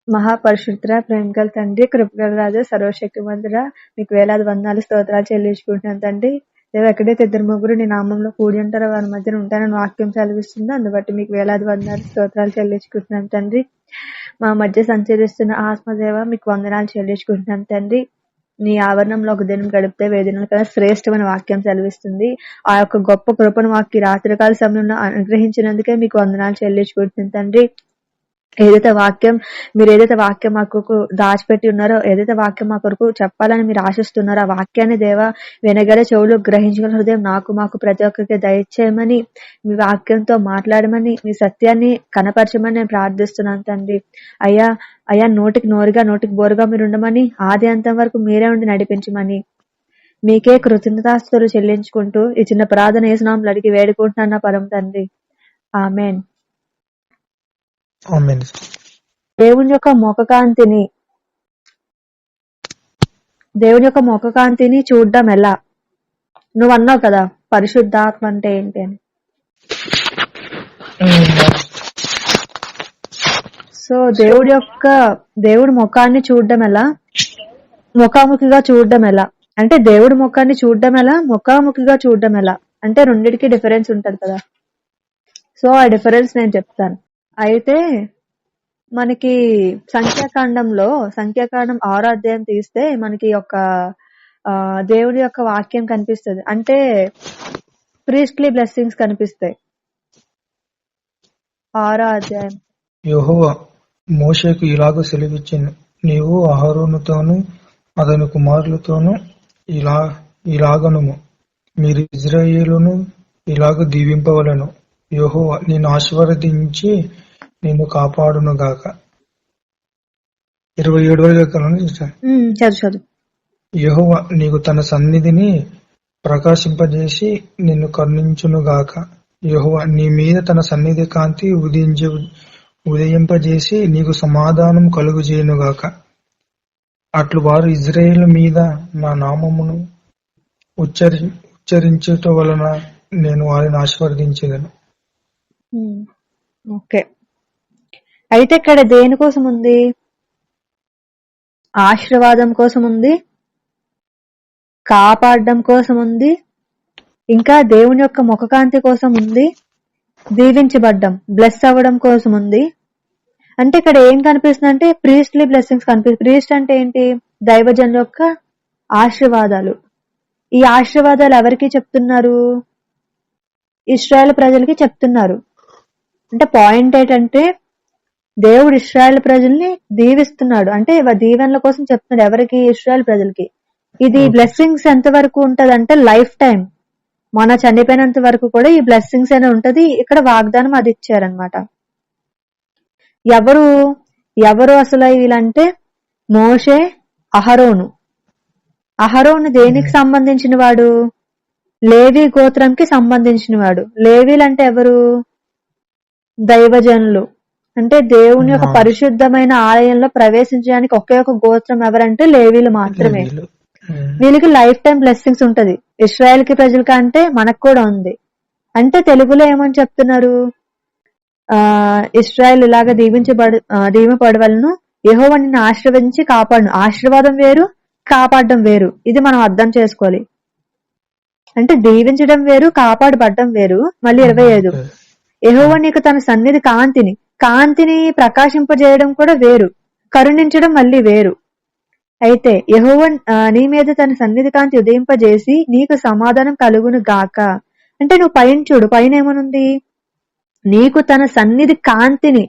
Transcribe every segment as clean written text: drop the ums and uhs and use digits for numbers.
మహాపరిశుద్ధుడా, ప్రేమగల తండ్రి, కృపగల రాజా, సర్వశక్తిమంతుడా, మీకు వేలాది వందనాలు స్తోత్రాలు చెల్లించుకుంటున్నాను తండ్రి. దేవ, ఎక్కడైతే ఇద్దరు ముగ్గురు నీ నామంలో కూడి ఉంటారో వారి మధ్యన ఉంటానని వాక్యం సెలవిస్తుందో అందును బట్టి మీకు వేలాది వందనాలు స్తోత్రాలు చెల్లించుకుంటున్నాను తండ్రి. మా మధ్య సంచరిస్తున్న ఆత్మదేవ మీకు వందనాలు చెల్లించుకుంటున్నాను తండ్రి. నీ ఆవరణంలో ఒక దినం గడిపితే వేదిన కన్నా శ్రేష్టమైన వాక్యం సెలవిస్తుంది. ఆ యొక్క గొప్ప కృపను మాకు ఈ రాత్రికాల సమయంలో అనుగ్రహించినందుకే మీకు వందనాలు చెల్లించుకుంటున్నాను తండ్రి. మీరు ఏదైతే వాక్యం మా కొరకు దాచిపెట్టి ఉన్నారో, ఏదైతే వాక్యం మా కొరకు చెప్పాలని మీరు ఆశిస్తున్నారో ఆ వాక్యాన్ని దేవా వినగల చెవులు గ్రహించగల హృదయం మాకు ప్రతి ఒక్కరికి దయచేయమని, మీ వాక్యంతో మాట్లాడమని, మీ సత్యాన్ని కనపరచమని నేను ప్రార్థిస్తున్నాను తండ్రి. అయ్యా నోటికి నోరుగా నోటికి బోరుగా మీరు ఉండమని, ఆది అంతం వరకు మీరే ఉండి నడిపించమని, మీకే కృతజ్ఞతాస్తుతులు చెల్లించుకుంటూ ఈ చిన్న ప్రార్థన యేసు నామములో అడిగి వేడుకుంటున్నాను పరమ తండ్రి. ఆమేన్. ఆమేన్. దేవుని యొక్క ముఖకాంతిని చూడడం ఎలా? నువ్వు అన్నావు కదా పరిశుద్ధాత్మ అంటే ఏంటి అని. సో దేవుడి ముఖాన్ని చూడడం ఎలా, ముఖాముఖిగా చూడడం ఎలా అంటే, దేవుడి ముఖాన్ని చూడడం ఎలా, ముఖాముఖిగా చూడడం ఎలా అంటే రెండిటికి డిఫరెన్స్ ఉంటది కదా. సో ఆ డిఫరెన్స్ నేను చెప్తాను. అయితే మనకి సంఖ్యాకాండం 6వ అధ్యాయం తీస్తే మనకి ఒక దేవుడి యొక్క వాక్యం కనిపిస్తుంది. అంటే ప్రీస్ట్లీ బ్లెస్సింగ్స్ కనిపిస్తాయి. 6వ అధ్యాయం. యెహోవా మోషేకు ఇలాగ సెలవిచ్చెను, నీవు అహరోనుతోనూ అతని కుమారులతోనూ ఇలాగనుము, మీరు ఇశ్రాయేలును ఇలాగ దీవింపవలెను. యెహోవా నిన్ను ఆశీర్వదించి నిన్ను కాపాడును గాక. 27 వరకు చదువు. యెహోవా నీకు తన సన్నిధిని ప్రకాశింపజేసి నిన్ను కరుణించును గాక. యెహోవా నీ మీద తన సన్నిధి కాంతి ఉదయింపజేసి నీకు సమాధానం కలుగజేయును గాక. అట్లు వారు ఇశ్రాయేలు మీద నా నామమును ఉచ్చరించుట వలన నేను వారిని ఆశీర్వదించెదను. ఓకే, అయితే ఇక్కడ దేనికోసం ఉంది? ఆశీర్వాదం కోసం ఉంది, కాపాడడం కోసం ఉంది, ఇంకా దేవుని యొక్క ముఖకాంతి కోసం ఉంది, దీవించబడ్డం బ్లెస్ అవ్వడం కోసం ఉంది. అంటే ఇక్కడ ఏం కనిపిస్తుంది అంటే ప్రీస్ట్లీ బ్లెస్సింగ్స్ కనిపిస్తుంది. ప్రీస్ట్ అంటే ఏంటి? దైవజనుల యొక్క ఆశీర్వాదాలు. ఈ ఆశీర్వాదాలు ఎవరికి చెప్తున్నారు? ఇశ్రాయేల్ ప్రజలకి చెప్తున్నారు. అంటే పాయింట్ ఏంటంటే దేవుడు ఇశ్రాయేల్ ప్రజల్ని దీవిస్తున్నాడు. అంటే దీవెనల కోసం చెప్తున్నాడు. ఎవరికి? ఇశ్రాయేల్ ప్రజలకి. ఇది బ్లెస్సింగ్స్ ఎంత వరకు ఉంటదంటే లైఫ్ టైం, మన చనిపోయినంత వరకు కూడా ఈ బ్లెస్సింగ్స్ అనే ఉంటది. ఇక్కడ వాగ్దానం అది ఇచ్చారనమాట. ఎవరు అసలు వీళ్ళంటే మోషే, అహరోను. అహరోను దేనికి సంబంధించిన వాడు? లేవి గోత్రంకి సంబంధించిన వాడు. లేవీలంటే ఎవరు? దైవజనులు. అంటే దేవుని యొక్క పరిశుద్ధమైన ఆలయంలో ప్రవేశించడానికి ఒకే ఒక గోత్రం ఎవరంటే లేవీలు మాత్రమే. వీళ్ళకి లైఫ్ టైం బ్లెస్సింగ్స్ ఉంటది. ఇశ్రాయేల్ కి ప్రజలకి అంటే మనకు కూడా ఉంది. అంటే తెలుగులో ఏమని చెప్తున్నారు? ఇశ్రాయేల్ ఇలాగా దీవింపబడవలను, యెహోవా నిన్ను ఆశీర్వదించి కాపాడును. ఆశీర్వాదం వేరు, కాపాడడం వేరు. ఇది మనం అర్థం చేసుకోవాలి. అంటే దీవించడం వేరు, కాపాడబడ్డం వేరు. మళ్ళీ 25, యెహోవా నీకు తన సన్నిధి కాంతిని ప్రకాశింపజేయడం కూడా వేరు, కరుణించడం మళ్ళీ వేరు. అయితే యెహోవా నీ మీద తన సన్నిధి కాంతి ఉదయింపజేసి నీకు సమాధానం కలుగును గాక. అంటే నువ్వు పైన చూడు, పైన ఏమనుంది? నీకు తన సన్నిధి కాంతిని,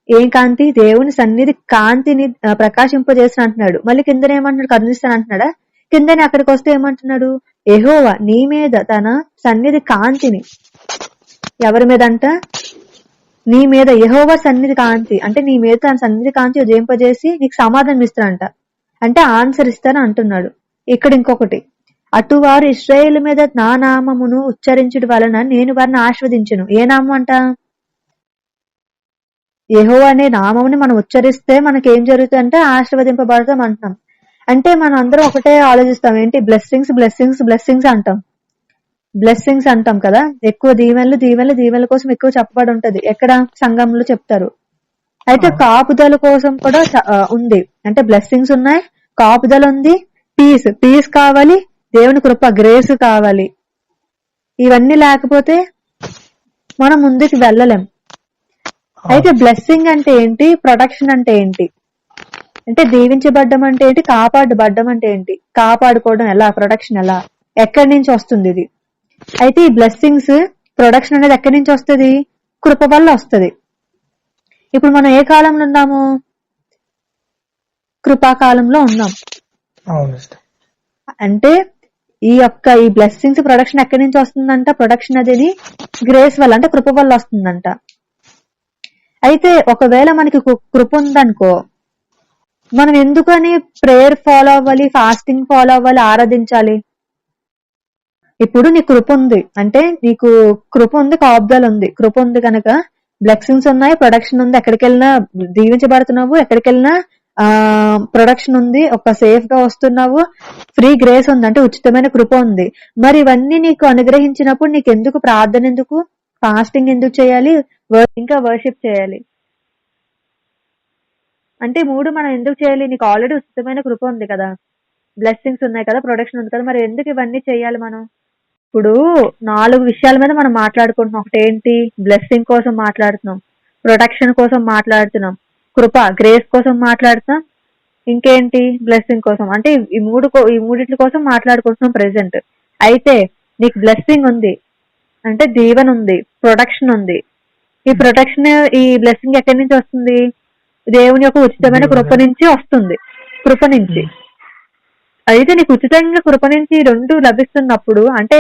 ఏం కాంతి? దేవుని సన్నిధి కాంతిని ప్రకాశింపజేసిన అంటున్నాడు. మళ్ళీ కిందనే ఏమంటున్నాడు? కరుణిస్తాను అంటున్నాడా? కిందనే అక్కడికి వస్తే ఏమంటున్నాడు? యెహోవా నీ మీద తన సన్నిధి కాంతిని. ఎవరి మీద అంట? నీ మీద యెహోవా సన్నిధి కాంతి. అంటే నీ మీద తన సన్నిధి కాంతి ఉదయింపజేసి నీకు సమాధానం ఇస్తానంట. అంటే ఆన్సర్ ఇస్తాను అంటున్నాడు. ఇక్కడ ఇంకొకటి, అటువారు ఇశ్రాయేలు మీద నా నామమును ఉచ్చరించుట వలన నేను వారిని ఆశీర్వదించును. ఏ నామం అంట? యెహోవా అనే నామముని మనం ఉచ్చరిస్తే మనకేం జరుగుతుందంటే ఆశీర్వదింపబడతాం అంటున్నాం. అంటే మనం అందరం ఒకటే ఆలోచిస్తాం, ఏంటి? బ్లెస్సింగ్స్ అంటాం. బ్లెస్సింగ్స్ అంటాం కదా. ఎక్కువ దీవెనల కోసం ఎక్కువ చెప్పబడి ఉంటది. ఎక్కడ? సంఘంలో చెప్తారు. అయితే కాపుదల కోసం కూడా ఉంది. అంటే బ్లెస్సింగ్స్ ఉన్నాయి, కాపుదల ఉంది, పీస్ కావాలి, దేవుని కృప గ్రేస్ కావాలి. ఇవన్నీ లేకపోతే మనం ముందుకు వెళ్ళలేం. అయితే బ్లెస్సింగ్ అంటే ఏంటి, ప్రొటెక్షన్ అంటే ఏంటి, అంటే దీవించబడ్డం అంటే ఏంటి, కాపాడబడ్డం అంటే ఏంటి, కాపాడుకోవడం ఎలా, ప్రొటెక్షన్ ఎలా, ఎక్కడి నుంచి వస్తుంది ఇది. అయితే ఈ బ్లెస్సింగ్స్ ప్రొటెక్షన్ అనేది ఎక్కడి నుంచి వస్తుంది, కృప వల్ల వస్తుంది. ఇప్పుడు మనం ఏ కాలంలో ఉన్నాము, కృపాకాలంలో ఉన్నాం. అంటే ఈ బ్లెస్సింగ్స్ ప్రొడక్షన్ ఎక్కడి నుంచి వస్తుందంట, ప్రొడక్షన్ అనేది గ్రేస్ వల్ల అంటే కృప వల్ల వస్తుందంట. అయితే ఒకవేళ మనకి కృప ఉందనుకో, మనం ఎందుకని ప్రేయర్ ఫాలో అవ్వాలి, ఫాస్టింగ్ ఫాలో అవ్వాలి, ఆరాధించాలి. ఇప్పుడు నీ కృప ఉంది అంటే, నీకు కృప ఉంది, కాపుదల ఉంది, కృప ఉంది కనుక బ్లెస్సింగ్స్ ఉన్నాయి, ప్రొడక్షన్ ఉంది, ఎక్కడికి వెళ్ళినా దీవించబడుతున్నావు, ఎక్కడికి వెళ్ళినా ప్రొడక్షన్ ఉంది, ఒక సేఫ్ గా వస్తున్నావు, ఫ్రీ గ్రేస్ ఉంది అంటే ఉచితమైన కృప ఉంది. మరి ఇవన్నీ నీకు అనుగ్రహించినప్పుడు నీకు ఎందుకు ప్రార్థన, ఎందుకు ఫాస్టింగ్ ఎందుకు చేయాలి, ఇంకా వర్షిప్ చేయాలి అంటే మూడు మనం ఎందుకు చేయాలి, నీకు ఆల్రెడీ ఉచితమైన కృప ఉంది కదా, బ్లెస్సింగ్స్ ఉన్నాయి కదా, ప్రొడక్షన్ ఉంది కదా, మరి ఎందుకు ఇవన్నీ చేయాలి మనం. ఇప్పుడు 4 విషయాల మీద మనం మాట్లాడుకుంటున్నాం. ఒకటి ఏంటి, బ్లెస్సింగ్ కోసం మాట్లాడుతున్నాం, ప్రొటెక్షన్ కోసం మాట్లాడుతున్నాం, కృప గ్రేస్ కోసం మాట్లాడుతున్నాం, ఇంకేంటి బ్లెస్సింగ్ కోసం. అంటే ఈ మూడిట్ల కోసం మాట్లాడుకుంటున్నాం ప్రెసెంట్. అయితే నీకు బ్లెస్సింగ్ ఉంది అంటే దీవెన ఉంది, ప్రొటెక్షన్ ఉంది. ఈ ప్రొటెక్షన్, ఈ బ్లెస్సింగ్ ఎక్కడి నుంచి వస్తుంది, దేవుని యొక్క ఉచితమైన కృప నుంచి వస్తుంది, కృప నుంచి. అయితే నీకు ఉచితంగా కృప నుంచి 2 లభిస్తున్నప్పుడు, అంటే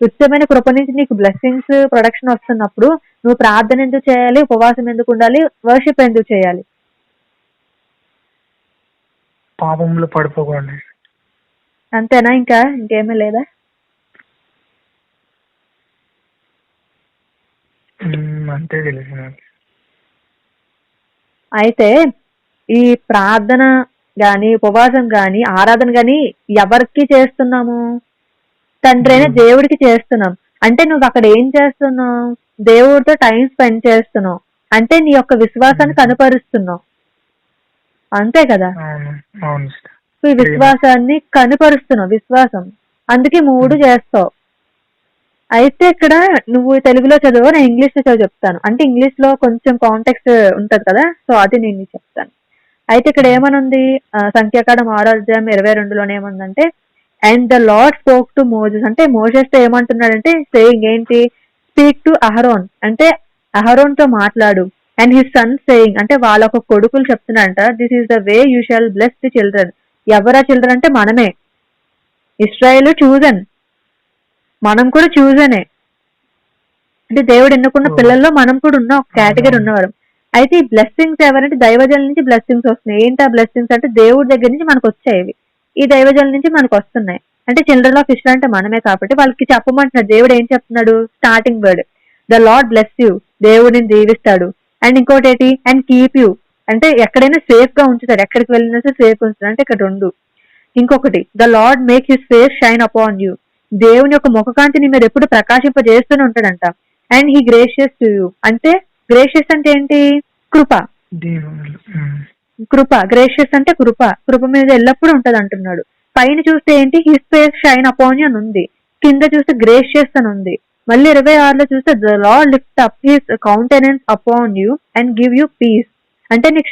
ఉచితమైన కృప నుంచి నీకు బ్లెస్సింగ్స్ ప్రొడక్షన్ వస్తున్నప్పుడు నువ్వు ప్రార్థన ఎందుకు చేయాలి, ఉపవాసం ఎందుకు ఉండాలి, వర్షిప్ ఎందుకు చేయాలి, పాపంలో పడిపోకండి. అంతేనా, ఇంకా ఇంకేమీ లేదా. అంతే తెలిసిన. అయితే ఈ ప్రార్థన గాని, ఉపవాసం గాని, ఆరాధన గాని ఎవరికి చేస్తున్నాము, తండ్రి అయిన దేవుడికి చేస్తున్నాం. అంటే నువ్వు అక్కడ ఏం చేస్తున్నావు, దేవుడితో టైం స్పెండ్ చేస్తున్నావు, అంటే నీ యొక్క విశ్వాసాన్ని కనుపరుస్తున్నావు, అంతే కదా. ఈ విశ్వాసాన్ని కనుపరుస్తున్నావు, విశ్వాసం, అందుకే 3 చేస్తావు. అయితే ఇక్కడ నువ్వు తెలుగులో చదువు, నేను ఇంగ్లీష్ లో చదువు చెప్తాను. అంటే ఇంగ్లీష్ లో కొంచెం కాంటెక్స్ట్ ఉంటది కదా, సో అది నేను చెప్తాను. అయితే ఇక్కడ ఏమనుంది, సంఖ్యాకాండం 6:22 ఏముందంటే, and the lord spoke to Moses, అంటే మోజెస్ తో ఏమంటున్నాడంటే, సేయింగ్ ఏంటి, స్పీక్ టు అహరోన్, అంటే అహరోన్ తో మాట్లాడు, అండ్ హిస్ సన్ సేయింగ్, అంటే వాళ్ళ ఒక కొడుకులు చెప్తున్నాడంట, this is the way you shall bless the children. ఎవరా చిల్డ్రన్ అంటే మనమే, ఇస్రాయేల్ చూజన్, మనం కూడా చూజనే, అంటే దేవుడు ఎన్నుకున్న పిల్లల్లో మనం కూడా ఉన్న ఒక కేటగిరీ ఉన్నవారు. అయితే ఈ బ్లెస్సింగ్స్ ఎవరంటే దైవజనుల నుంచి బ్లెస్సింగ్స్ వస్తున్నాయి. ఏంటి ఆ బ్లెస్సింగ్స్ అంటే, దేవుడి దగ్గర నుంచి మనకు వచ్చాయి, ఈ దైవజనుల నుంచి మనకు వస్తున్నాయి. అంటే చిల్డ్రన్ ఆఫ్ ఇస్రాయల్ అంటే మనమే కాబట్టి వాళ్ళకి చెప్పమంటున్నాడు. దేవుడు ఏం చెప్తున్నాడు, starting word the lord bless you, దేవుడిని దీవిస్తాడు. అండ్ ఇంకోటి ఏంటి, అండ్ కీప్ యూ, అంటే ఎక్కడైనా సేఫ్ గా ఉంచుతాడు, ఎక్కడికి వెళ్ళినా సరే సేఫ్ ఉంచుతాడు, అంటే ఇక్కడ 2. ఇంకొకటి the lord make his face shine upon you, దేవుని యొక్క ముఖకాంతిని మీరు ఎప్పుడు ప్రకాశింపజేస్తూనే ఉంటాడంట. And he gracious to you, అంటే గ్రేషియస్ అంటే ఏంటి, కృప, కృప, గ్రేషియస్ అంటే కృప, కృప మీద ఎల్లప్పుడూ ఉంటది అంటున్నాడు. పైన చూస్తే ఏంటి, his face shine upon you అని ఉంది, కింద చూస్తే గ్రేషియస్ అని ఉంది. మళ్ళీ 26లో చూస్తే the lord lift up his countenance upon you and give you peace, అంటే నీకు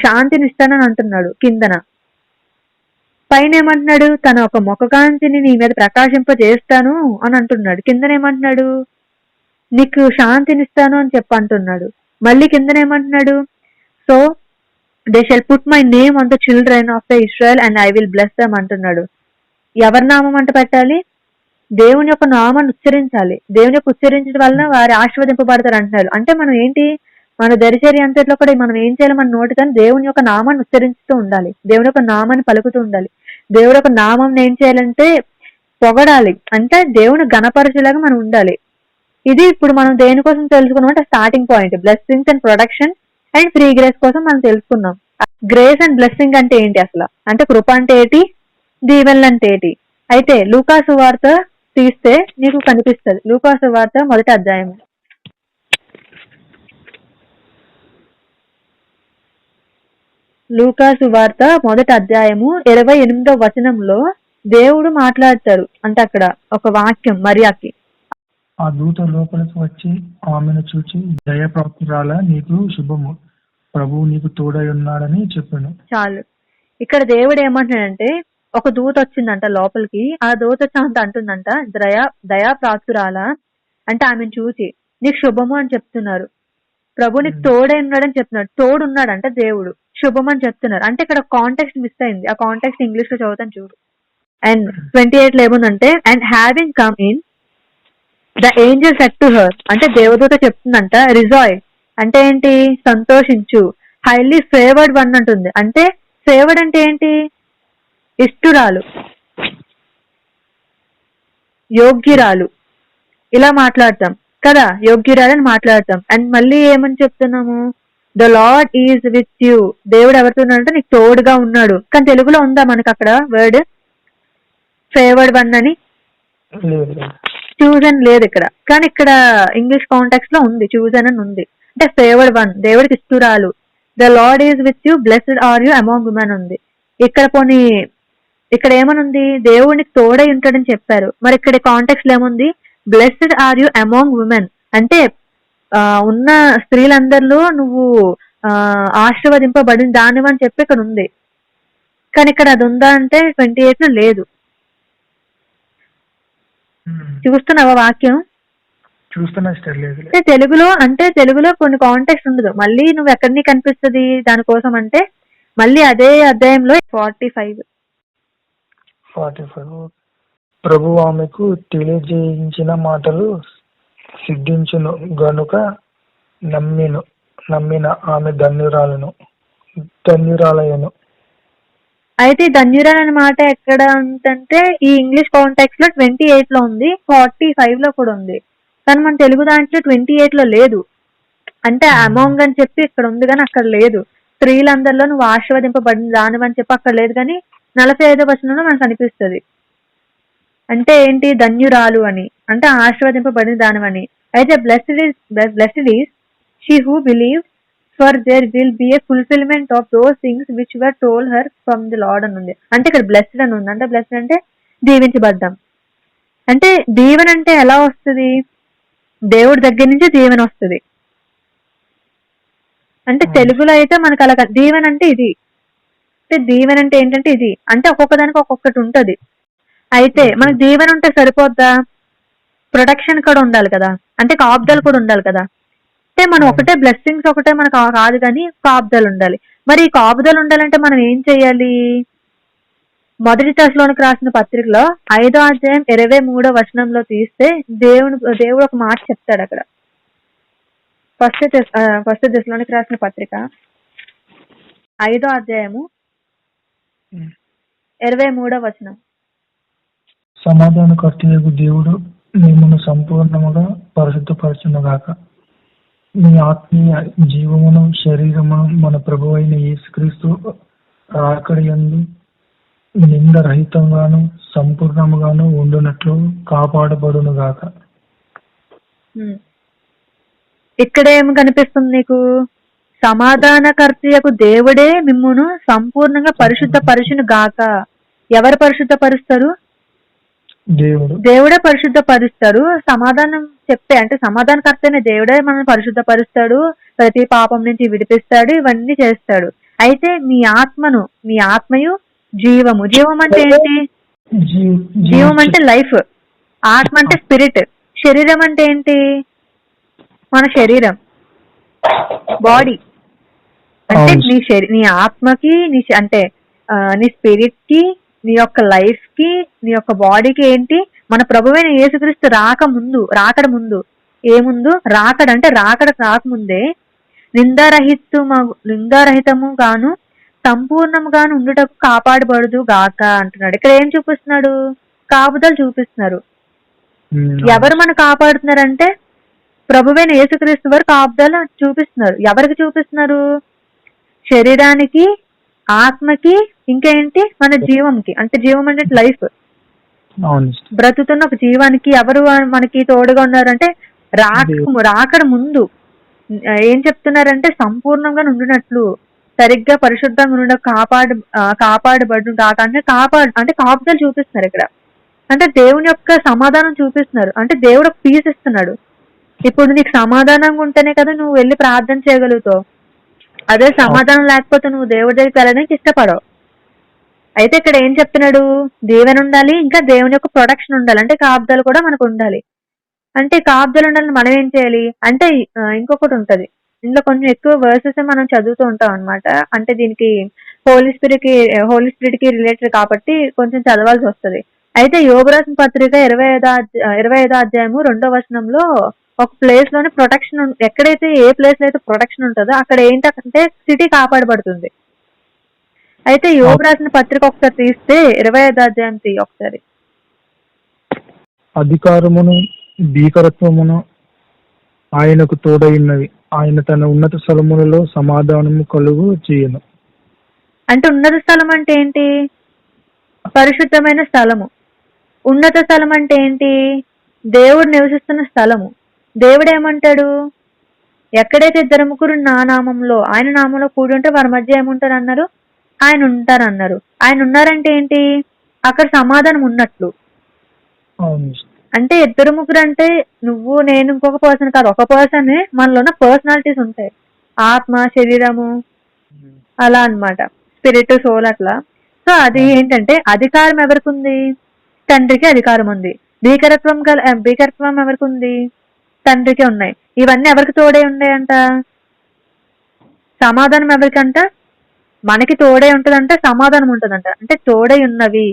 శాంతిని ఇస్తానని అంటున్నాడు కిందన. పైన ఏమంటున్నాడు, తన ఒక ముఖకాంతిని నీ మీద ప్రకాశింపజేస్తాను అని అంటున్నాడు. కిందనేమంటున్నాడు, నీకు శాంతినిస్తాను అని అంటున్నాడు. మళ్ళీ కిందనేమంటున్నాడు, so they shall put my name on the children of the Israel and I will bless them అంటున్నాడు. ఎవరి నామం అంట పెట్టాలి, దేవుని యొక్క నామాన్ని ఉచ్చరించాలి, దేవుని యొక్క ఉచ్చరించడం వల్ల వారు ఆశీర్వదింపబడతారు అంటున్నాడు. అంటే మనం ఏంటి, మన దరిచర్య అంతట్లో కూడా మనం ఏం చేయాలి, మన నోటితో దేవుని యొక్క నామాన్ని ఉచ్చరిస్తూ ఉండాలి, దేవుని యొక్క నామాన్ని పలుకుతూ ఉండాలి. దేవుడి యొక్క నామం ఏం చేయాలంటే పొగడాలి, అంటే దేవుని గణపరచులాగా మనం ఉండాలి. ఇది ఇప్పుడు మనం దేనికోసం తెలుసుకున్నాం అంటే starting point, blessings and production and free grace కోసం మనం తెలుసుకున్నాం. గ్రేస్ అండ్ బ్లెస్సింగ్ అంటే ఏంటి అసలు, అంటే కృప అంటే ఏంటి, దీవెనలు అంటే ఏంటి. అయితే లూకా సువార్త తీస్తే నీకు కనిపిస్తుంది. లూకా సువార్త 1వ అధ్యాయం లూకాసు వార్త 1వ అధ్యాయము 28వ వచనంలో దేవుడు మాట్లాడతారు. అంటే అక్కడ ఒక వాక్యం మరియాకి. ఆ దూత లోపలికి వచ్చి ఆమెను చూచి, దయాప్రాప్తురాలా, నీకు శుభము, ప్రభువు నీకు తోడై ఉన్నాడని చెప్పాను. చాలు. ఇక్కడ దేవుడు ఏమంటున్నాడంటే, ఒక దూత వచ్చిందంట లోపలికి. ఆ దూత చాంత అంటుందంట, దయాప్రాప్తురాలా అంటే ఆమెను చూసి నీకు శుభము అని చెప్తున్నారు. ప్రభు నీకు తోడై ఉన్నాడని చెప్తున్నాడు. తోడు ఉన్నాడంట దేవుడు, శుభం అని చెప్తున్నారు. అంటే ఇక్కడ కాంటెక్స్ట్ మిస్ అయింది. ఆ కాంటెక్స్ట్ ఇంగ్లీష్ లో చదువుతాను చూడు. అండ్ 28 లో ఏముందంటే, and having come in the Angel said to her, అంటే దేవదూత చెప్తుందంట, రిజాయ్ అంటే ఏంటి, సంతోషించు, హైలీ ఫేవర్డ్ వన్ అంటుంది. అంటే ఫేవర్డ్ అంటే ఏంటి, ఇష్టురాలు, యోగ్యురాలు, ఇలా మాట్లాడతాం కదా, యోగ్యురాలని మాట్లాడతాం. అండ్ మళ్ళీ ఏమని చెప్తున్నాము, the lord is with you, దేవుడు ఎవరితో ఉన్నాడంటే నీకు తోడుగా ఉన్నాడు. కానీ తెలుగులో ఉందా మనకు అక్కడ వర్డ్ ఫేవర్డ్ వన్ అని? చూజన్ లేదు ఇక్కడ. కానీ ఇక్కడ ఇంగ్లీష్ కాంటాక్స్ లో ఉంది, చూజన్ అని ఉంది. అంటే ఫేవర్డ్ వన్, దేవుడికి ఇష్టురాలు. The lord is with you, blessed are you among women ఉంది. ఇక్కడ పోనీ ఇక్కడ ఏమనుంది, దేవుడికి తోడై ఉంటాడని చెప్పారు. మరి ఇక్కడ కాంటాక్స్ లో ఏముంది, blessed are you among women, అంటే ఉన్న స్త్రీలందరిలో నువ్వు ఆశీర్వదింపబడిన దానివని చెప్పి ఇక్కడ ఉంది. కానీ ఇక్కడ అది ఉందా అంటే 28 లో లేదు. చూస్తున్నావా వాక్యం? చూస్తున్నా. తెలుగులో కొన్ని కాంటెక్స్ట్ ఉండదు. మళ్ళీ నువ్వు ఎక్కడిని కనిపిస్తుంది దానికోసం అంటే మళ్ళీ అదే అధ్యాయంలో 45 ప్రభు ఆమెకు తెలియజేయించిన మాటలు సిద్ధించును గనుక నమ్మిన ఆమె ధన్యురాలయను. అయితే ధన్యురాలు అనే మాట ఎక్కడ ఉందంటే ఈ ఇంగ్లీష్ కాంటాక్స్ లో 28 లో ఉంది, 45 లో కూడా ఉంది. కానీ మన తెలుగు దాంట్లో 28 లో లేదు. అంటే అమాంగ్ అని చెప్పి ఇక్కడ ఉంది కానీ అక్కడ లేదు. స్త్రీలందరిలో నువ్వు ఆశీర్వదింపబడిన దానివని చెప్పి అక్కడ లేదు. కానీ 45వ వచనంలో మనకు అనిపిస్తుంది. అంటే ఏంటి, ధన్యురాలు అని, అంటే ఆశీర్వదింపబడిన దానివని. అయితే blessed is she who believe, for their will be A fulfilment of those things which were told her from the lord అని ఉంది. అంటే ఇక్కడ బ్లెస్డ్ అని ఉంది. అంటే బ్లెస్డ్ అంటే దీవించబడ్డాం. అంటే దీవెన అంటే ఎలా వస్తుంది, దేవుడి దగ్గర నుంచి దీవెన వస్తుంది. అంటే తెలుగులో అయితే మనకు అలా దీవెన అంటే ఇది, అంటే దీవెన అంటే ఏంటంటే ఇది, అంటే ఒక్కొక్క దానికి ఒక్కొక్కటి ఉంటది. అయితే మనకు దీవెన ఉంటే సరిపోద్దా, ప్రొటెక్షన్ కూడా ఉండాలి కదా, అంటే కాపుదలు కూడా ఉండాలి కదా. అంటే మనం ఒకటే బ్లెస్సింగ్స్ ఒకటే మనకు కాదు కానీ కాపుదలు ఉండాలి. మరి ఈ కాపుదలు ఉండాలంటే మనం ఏం చెయ్యాలి, మొదటి దశలోనికి రాసిన పత్రికలో 5వ అధ్యాయం 23వ వచనంలో తీస్తే దేవుడు ఒక మాట చెప్తాడు అక్కడ. ఫస్ట్ దశలోనికి రాసిన పత్రిక 5వ అధ్యాయము 23వ వచనం. సమాధానకర్తయగు దేవుడు మిమ్మల్ని సంపూర్ణముగా పరిశుద్ధపరచునుగాక. మీ ఆత్మీయ జీవమును శరీరమును మన ప్రభువైన యేసుక్రీస్తు రాకడయందు నిందరహితంగాను సంపూర్ణముగాను ఉండునట్లు కాపాడబడునుగాక. ఇక్కడ ఏం కనిపిస్తుంది నీకు, సమాధానకర్తయకు దేవుడే మిమ్మును సంపూర్ణంగా పరిశుద్ధపరచును గాక. ఎవరు పరిశుద్ధపరుస్తారు, దేవుడే పరిశుద్ధపరుస్తాడు. సమాధానం చెప్పే అంటే సమాధానకర్తనే దేవుడే మనల్ని పరిశుద్ధపరుస్తాడు, ప్రతి పాపం నుంచి విడిపిస్తాడు, ఇవన్నీ చేస్తాడు. అయితే మీ ఆత్మయు జీవము. జీవం అంటే ఏంటి, జీవం అంటే లైఫ్, ఆత్మ అంటే స్పిరిట్, శరీరం అంటే ఏంటి, మన శరీరం, బాడీ. అంటే నీ ఆత్మకి అంటే నీ స్పిరిట్ కి, నీ యొక్క లైఫ్ కి, నీ యొక్క బాడీకి ఏంటి, మన ప్రభువైన యేసుక్రీస్తు రాకడ ముందు ఏముందు, రాకడ రాకముందే నిందారహితము గాను సంపూర్ణముగాను ఉండుటకు కాపాడబడదు గాక అంటున్నాడు. ఇక్కడ ఏం చూపిస్తున్నాడు, కాపుదలు చూపిస్తున్నారు. ఎవరు మనం కాపాడుతున్నారంటే ప్రభువైన యేసుక్రీస్తు వారు కాపుదలు చూపిస్తున్నారు. ఎవరికి చూపిస్తున్నారు, శరీరానికి, ఆత్మకి, ఇంకా ఏంటి మన జీవంకి. అంటే జీవం అంటే లైఫ్, బ్రతుకుతున్న ఒక జీవానికి ఎవరు మనకి తోడుగా ఉన్నారంటే రాకడ ముందు ఏం చెప్తున్నారంటే సంపూర్ణంగా ఉండినట్లు, సరిగ్గా పరిశుద్ధంగా ఉండడం కాపాడబడు కాక అంటే అంటే కాపుదలు చూపిస్తున్నారు ఇక్కడ. అంటే దేవుని యొక్క సమాధానం చూపిస్తున్నారు. అంటే దేవుడు ఒక పీస్ ఇస్తున్నాడు. ఇప్పుడు నీకు సమాధానంగా ఉంటేనే కదా నువ్వు వెళ్ళి ప్రార్థన చేయగలుగుతావు. అదే సమాధానం లేకపోతే నువ్వు దేవుడి దగ్గరికి వెళ్ళడానికి ఇష్టపడవు. అయితే ఇక్కడ ఏం చెప్తున్నాడు, దేవుని ఉండాలి, ఇంకా దేవుని యొక్క ప్రొటెక్షన్ ఉండాలి, అంటే కాపుదలు కూడా మనకు ఉండాలి. అంటే కాపుదలు ఉండాలని మనం ఏం చేయాలి అంటే ఇంకొకటి ఉంటది. ఇందులో కొంచెం ఎక్కువ వర్సెస్ మనం చదువుతూ ఉంటాం అన్నమాట. అంటే దీనికి హోలీ స్పిరిట్ కి రిలేటెడ్ కాబట్టి కొంచెం చదవాల్సి వస్తది. అయితే యోబు రాసిన పత్రిక 25వ అధ్యాయము 2వ వచనంలో ఒక ప్లేస్ లోనే ప్రొటెక్షన్ ఎక్కడైతే ఏ ప్లేస్ లో అయితే ప్రొటెక్షన్ ఉంటుందో అక్కడ ఏంటంటే సిటీ కాపాడబడుతుంది. అయితే యోబు రాసిన పత్రిక ఒకసారి తీస్తే 25వ అధ్యాయం ఒకసారి. అధికారమును భీకరత్వమును ఆయనకు తోడైనవి, ఆయన తన ఉన్నత స్థలములలో సమాధానము కలుగు చేయను. అంటే ఉన్నత స్థలం అంటే ఏంటి? పరిశుద్ధమైన స్థలము. ఉన్నత స్థలం అంటే ఏంటి? దేవుడు నివసిస్తున్న స్థలము. దేవుడు ఏమంటాడు, ఎక్కడైతే ఇద్దరు ముగ్గురు నా నామంలో ఆయన నామంలో కూడి ఉంటే వారి మధ్య ఏముంటారు అన్నారు, ఆయన ఉంటారన్నారు. ఆయన ఉన్నారంటే ఏంటి? అక్కడ సమాధానం ఉన్నట్లు. అంటే ఇద్దరు ముగ్గురు అంటే నువ్వు నేను ఇంకొక పర్సన్ కాదు, ఒక పర్సన్. మనలో ఉన్న పర్సనాలిటీస్ ఉంటాయి, ఆత్మ శరీరము అలా అన్నమాట, స్పిరిట్ సోల్ అట్లా. సో అది ఏంటంటే అధికారం ఎవరికి ఉంది? తండ్రికి అధికారం ఉంది. భీకరత్వం ఎవరికి ఉంది? తండ్రికి ఉన్నాయి. ఇవన్నీ ఎవరికి తోడే ఉన్నాయంట? సమాధానం ఎవరికంట? మనకి తోడే ఉంటదంట, సమాధానం ఉంటదంట. అంటే తోడై ఉన్నవి,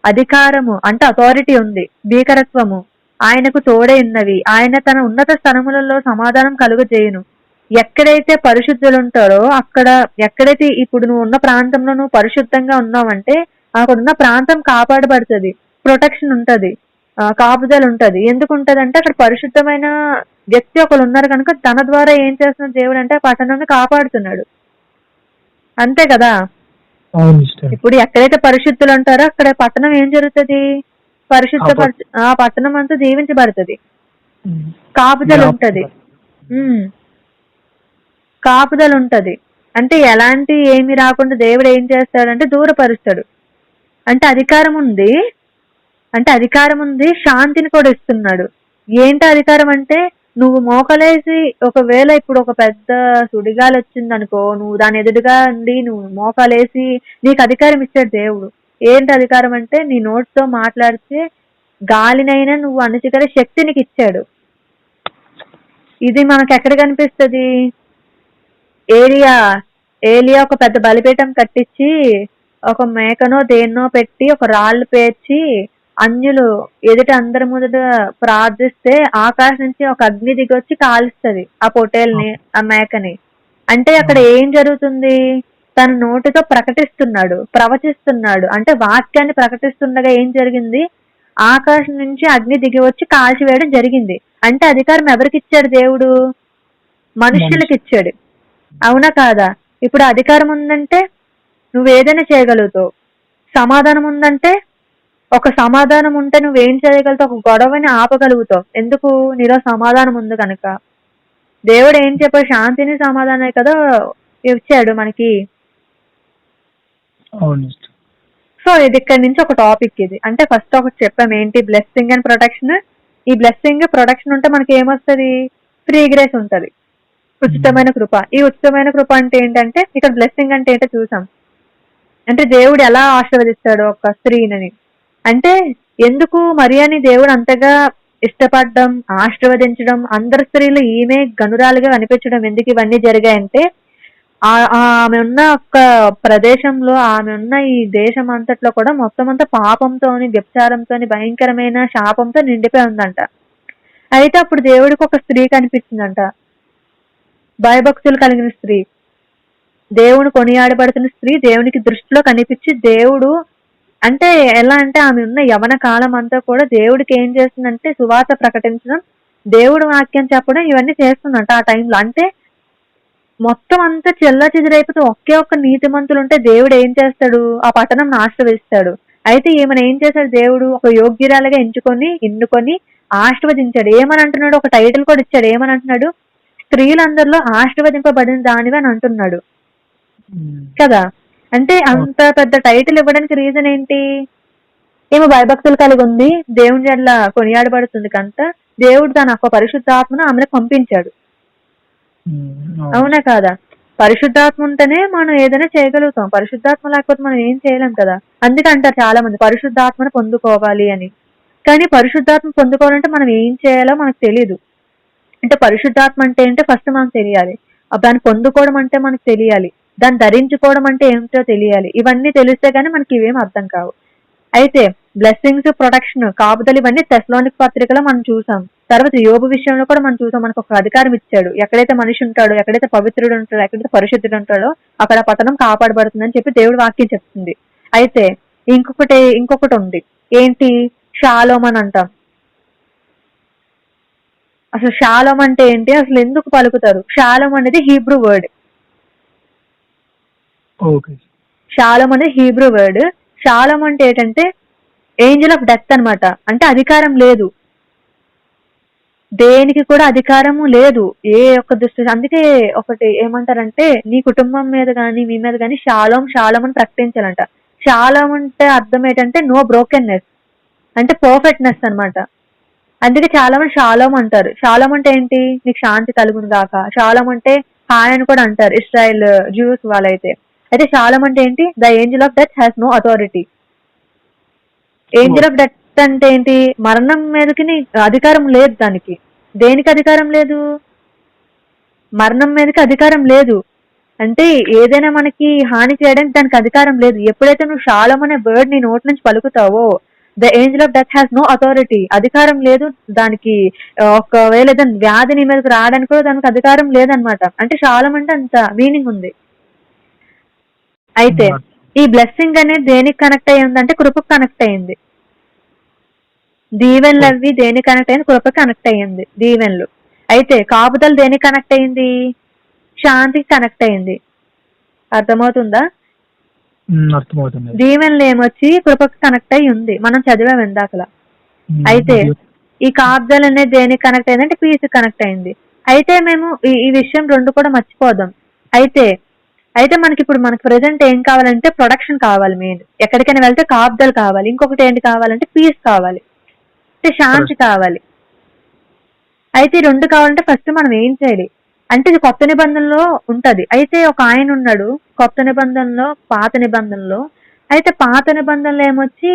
అధికారము అంటే అథారిటీ ఉంది, భీకరత్వము ఆయనకు తోడే ఉన్నవి, ఆయన తన ఉన్నత స్థలములలో సమాధానం కలుగజేయును. ఎక్కడైతే పరిశుద్ధులు ఉంటారో అక్కడ, ఎక్కడైతే ఇప్పుడు నువ్వు ఉన్న ప్రాంతంలో నువ్వు పరిశుద్ధంగా ఉన్నావంటే అక్కడ ఉన్న ప్రాంతం కాపాడబడుతుంది, ప్రొటెక్షన్ ఉంటది, కాపుదలు ఉంటది. ఎందుకు ఉంటదంటే అక్కడ పరిశుద్ధమైన వ్యక్తి ఒకరు ఉన్నారు కనుక తన ద్వారా ఏం చేస్తున్నాడు దేవుడు అంటే ఆ పట్టణాన్ని కాపాడుతున్నాడు. అంతే కదా. ఇప్పుడు ఎక్కడైతే పరిశుద్ధులు ఉంటారో అక్కడ పట్టణం ఏం జరుగుతుంది? ఆ పట్టణం అంతా దీవించబడుతుంది, కాపుదలు ఉంటది. కాపుదలు ఉంటది అంటే ఎలాంటి ఏమి రాకుండా దేవుడు ఏం చేస్తాడంటే దూరపరుస్తాడు. అంటే అధికారం ఉంది, శాంతిని కూడా ఇస్తున్నాడు. ఏంటి అధికారం అంటే నువ్వు మోకలేసి, ఒకవేళ ఇప్పుడు ఒక పెద్ద సుడిగాలి వచ్చింది అనుకో, నువ్వు దాని ఎదురుగా ఉండి నువ్వు మోకాలేసి, నీకు అధికారం ఇచ్చాడు దేవుడు. ఏంటి అధికారం అంటే నీ నోటితో మాట్లాడితే గాలినైనా నువ్వు అణచిగల శక్తి నీకు ఇచ్చాడు. ఇది మనకు ఎక్కడ కనిపిస్తుంది? ఏలియా ఒక పెద్ద బలిపీఠం కట్టించి ఒక మేకనో దేన్నో పెట్టి ఒక రాళ్ళు పేర్చి అన్యులు ఎదుట అందరి ముందట ప్రార్థిస్తే ఆకాశం నుంచి ఒక అగ్ని దిగొచ్చి కాలుస్తుంది ఆ పొటేల్ని, ఆ మేకని. అంటే అక్కడ ఏం జరుగుతుంది? తన నోటితో ప్రకటిస్తున్నాడు, ప్రవచిస్తున్నాడు. అంటే వాక్యాన్ని ప్రకటిస్తుండగా ఏం జరిగింది? ఆకాశం నుంచి అగ్ని దిగి వచ్చి కాల్చివేయడం జరిగింది. అంటే అధికారం ఎవరికి ఇచ్చాడు దేవుడు? మనుష్యులకి ఇచ్చాడు. అవునా కాదా? ఇప్పుడు అధికారం ఉందంటే నువ్వేదైనా చేయగలుగుతావు. సమాధానం ఉందంటే, ఒక సమాధానం ఉంటే నువ్వేం చేయగలుగుతావు? ఒక గొడవని ఆపగలుగుతావు. ఎందుకు? నీలో సమాధానం ఉంది కనుక. దేవుడు ఏం చెప్పాడు? శాంతిని సమాధానమే కదా ఇచ్చాడు మనకి. సో ఇది ఇక్కడ నుంచి ఒక టాపిక్. ఇది అంటే ఫస్ట్ ఒకటి చెప్పాం, ఏంటి? Blessing and protection. ఈ బ్లెస్సింగ్ ప్రొటెక్షన్ ఉంటే మనకి ఏమొస్తుంది? ఫ్రీ గ్రేస్ ఉంటది, ఉచితమైన కృప. ఈ ఉచితమైన కృప అంటే ఏంటంటే, ఇక్కడ బ్లెస్సింగ్ అంటే ఏంటో చూసాం. అంటే దేవుడు ఎలా ఆశీర్వదిస్తాడు ఒక స్త్రీని అంటే, ఎందుకు మరియాని దేవుడు అంతగా ఇష్టపడడం, ఆశీర్వదించడం, అందరి స్త్రీలు ఈమె గనురాలుగా కనిపించడం ఎందుకు ఇవన్నీ జరిగాయంటే, ఆమె ఉన్న ఒక ప్రదేశంలో, ఆమె ఉన్న ఈ దేశం అంతట్లో కూడా మొత్తం అంతా పాపంతోని, వ్యభిచారంతోని, భయంకరమైన శాపంతో నిండిపోయి ఉందంట. అయితే అప్పుడు దేవుడికి ఒక స్త్రీ కనిపించిందంట, భయభక్తులు కలిగిన స్త్రీ, దేవుని కొనియాడబడుతున్న స్త్రీ దేవునికి దృష్టిలో కనిపించి, దేవుడు అంటే ఎలా అంటే ఆమె ఉన్న యవన కాలం అంతా కూడా దేవుడికి ఏం చేస్తుందంటే సువార్త ప్రకటించడం, దేవుడు వాక్యం చెప్పడం, ఇవన్నీ చేస్తుందంట ఆ టైంలో. అంటే మొత్తం అంతా చెల్లా చెదిరైపోతే ఒకే ఒక్క నీతిమంతులు ఉంటే దేవుడు ఏం చేస్తాడు? ఆ పట్టణం ఆశీర్వదిస్తాడు. అయితే ఈమెను ఏం చేశాడు దేవుడు? ఒక యోగ్యురాలుగా ఎన్నుకొని ఆశీర్వదించాడు. ఏమని అంటున్నాడు? ఒక టైటిల్ కూడా ఇచ్చాడు. ఏమని అంటున్నాడు? స్త్రీలందరిలో ఆశీర్వదింపబడిన దానివి అని అంటున్నాడు. కదా. అంటే అంత పెద్ద టైటిల్ ఇవ్వడానికి రీజన్ ఏంటి? ఏమో భయభక్తులు కలిగి ఉంది, దేవుని ఎడల కొనియాడబడుతుంది కనుక దేవుడు తన ఒక పరిశుద్ధాత్మను ఆమెను పంపించాడు. అవునా కాదా? పరిశుద్ధాత్మ ఉంటేనే మనం ఏదైనా చేయగలుగుతాం. పరిశుద్ధాత్మ లేకపోతే మనం ఏం చేయలేం కదా. అందుకే అంటారు చాలా మంది పరిశుద్ధాత్మను పొందుకోవాలి అని. కానీ పరిశుద్ధాత్మ పొందుకోవాలంటే మనం ఏం చేయాలో మనకు తెలియదు. అంటే పరిశుద్ధాత్మ అంటే ఏంటో ఫస్ట్ మనకు తెలియాలి. దాన్ని పొందుకోవడం అంటే మనకు తెలియాలి. దాన్ని ధరించుకోవడం అంటే ఏమిటో తెలియాలి. ఇవన్నీ తెలిస్తే గానీ మనకి ఇవేం అర్థం కావు. అయితే బ్లెస్సింగ్స్, ప్రొటెక్షన్, కాపుదలు ఇవన్నీ తెస్సలోనిక పత్రికలో మనం చూసాం. తర్వాత యోబు విషయంలో కూడా మనం చూసాం. మనకు ఒక అధికారం ఇచ్చాడు. ఎక్కడైతే మనిషి ఉంటాడో, ఎక్కడైతే పవిత్రుడు ఉంటాడో, ఎక్కడైతే పరిశుద్ధుడు ఉంటాడో అక్కడ పతనం కాపాడబడుతుందని చెప్పి దేవుడు వాక్యం చెప్తుంది. అయితే ఇంకొకటి ఉంది. ఏంటి? షాలోమ్ అని అంటాం. అసలు షాలోమ్ అంటే ఏంటి? అసలు ఎందుకు పలుకుతారు? షాలోమ్ అనేది హీబ్రూ వర్డ్. షాలోమ్ అనేది హీబ్రూ వర్డ్. షాలోమ్ అంటే ఏంటంటే ఏంజల్ ఆఫ్ డెత్ అన్నమాట. అంటే అధికారం లేదు, దేనికి కూడా అధికారము లేదు, ఏ ఒక్క దుష్ట. అందుకే ఒకటి ఏమంటారంటే నీ కుటుంబం మీద గాని మీ మీద గాని షాలోమ్ షాలోమ్ అని ప్రకటించాలంట. షాలోమ్ అంటే అర్థం ఏంటంటే నో బ్రోకెన్నెస్, అంటే పర్ఫెక్ట్నెస్ అన్నమాట. అందుకే చాలా మంది షాలోమ్ అంటారు. షాలోమ్ అంటే ఏంటి? నీకు శాంతి కలుగును గాక. షాలోమ్ అంటే హాయ్ అని కూడా అంటారు ఇస్రాయల్ జ్యూస్ వాళ్ళైతే. అయితే షాలోమ్ అంటే ఏంటి? The angel of death has no authority. Angel of death అంటే ఏంటి? మరణం మీదకి అధికారం లేదు దానికి. దేనికి అధికారం లేదు? మరణం మీదకి అధికారం లేదు. అంటే ఏదైనా మనకి హాని చేయడానికి దానికి అధికారం లేదు. ఎప్పుడైతే నువ్వు షాలోమ్ అనే వర్డ్ నీ నోటి నుంచి పలుకుతావో the angel of death has no authority, అధికారం లేదు దానికి. ఒకవేళ ఏదైనా వ్యాధి నీ మీదకి రావడానికి కూడా దానికి అధికారం లేదనమాట. అంటే షాలోమ్ అంటే అంత మీనింగ్ ఉంది. అయితే ఈ బ్లెస్సింగ్ అనేది దేనికి కనెక్ట్ అయ్యి ఉందంటే కృపకు కనెక్ట్ అయ్యింది. దీవెనలు అవి దేనికి కనెక్ట్ అయ్యింది? కృపకు కనెక్ట్ అయ్యింది దీవెనలు. అయితే కాపుదలు దేనికి కనెక్ట్ అయ్యింది? శాంతికి కనెక్ట్ అయ్యింది. అర్థమవుతుందా? దీవెనలు ఏమొచ్చి కృపకు కనెక్ట్ అయ్యి ఉంది. మనం చదివాం ఇందాకలా. అయితే ఈ కాపుదలు అనేది దేనికి కనెక్ట్ అయింది అంటే పీస్ కనెక్ట్ అయింది. అయితే మేము ఈ విషయం రెండు కూడా మర్చిపోదాం. అయితే మనకి ప్రెసెంట్ ఏం కావాలంటే ప్రొడక్షన్ కావాలి. మెయిన్ ఎక్కడికైనా వెళ్తే కాపుదలు కావాలి. ఇంకొకటి ఏంటి కావాలంటే పీస్ కావాలి, అంటే శాంతి కావాలి. అయితే ఈ రెండు కావాలంటే ఫస్ట్ మనం ఏం చేయాలి అంటే ఇది కొత్త నిబంధనలో ఉంటది. అయితే ఒక ఆయన ఉన్నాడు కొత్త నిబంధనలో, పాత నిబంధనలో. అయితే పాత నిబంధనలో ఏమొచ్చి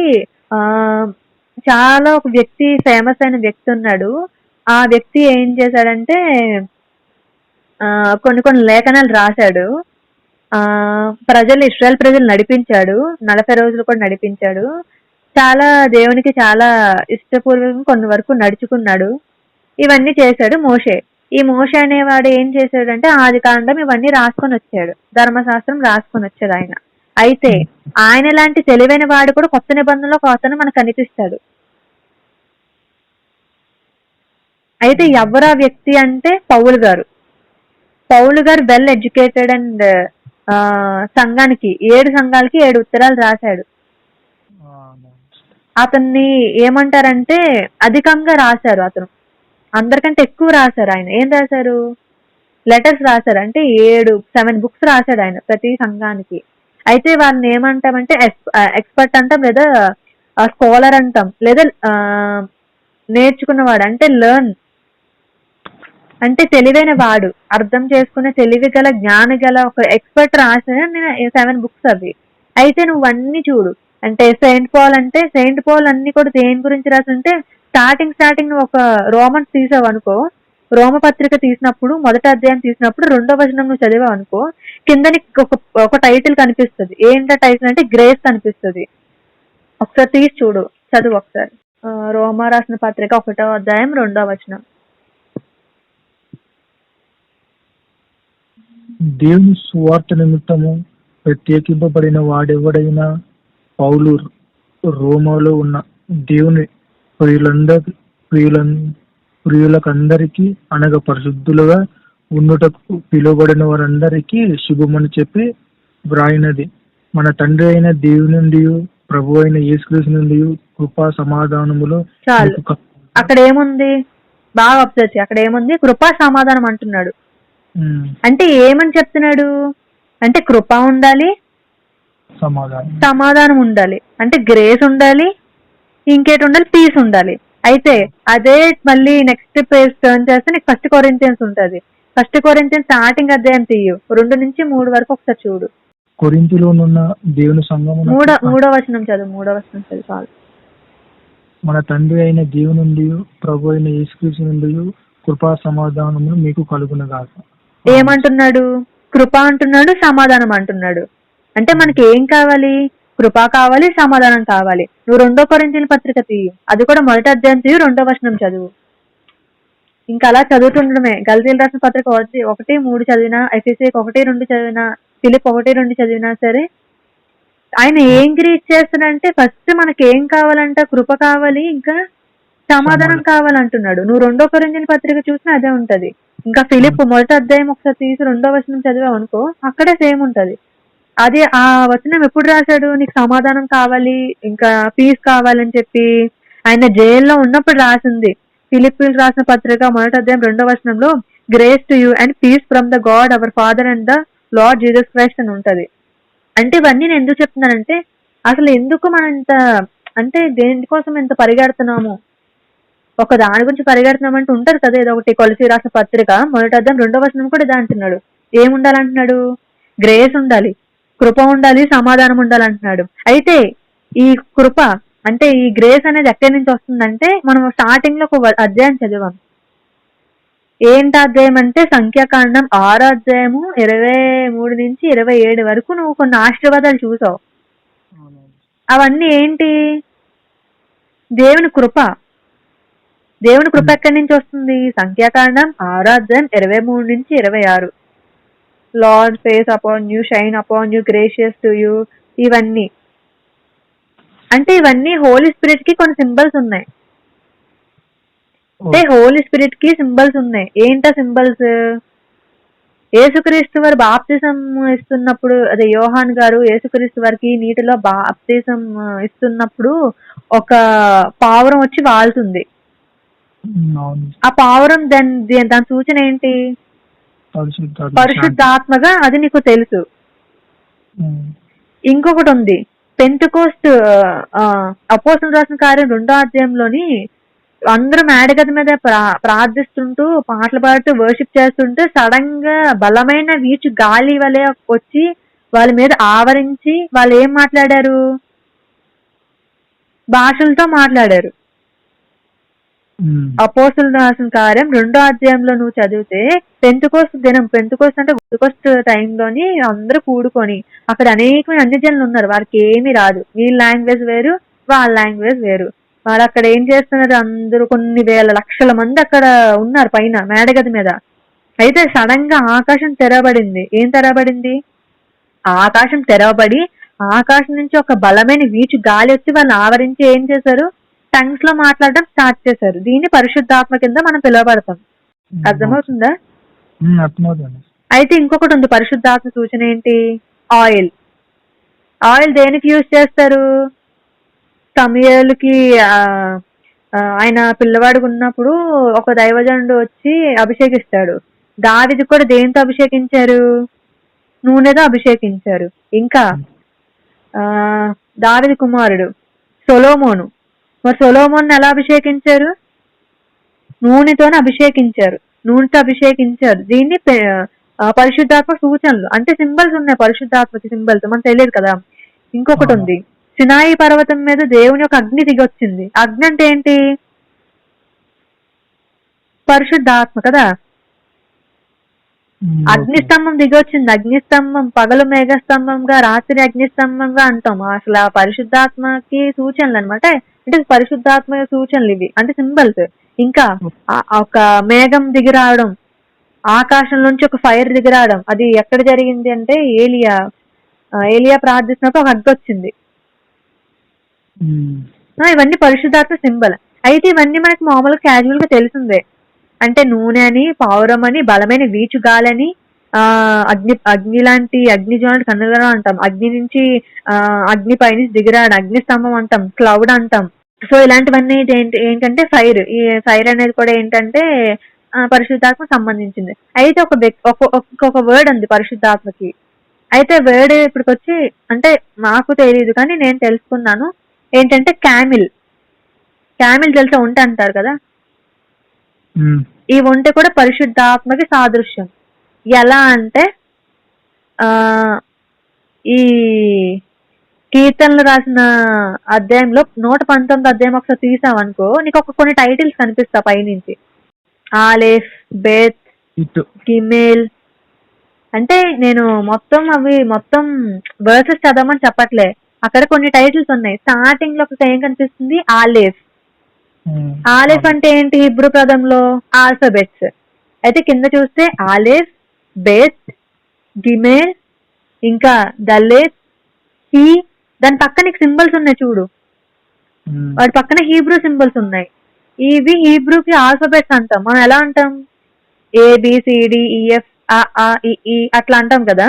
చాలా ఒక వ్యక్తి, ఫేమస్ అయిన వ్యక్తి ఉన్నాడు. ఆ వ్యక్తి ఏం చేశాడంటే కొన్ని లేఖనాలు రాశాడు. ఇశ్రాయేల్ ప్రజలు నడిపించాడు. 40 రోజులు కూడా నడిపించాడు. చాలా దేవునికి చాలా ఇష్టపూర్వకంగా కొన్ని వరకు నడుచుకున్నాడు. ఇవన్నీ చేశాడు మోషే. ఈ మోషే అనేవాడు ఏం చేశాడంటే ఆదికాండం ఇవన్నీ రాసుకొని వచ్చాడు, ధర్మశాస్త్రం రాసుకొని వచ్చాడు ఆయన. అయితే ఆయన లాంటి తెలివైన వాడు కూడా కొత్త నిబంధనలో కొత్తను మనకు కనిపిస్తాడు. అయితే ఎవరా వ్యక్తి అంటే పౌలు గారు వెల్ ఎడ్యుకేటెడ్ అండ్ సంఘానికి 7 సంఘాలకి 7 ఉత్తరాలు రాశాడు. అతన్ని ఏమంటారంటే అధికంగా రాశారు. అతను అందరికంటే ఎక్కువ రాశారు. ఆయన ఏం రాశారు? లెటర్స్ రాశారు. అంటే 7 బుక్స్ రాశాడు ఆయన ప్రతి సంఘానికి. అయితే వాళ్ళని ఏమంటామంటే ఎక్స్పర్ట్ అంటాం, లేదా స్కాలర్ అంటాం, లేదా నేర్చుకున్నవాడు అంటే లెర్న్, అంటే తెలివైన వాడు, అర్థం చేసుకునే తెలివి గల జ్ఞాని గల ఒక ఎక్స్పర్ట్ రాసిన 7 బుక్స్ అవి. అయితే నువ్వు అన్ని చూడు. అంటే సెయింట్ పాల్ అన్ని కూడా దేని గురించి రాసింటే స్టార్టింగ్ ఒక రోమన్స్ తీసావు అనుకో, రోమపత్రిక తీసినప్పుడు మొదటి అధ్యాయం తీసినప్పుడు 2వ వచనం నువ్వు చదివావు అనుకో, కింద ఒక టైటిల్ కనిపిస్తుంది. ఏంటో టైటిల్ అంటే గ్రేస్ కనిపిస్తుంది. ఒకసారి తీసి చూడు, చదువు ఒకసారి. రోమా రాసిన పత్రిక 1వ అధ్యాయం 2వ వచనం. దేవుని సువార్త నిమిత్తము ప్రత్యేకింపబడిన వాడెవడైనా పౌలు రోమాలో ఉన్న దేవుని ప్రియులకందరికీ అనగా పరిశుద్ధులుగా ఉండుటకు పిలువబడిన వారందరికీ శుభమని చెప్పి వ్రాయినది. మన తండ్రి అయిన దేవుని నుండి ప్రభు అయిన యేసుక్రీస్తు నుండి కృపా సమాధానములు. అక్కడ ఏముంది? బాగా అబ్జర్వ్ చేయి. అక్కడ ఏముంది? కృపా సమాధానం అంటున్నాడు. అంటే ఏమని చెప్తున్నాడు? అంటే కృప ఉండాలి, సమాధానం. సమాధానం ఉండాలి, అంటే గ్రేస్ ఉండాలి, ఇంకేటి ఉండాలి, పీస్ ఉండాలి. అయితే అదే మళ్ళీ నెక్స్ట్ పేజ్ టర్న్ చేస్తే నీకు ఫస్ట్ కొరింథియన్స్ ఉంటది. ఫస్ట్ కొరింథియన్స్ స్టార్టింగ్ అధ్యాయం తీయు 2-3 వరకు ఒకసారి చూడు. కొరింథీలోనున్న దేవుని సంఘమునకు మూడో వచనం చదువు చాలు. మన తండ్రి అయిన దేవుని నుండి ప్రభు అయిన యేసుక్రీస్తు నుండి కృపా సమాధానము మీకు కలుగునగాక. ఏమంటున్నాడు? కృప అంటున్నాడు, సమాధానం అంటున్నాడు. అంటే మనకి ఏం కావాలి? కృప కావాలి, సమాధానం కావాలి. నువ్వు 2 కొరింథీయుల పత్రిక తీయు, అది కూడా మొదటి అధ్యాయం తీయు, 2వ వచనం చదువు. ఇంకా అలా చదువుతుండడమే. గలతీయులకు రాసిన పత్రిక 1-3 చదివినా, ఎఫెసీయులకు 1-2 చదివినా, ఫిలిప్ 1-2 చదివినా సరే, ఆయన ఏం గ్రీచ్ చేస్తాడంటే ఫస్ట్ మనకి ఏం కావాలంట? కృప కావాలి, ఇంకా సమాధానం కావాలంటున్నాడు. నువ్వు 2 కొరింథీయుల పత్రిక చూసినా అదే ఉంటది. ఇంకా ఫిలిప్ మొదటి అధ్యాయం ఒకసారి తీసి 2వ వచనం చదివావు అనుకో, అక్కడే సేమ్ ఉంటది. అది ఆ వచనం ఎప్పుడు రాశాడు? నీకు సమాధానం కావాలి, ఇంకా పీస్ కావాలని చెప్పి ఆయన జైల్లో ఉన్నప్పుడు రాసింది. ఫిలిప్పీలకు రాసిన పత్రిక మొదటి అధ్యాయం 2వ వచనంలో grace to you and peace from the God our Father and the Lord Jesus Christ అని ఉంటది. అంటే ఇవన్నీ నేను ఎందుకు చెప్తున్నానంటే, అసలు ఎందుకు మనం ఇంత, అంటే దేనికోసం ఎంత పరిగెడుతున్నాము, ఒక దాని గురించి పరిగెడుతున్నామంటే ఉంటది కదా ఏదో ఒకటి. కొలసీ రాసిన పత్రిక మొదటి అధ్యాయం 2వ వచనం కూడా ఇదే అంటున్నాడు. ఏముండాలంటున్నాడు? గ్రేస్ ఉండాలి, కృప ఉండాలి, సమాధానం ఉండాలంటున్నాడు. అయితే ఈ కృప అంటే ఈ గ్రేస్ అనేది ఎక్కడి నుంచి వస్తుందంటే, మనం స్టార్టింగ్ లో ఒక అధ్యాయం చదివాం. ఏంటి అధ్యాయం అంటే సంఖ్యాకాండం 6వ అధ్యాయము 23-27 వరకు నువ్వు కొన్ని ఆశీర్వాదాలు చూసావు. అవన్నీ ఏంటి? దేవుని కృప. దేవుని కృప ఎక్కడి నుంచి వస్తుంది? సంఖ్యాకాండం 6వ అధ్యాయం 23-26. Lord face upon you, shine upon you, gracious to you. ఇవన్నీ అంటే ఇవన్నీ హోలీ స్పిరిట్ కి కొన్ని సింబల్స్ ఉన్నాయి. అంటే హోలీ స్పిరిట్ కి సింబల్స్ ఉన్నాయి. ఏంటా సింబల్స్? యేసుక్రీస్తు వారు బాప్తిజం ఇస్తున్నప్పుడు, అదే యోహాన్ గారు యేసుక్రీస్తు వారికి నీటిలో బాప్తిజం ఇస్తున్నప్పుడు ఒక పావురం వచ్చి వాళ్తుంది. ఆ పావురం దాని సూచన ఏంటి? పరిశుద్ధాత్మగా, అది నీకు తెలుసు. ఇంకొకటి ఉంది, పెంతెకోస్తు అపోస్తలుల రాసిన కార్యం 2వ అధ్యాయంలోని అందరూ మేడగది మీద ప్రార్థిస్తుంటూ పాటలు పాడుతూ వర్షిప్ చేస్తుంటే సడన్ గా బలమైన వీచు గాలి వలె వచ్చి వాళ్ళ మీద ఆవరించి వాళ్ళు ఏం మాట్లాడారు? భాషలతో మాట్లాడారు. అపోస్తలుల రాసిన కార్యం 2వ అధ్యాయంలో నువ్వు చదివితే పెంతెకోస్తు దినం, పెంతెకోస్తు అంటే పెంతెకోస్తు టైంలోని అందరూ కూడుకొని అక్కడ అనేకమైన అన్ని జనులు ఉన్నారు. వారికి ఏమీ రాదు, వీళ్ళ లాంగ్వేజ్ వేరు, వాళ్ళ లాంగ్వేజ్ వేరు. వాళ్ళు అక్కడ ఏం చేస్తున్నారు? అందరూ కొన్ని వేల లక్షల మంది అక్కడ ఉన్నారు పైన మేడగది మీద. అయితే సడన్ గా ఆకాశం తెరవబడింది. ఏం తెరవబడింది? ఆకాశం తెరవబడి ఆకాశం నుంచి ఒక బలమైన వీచు గాలి వచ్చి వాళ్ళని ఆవరించి ఏం చేశారు? టంగ్స్ లో మాట్లాడడం స్టార్ట్ చేశారు. దీన్ని పరిశుద్ధాత్మ కింద మనం పిలువబడతాం. అర్థమవుతుందా? అయితే ఇంకొకటి ఉంది, పరిశుద్ధాత్మ సూచన ఏంటి? ఆయిల్. ఆయిల్ దేనికి యూజ్ చేస్తారు? సమూయేలుకి ఆయన పిల్లవాడికి ఉన్నప్పుడు ఒక దైవజనుడు వచ్చి అభిషేకిస్తాడు. దావీదు కూడా దేంతో అభిషేకించారు? నూనెతో అభిషేకించారు. ఇంకా దావీదు కుమారుడు సొలొమోను, మరి సొలొమోను ఎలా అభిషేకించారు? నూనెతోనే అభిషేకించారు, నూనెతో అభిషేకించారు. దీన్ని పరిశుద్ధాత్మ సూచనలు అంటే సింబల్స్ ఉన్నాయి. పరిశుద్ధాత్మకి సింబల్స్ మనకు తెలియదు కదా. ఇంకొకటి ఉంది, సినాయి పర్వతం మీద దేవుని యొక్క అగ్ని దిగొచ్చింది. అగ్ని అంటే ఏంటి? పరిశుద్ధాత్మ కదా. అగ్నిస్తంభం దిగొచ్చింది. అగ్నిస్తంభం పగలు మేఘస్తంభంగా, రాత్రి అగ్నిస్తంభంగా అంటాం. అసలు ఆ పరిశుద్ధాత్మకి సూచనలు అనమాట. అంటే పరిశుద్ధాత్మ సూచనలు ఇవి, అంటే సింబల్స్. ఇంకా ఒక మేఘం దిగిరావడం, ఆకాశం నుంచి ఒక ఫైర్ దిగిరావడం. అది ఎక్కడ జరిగింది అంటే ఏలియా ప్రార్థిస్తున్నప్పుడు ఒక అగ్గి వచ్చింది. ఇవన్నీ పరిశుద్ధాత్మ సింబల్. అయితే ఇవన్నీ మనకి మామూలుగా క్యాజువల్ గా తెలిసిందే. అంటే నూనె అని, పావురం అని, బలమైన వీచు గాలని, అగ్ని లాంటి అగ్నిజ్వాల కన్నులను అంటాం. అగ్ని నుంచి అగ్ని పైనుంచి దిగిరాడు, అగ్ని స్తంభం అంటాం, క్లౌడ్ అంటాం. సో ఇలాంటివన్నీ ఏంటంటే ఫైర్. ఈ ఫైర్ అనేది కూడా ఏంటంటే పరిశుద్ధాత్మ సంబంధించింది. అయితే ఒక వర్డ్ ఉంది పరిశుద్ధాత్మకి, అయితే వర్డ్ ఇప్పటికొచ్చి అంటే నాకు తెలియదు కానీ నేను తెలుసుకున్నాను ఏంటంటే క్యామిల్ తెలుసా, ఒంటె అంటారు కదా, ఈ ఒంటె కూడా పరిశుద్ధాత్మకి సాదృశ్యం. ఎలా అంటే ఆ ఈ కీర్తనలు రాసిన అధ్యాయంలో 119 అధ్యాయం ఒకసారి తీసావనుకో నీకు కొన్ని టైటిల్స్ కనిపిస్తా పైనుంచి, ఆలేఫ్, బేత్, గిమేల్. అంటే నేను మొత్తం వర్సెస్ చదవమని చెప్పట్లే, అక్కడ కొన్ని టైటిల్స్ ఉన్నాయి. స్టార్టింగ్ లో ఒకటి ఏం కనిపిస్తుంది, ఆలేఫ్. ఆలేఫ్ అంటే ఏంటి హిబ్రూ పదంలో ఆల్ఫాబెట్స్. అయితే కింద చూస్తే ఆలేఫ్, బేత్, గిమేల్, ఇంకా దలేత్, హీ, దాని పక్కన నీకు సింబల్స్ ఉన్నాయి చూడు, వాటి పక్కన హీబ్రూ సింబల్స్ ఉన్నాయి. ఇవి హీబ్రూకి ఆల్ఫాబెట్స్ అంటాం. మనం ఎలా అంటాం, ABCDEF అట్లా అంటాం కదా.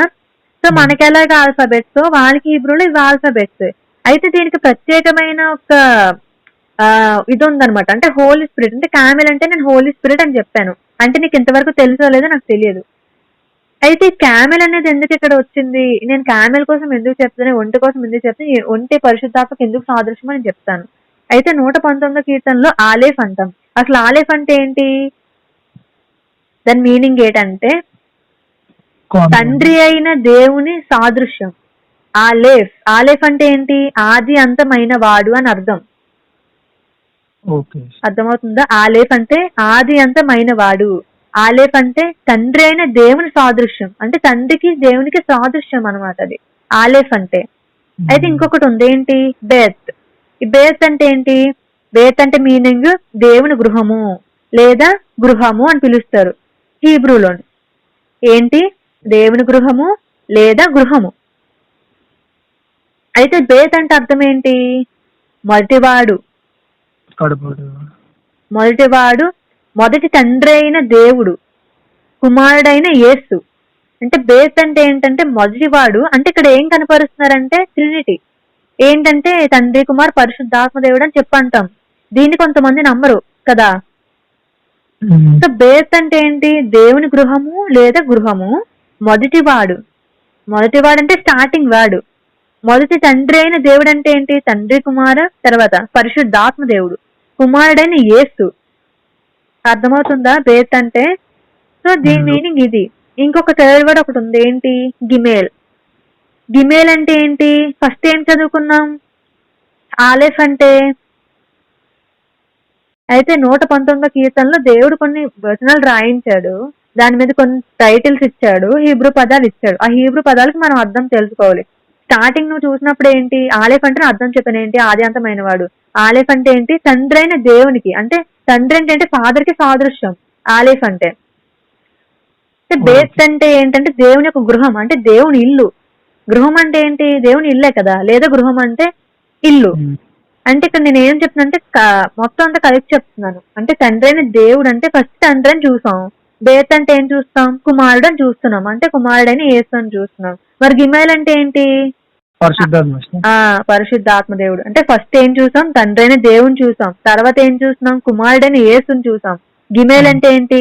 సో మనకి ఎలాగ ఆల్ఫాబెట్స్, వాళ్ళకి హీబ్రూలో ఇవి ఆల్ఫాబెట్స్. అయితే దీనికి ప్రత్యేకమైన ఒక ఇది ఉందనమాట, అంటే హోలీ స్పిరిట్. అంటే క్యామెల్ అంటే నేను హోలీ స్పిరిట్ అని చెప్పాను, అంటే నీకు ఇంతవరకు తెలుసో లేదో నాకు తెలియదు. అయితే క్యామెల్ అనేది ఎందుకు ఇక్కడ వచ్చింది, నేను క్యామెల్ కోసం ఎందుకు చెప్తాను, ఒంటి కోసం ఎందుకు చెప్తాను, ఒంటి పరిశుద్ధాత్మకు ఎందుకు సాదృశ్యం అని చెప్తాను. అయితే 119 కీర్తనలో ఆలేఫ్ అంటాం. అసలు ఆలేఫ్ అంటే ఏంటి, దాని మీనింగ్ ఏంటంటే తండ్రి అయిన దేవుని సాదృశ్యం. ఆలేఫ్ అంటే ఏంటి, ఆది అంతమైన వాడు అని అర్థం. అర్థమవుతుందా, ఆలేఫ్ అంటే ఆది అంతమైన వాడు. ఆలేఫ్ అంటే తండ్రి అయిన దేవుని సాదృశ్యం, అంటే తండ్రికి దేవునికి సాదృశ్యం అనమాట అది ఆలేఫ్ అంటే. అయితే ఇంకొకటి ఉంది ఏంటి, బేత్. ఈ బేత్ అంటే ఏంటి, బేత్ అంటే మీనింగ్ దేవుని గృహము లేదా గృహము అని పిలుస్తారు హీబ్రూలోని. ఏంటి, దేవుని గృహము లేదా గృహము. అయితే బేత్ అంటే అర్థం ఏంటి, మొదటివాడు, మొదటి తండ్రి అయిన దేవుడు, కుమారుడైన యేసు. అంటే బేత్ అంటే ఏంటంటే మొదటివాడు. అంటే ఇక్కడ ఏం కనపరుస్తున్నారంటే ట్రినిటీ, ఏంటంటే తండ్రి, కుమార్, పరిశుద్ధాత్మ దేవుడు అని చెప్పంటాం. దీన్ని కొంతమంది నమ్మరు కదా. సో బేత్ అంటే ఏంటి, దేవుని గృహము లేదా గృహము, మొదటివాడు అంటే స్టార్టింగ్ వాడు. మొదటి తండ్రి అయిన దేవుడు అంటే ఏంటి, తండ్రి, కుమార, తర్వాత పరిశుద్ధాత్మ దేవుడు, కుమారుడైన యేసు. అర్థమవుతుందా బేత్ అంటే. సో దీని మీనింగ్ ఇది. ఇంకొక థర్డ్ వర్డ్ ఒకటి ఉంది ఏంటి, గిమేల్ అంటే ఏంటి, ఫస్ట్ ఏం చదువుకున్నాం, ఆలేఫ్ అంటే. అయితే 119 కీర్తనలో దేవుడు కొన్ని వచనాలు రాయించాడు, దాని మీద కొన్ని టైటిల్స్ ఇచ్చాడు, హీబ్రూ పదాలు ఇచ్చాడు. ఆ హీబ్రూ పదాలకి మనం అర్థం తెలుసుకోవాలి. స్టార్టింగ్ నువ్వు చూసినప్పుడు ఏంటి, ఆలేఫ్ అంటే అర్థం చెప్పాను ఏంటి, ఆది అంతమైన వాడు. ఆలేఫ్ అంటే ఏంటి, తండ్రి అయిన దేవునికి, అంటే తండ్రి అంటే ఏంటి, ఫాదర్ కి సాదృశ్యం ఆలేఫ్ అంటే. బేత్ అంటే ఏంటంటే దేవుని యొక్క గృహం, అంటే దేవుని ఇల్లు. గృహం అంటే ఏంటి, దేవుని ఇల్లే కదా, లేదా గృహం అంటే ఇల్లు. అంటే ఇక్కడ నేను ఏం చెప్తున్నానంటే మొత్తం అంతా కలిపి చెప్తున్నాను. అంటే తండ్రి అయిన దేవుడు అంటే ఫస్ట్ తండ్రి అని చూసాం, బేత్ అంటే ఏం చూస్తాం, కుమారుడు అని చూస్తున్నాం, అంటే కుమారుడైన యేసు అని చూస్తున్నాం. మరి గిమేల్ అంటే ఏంటి, పరిశుద్ధాత్మ దేవుడు. అంటే ఫస్ట్ ఏం చూసాం, తండ్రి అయిన దేవుని చూసాం, తర్వాత ఏం చూస్తున్నాం, కుమారుడైన యేసుని చూసాం. గిమేల్ అంటే ఏంటి,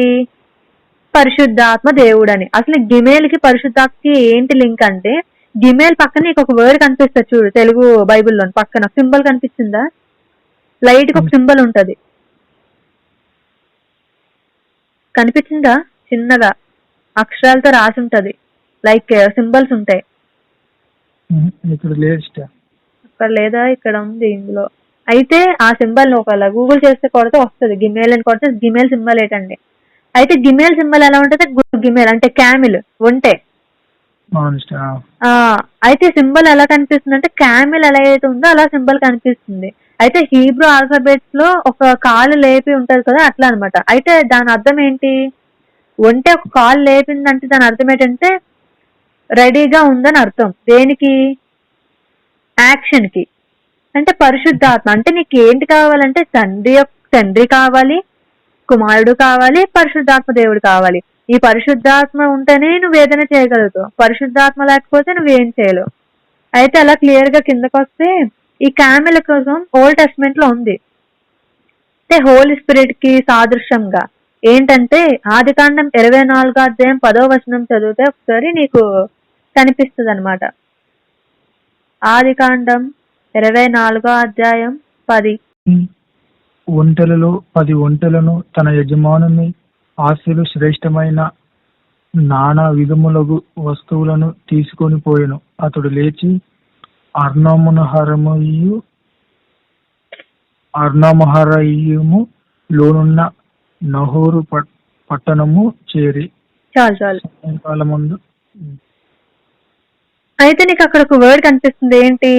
పరిశుద్ధాత్మ దేవుడు అని. అసలు గిమేల్ కి పరిశుద్ధాత్మకి ఏంటి లింక్ అంటే, గిమేల్ పక్కన నీకు ఒక వర్డ్ కనిపిస్తుంది చూడు, తెలుగు బైబిల్లో పక్కన సింబల్ కనిపిస్తుందా, లైట్ కి ఒక సింబల్ ఉంటది, కనిపించిందా, చిన్నగా అక్షరాలతో రాసి ఉంటది, లైక్ సింబల్స్ ఉంటాయి. ఇక్కడ లేదా, ఇక్కడ ఉంది ఇందులో. అయితే ఆ సింబల్ ఒకవేళ గూగుల్ చేస్తే కొడితే వస్తుంది, గిమేల్ అని కొడితే గిమేల్ సింబల్ ఏంటండి. అయితే గిమేల్ సింబల్ ఎలా ఉంటది, గిమేల్ అంటే క్యామిల్, ఒంటె. అయితే సింబల్ ఎలా కనిపిస్తుంది అంటే క్యామిల్ ఎలా అయితే ఉందో అలా సింబల్ కనిపిస్తుంది. అయితే హీబ్రూ ఆల్ఫాబెట్స్ లో ఒక కాలు లేపి ఉంటది కదా, అట్లా అనమాట. అయితే దాని అర్థం ఏంటి, ఒంటె ఒక కాలు లేపిందంటే దాని అర్థం ఏంటంటే రెడీగా ఉందని అర్థం. దేనికి, యాక్షన్ కి. అంటే పరిశుద్ధాత్మ అంటే నీకు ఏంటి కావాలంటే తండ్రి కావాలి, కుమారుడు కావాలి, పరిశుద్ధాత్మ దేవుడు కావాలి. ఈ పరిశుద్ధాత్మ ఉంటేనే నువ్వు ఏదైనా చేయగలుగుతావు, పరిశుద్ధాత్మ లేకపోతే నువ్వేం చేయలేవు. అయితే అలా క్లియర్ గా కిందకు వస్తే ఈ క్యామెల్ కోసం ఓల్డ్ టెస్ట్మెంట్ లో ఉంది. అంటే హోలీ స్పిరిట్ కి సాదృశ్యంగా ఏంటంటే ఆదికాండం 24వ అధ్యాయం 10వ వచనం చదివితే ఒకసారి నీకు కనిపిస్తుంది అనమాట. ఆదికాండం 24:10. ఒంటెలలో 10 ఒంటెలను తన యజమానుని ఆస్తిలో శ్రేష్టమైన నానా విధములగు వస్తువులను తీసుకొని పోయెను. అతడు లేచి అర్ణమహరయిము లోనున్న నహోరు పట్టణము చేరి చాలు సాయంకాలమందు. అయితే నీకు అక్కడ ఒక వర్డ్ కనిపిస్తుంది, ఏంటి?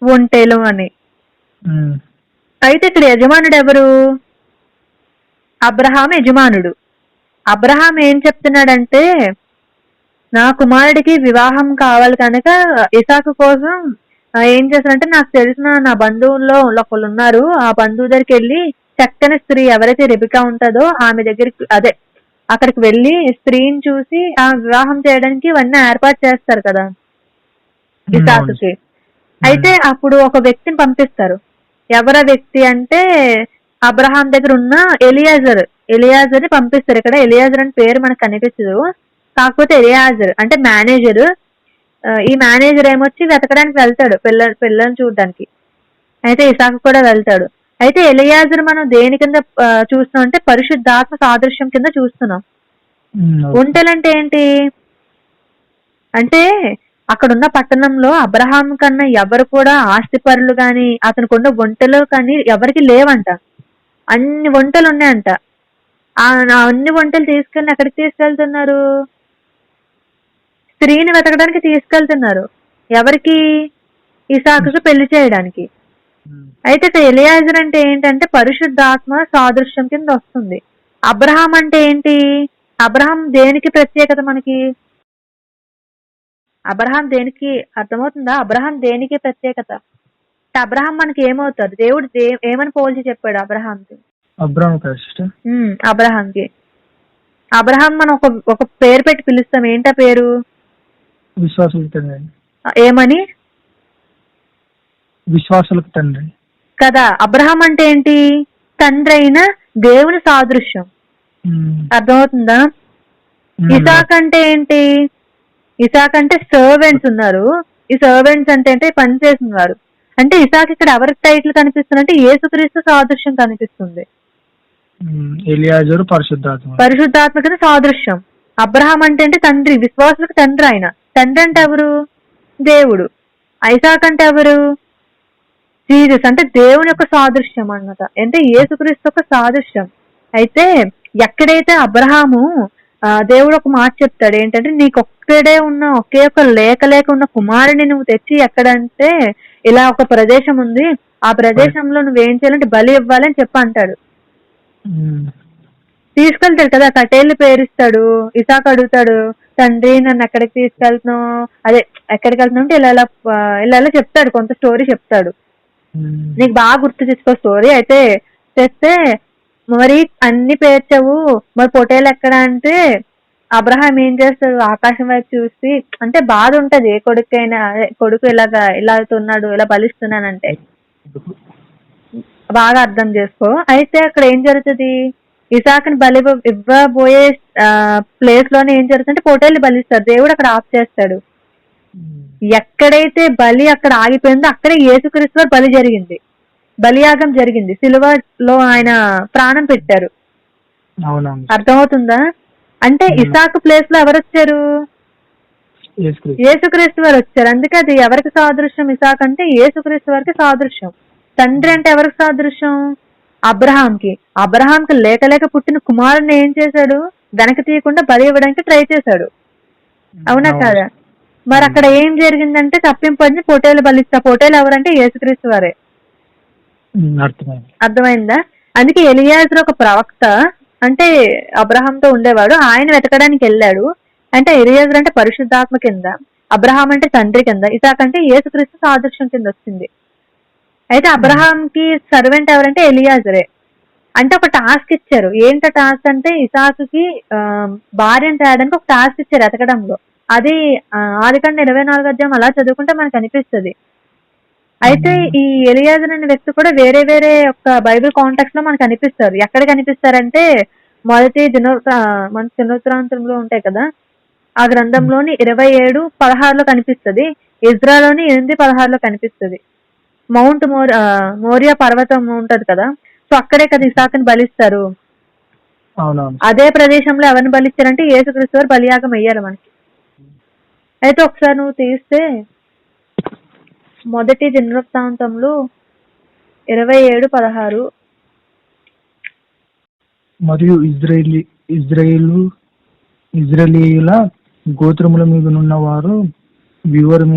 ఒంటెలు అని. అయితే ఇక్కడ యజమానుడు ఎవరు? అబ్రహాం యజమానుడు. అబ్రహాం ఏం చెప్తున్నాడంటే, నా కుమారుడికి వివాహం కావాలి కనుక ఇసాకు కోసం ఏం చేస్తానంటే, నాకు తెలిసిన నా బంధువుల్లో ఒకళ్ళు ఉన్నారు, ఆ బంధువు దగ్గరికి వెళ్ళి చక్కని స్త్రీ ఎవరైతే రెబికా ఉంటుందో ఆమె దగ్గరికి, అక్కడికి వెళ్ళి స్త్రీని చూసి ఆ వివాహం చేయడానికి ఇవన్నీ ఏర్పాటు చేస్తారు కదా ఇసాకుకి. అయితే అప్పుడు ఒక వ్యక్తిని పంపిస్తారు. ఎవర వ్యక్తి అంటే అబ్రహాం దగ్గర ఉన్న ఎలియాజర్ ని పంపిస్తారు. ఇక్కడ ఎలియాజర్ అని పేరు మనకు కనిపించదు, కాకపోతే ఎలియాజర్ అంటే మేనేజర్. ఈ మేనేజర్ ఏమొచ్చి వెతకడానికి వెళ్తాడు పిల్లల్ని చూడడానికి. అయితే ఇసాకు కూడా వెళ్తాడు. అయితే ఎలియాజర్ మనం దేని కింద చూస్తున్నాం అంటే పరిశుద్ధాత్మ సాదృశ్యం కింద చూస్తున్నాం. ఒంటెలంటే ఏంటి అంటే, అక్కడున్న పట్టణంలో అబ్రహాం కన్నా ఎవరు కూడా ఆస్తిపరులు గాని అతనికి ఉన్న ఒంటెలు కానీ ఎవరికి లేవంట. అన్ని ఒంటెలు ఉన్నాయంట. అన్ని ఒంటెలు తీసుకెళ్ళి ఎక్కడికి తీసుకెళ్తున్నారు? స్త్రీని వెతకడానికి తీసుకెళ్తున్నారు. ఎవరికి? ఇసాకుకి పెళ్లి చేయడానికి. అయితే ఎలియాజర్ అంటే ఏంటంటే పరిశుద్ధాత్మ సాదృశ్యం కింద వస్తుంది. అబ్రహాం అంటే ఏంటి? అబ్రహాం దేనికి ప్రత్యేకత మనకి? అబ్రహాం దేనికి అర్థమవుతుందా? అబ్రహాం దేనికి ప్రత్యేకత? అబ్రహాం మనకి ఏమవుతారు? దేవుడు ఏమని పోల్చి చెప్పాడు అబ్రహాంకి? అబ్రహాంకి అబ్రహాం మనం ఒక పేరు పెట్టి పిలుస్తాం. ఏంటా పేరు? ఏమని? విశ్వాసులకు తండ్రి కదా. అబ్రహాం అంటే ఏంటి? తండ్రి అయిన దేవుని సాదృశ్యం. అర్థమవుతుందా? ఇసాక్ అంటే ఏంటి? ఇసాక్ అంటే సర్వెంట్స్ ఉన్నారు. ఈ సర్వెంట్స్ అంటే పని చేసిన వారు. అంటే ఇసాక్ ఇక్కడ ఎవరికి టైటిల్ కనిపిస్తుంది అంటే యేసుక్రీస్తు సాదృశ్యం కనిపిస్తుంది. ఎలియాజరు పరిశుద్ధాత్మ కింద సాదృశ్యం. అబ్రహాం అంటే తండ్రి, విశ్వాసులకు తండ్రి. ఆయన తండ్రి అంటే ఎవరు? దేవుడు. ఇసాక్ అంటే ఎవరు? జీసస్ అంటే దేవుని యొక్క సాదృశ్యం అన్నమాట. అంటే యేసుక్రీస్తు యొక్క సాదృశ్యం. అయితే ఎక్కడైతే అబ్రహాము దేవుడు ఒక మాట చెప్తాడు, ఏంటంటే నీకు ఒక్కడే ఉన్న ఒకే ఒక లేక ఉన్న కుమారుని నువ్వు తెచ్చి ఎక్కడంటే ఇలా ఒక ప్రదేశం ఉంది, ఆ ప్రదేశంలో నువ్వేం చేయాలంటే బలి ఇవ్వాలని చెప్పి అంటాడు. తీసుకెళ్తాడు కదా, కటేళ్లు పేరుస్తాడు. ఇసాక్ అడుగుతాడు, తండ్రి నన్ను ఎక్కడికి తీసుకెళ్తున్నావు, అదే ఎక్కడికి వెళ్తున్నావు అంటే ఇలా చెప్తాడు, కొంత స్టోరీ చెప్తాడు. నీకు బాగా గుర్తు తెచ్చుకో స్టోరీ. అయితే తెస్తే మరి అన్ని పేర్చావు, మరి పొటేలు ఎక్కడ అంటే అబ్రహాం ఏం చేస్తాడు, ఆకాశం వైపు చూసి, అంటే బాధ ఉంటది ఏ కొడుకైనా, కొడుకు ఇలా అవుతున్నాడు, ఇలా బలిస్తున్నానంటే. బాగా అర్థం చేసుకో. అయితే అక్కడ ఏం జరుగుతుంది, ఇసాకుని బలి ఇవ్వబోయే ప్లేస్ లోనే ఏం జరుగుతుందంటే పొటేలు బలిస్తారు. దేవుడు అక్కడ ఆఫ్ చేస్తాడు. ఎక్కడైతే బలి అక్కడ ఆగిపోయిందో అక్కడే యేసుక్రీస్తు వారి బలి జరిగింది, బలియాగం జరిగింది. సిలువలో ఆయన ప్రాణం పెట్టారు. అర్థమవుతుందా? అంటే ఇసాకు ప్లేస్ లో ఎవరు వచ్చారు? యేసుక్రీస్తు వారు వచ్చారు. అందుకే అది ఎవరికి సాదృశ్యం? ఇసాక్ అంటే యేసుక్రీస్తు వారికి సాదృశ్యం. తండ్రి అంటే ఎవరికి సాదృశ్యం? అబ్రహాంకి. అబ్రహాంకి లేక పుట్టిన కుమారుని ఏం చేశాడు? వెనక తీయకుండా బలి ఇవ్వడానికి ట్రై చేశాడు. అవునా కాదా? మరి అక్కడ ఏం జరిగిందంటే తప్పింపడిని పొటేలు బలిస్తా. పొటేలు ఎవరంటే యేసుక్రీస్తు వారే. అర్థమైందా? అందుకే ఎలియాజరు ఒక ప్రవక్త, అంటే అబ్రహాంతో ఉండేవాడు. ఆయన వెతకడానికి వెళ్ళాడు. అంటే ఎలియాజరు అంటే పరిశుద్ధాత్మ కింద, అబ్రహాం అంటే తండ్రి కింద, ఇసాక్ అంటే యేసుక్రీస్తు సాదృశ్యం కింద వచ్చింది. అయితే అబ్రహాంకి సర్వెంట్ ఎవరంటే ఎలియాజరే. అంటే ఒక టాస్క్ ఇచ్చారు. ఏంటో టాస్క్ అంటే ఇసాకుకి భార్యను తేయడానికి ఒక టాస్క్ ఇచ్చారు ఎతకడంలో. అది ఆదికాండం 24 అలా చదువుకుంటే మనకు అనిపిస్తుంది. అయితే ఈ ఎలియాజర్ అనే వ్యక్తి కూడా వేరే ఒక బైబిల్ కాంటాక్ట్స్ లో మనకు కనిపిస్తారు. ఎక్కడ కనిపిస్తారంటే మొదటి దినవృత్తాంతంలో ఉంటాయి కదా, ఆ గ్రంథంలోని 27:16 కనిపిస్తుంది. ఇజ్రాలోని 8:16 కనిపిస్తుంది. మౌంట్ మోరియా పర్వతం ఉంటది కదా, సో అక్కడే కదా ఇసాకుని బలిస్తారు. అవునవును. అదే ప్రదేశంలో ఎవరిని బలిచ్చారంటే యేసుక్రీస్తు వారు బలియాగం అయ్యారు మనకి. అయితే ఒకసారి నువ్వు తీస్తే మొదటి దినవృత్తాంతంలో 27:16 మరియు ఇజ్రాయేలీయుల గోత్రముల మీదనున్న వారు వివరం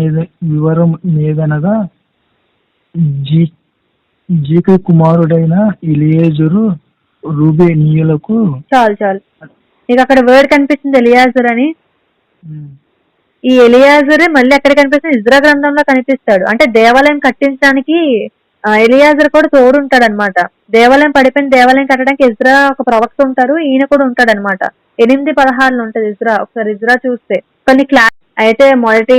మీదనగా జీకే కుమారుడైన ఎలియేజరు రూబేనీయులకు. చాలు నీకు అక్కడ వర్డ్ కనిపిస్తుంది ఎలియాజర్ అని. ఈ ఎలియాజరే మళ్ళీ ఎక్కడ కనిపిస్తుంది? ఇజ్రా గ్రంథంలో కనిపిస్తాడు. అంటే దేవాలయం కట్టించడానికి ఎలియాజర్ కూడా తోడుంటాడు అనమాట. దేవాలయం పడిపోయిన దేవాలయం కట్టడానికి ఇజ్రా ఒక ప్రవక్త ఉంటారు, ఈయన కూడా ఉంటాడు అనమాట. 8:16 ఉంటది ఇజ్రా. ఒకసారి ఇజ్రా చూస్తే కొన్ని క్లాస్ అయితే మొదటి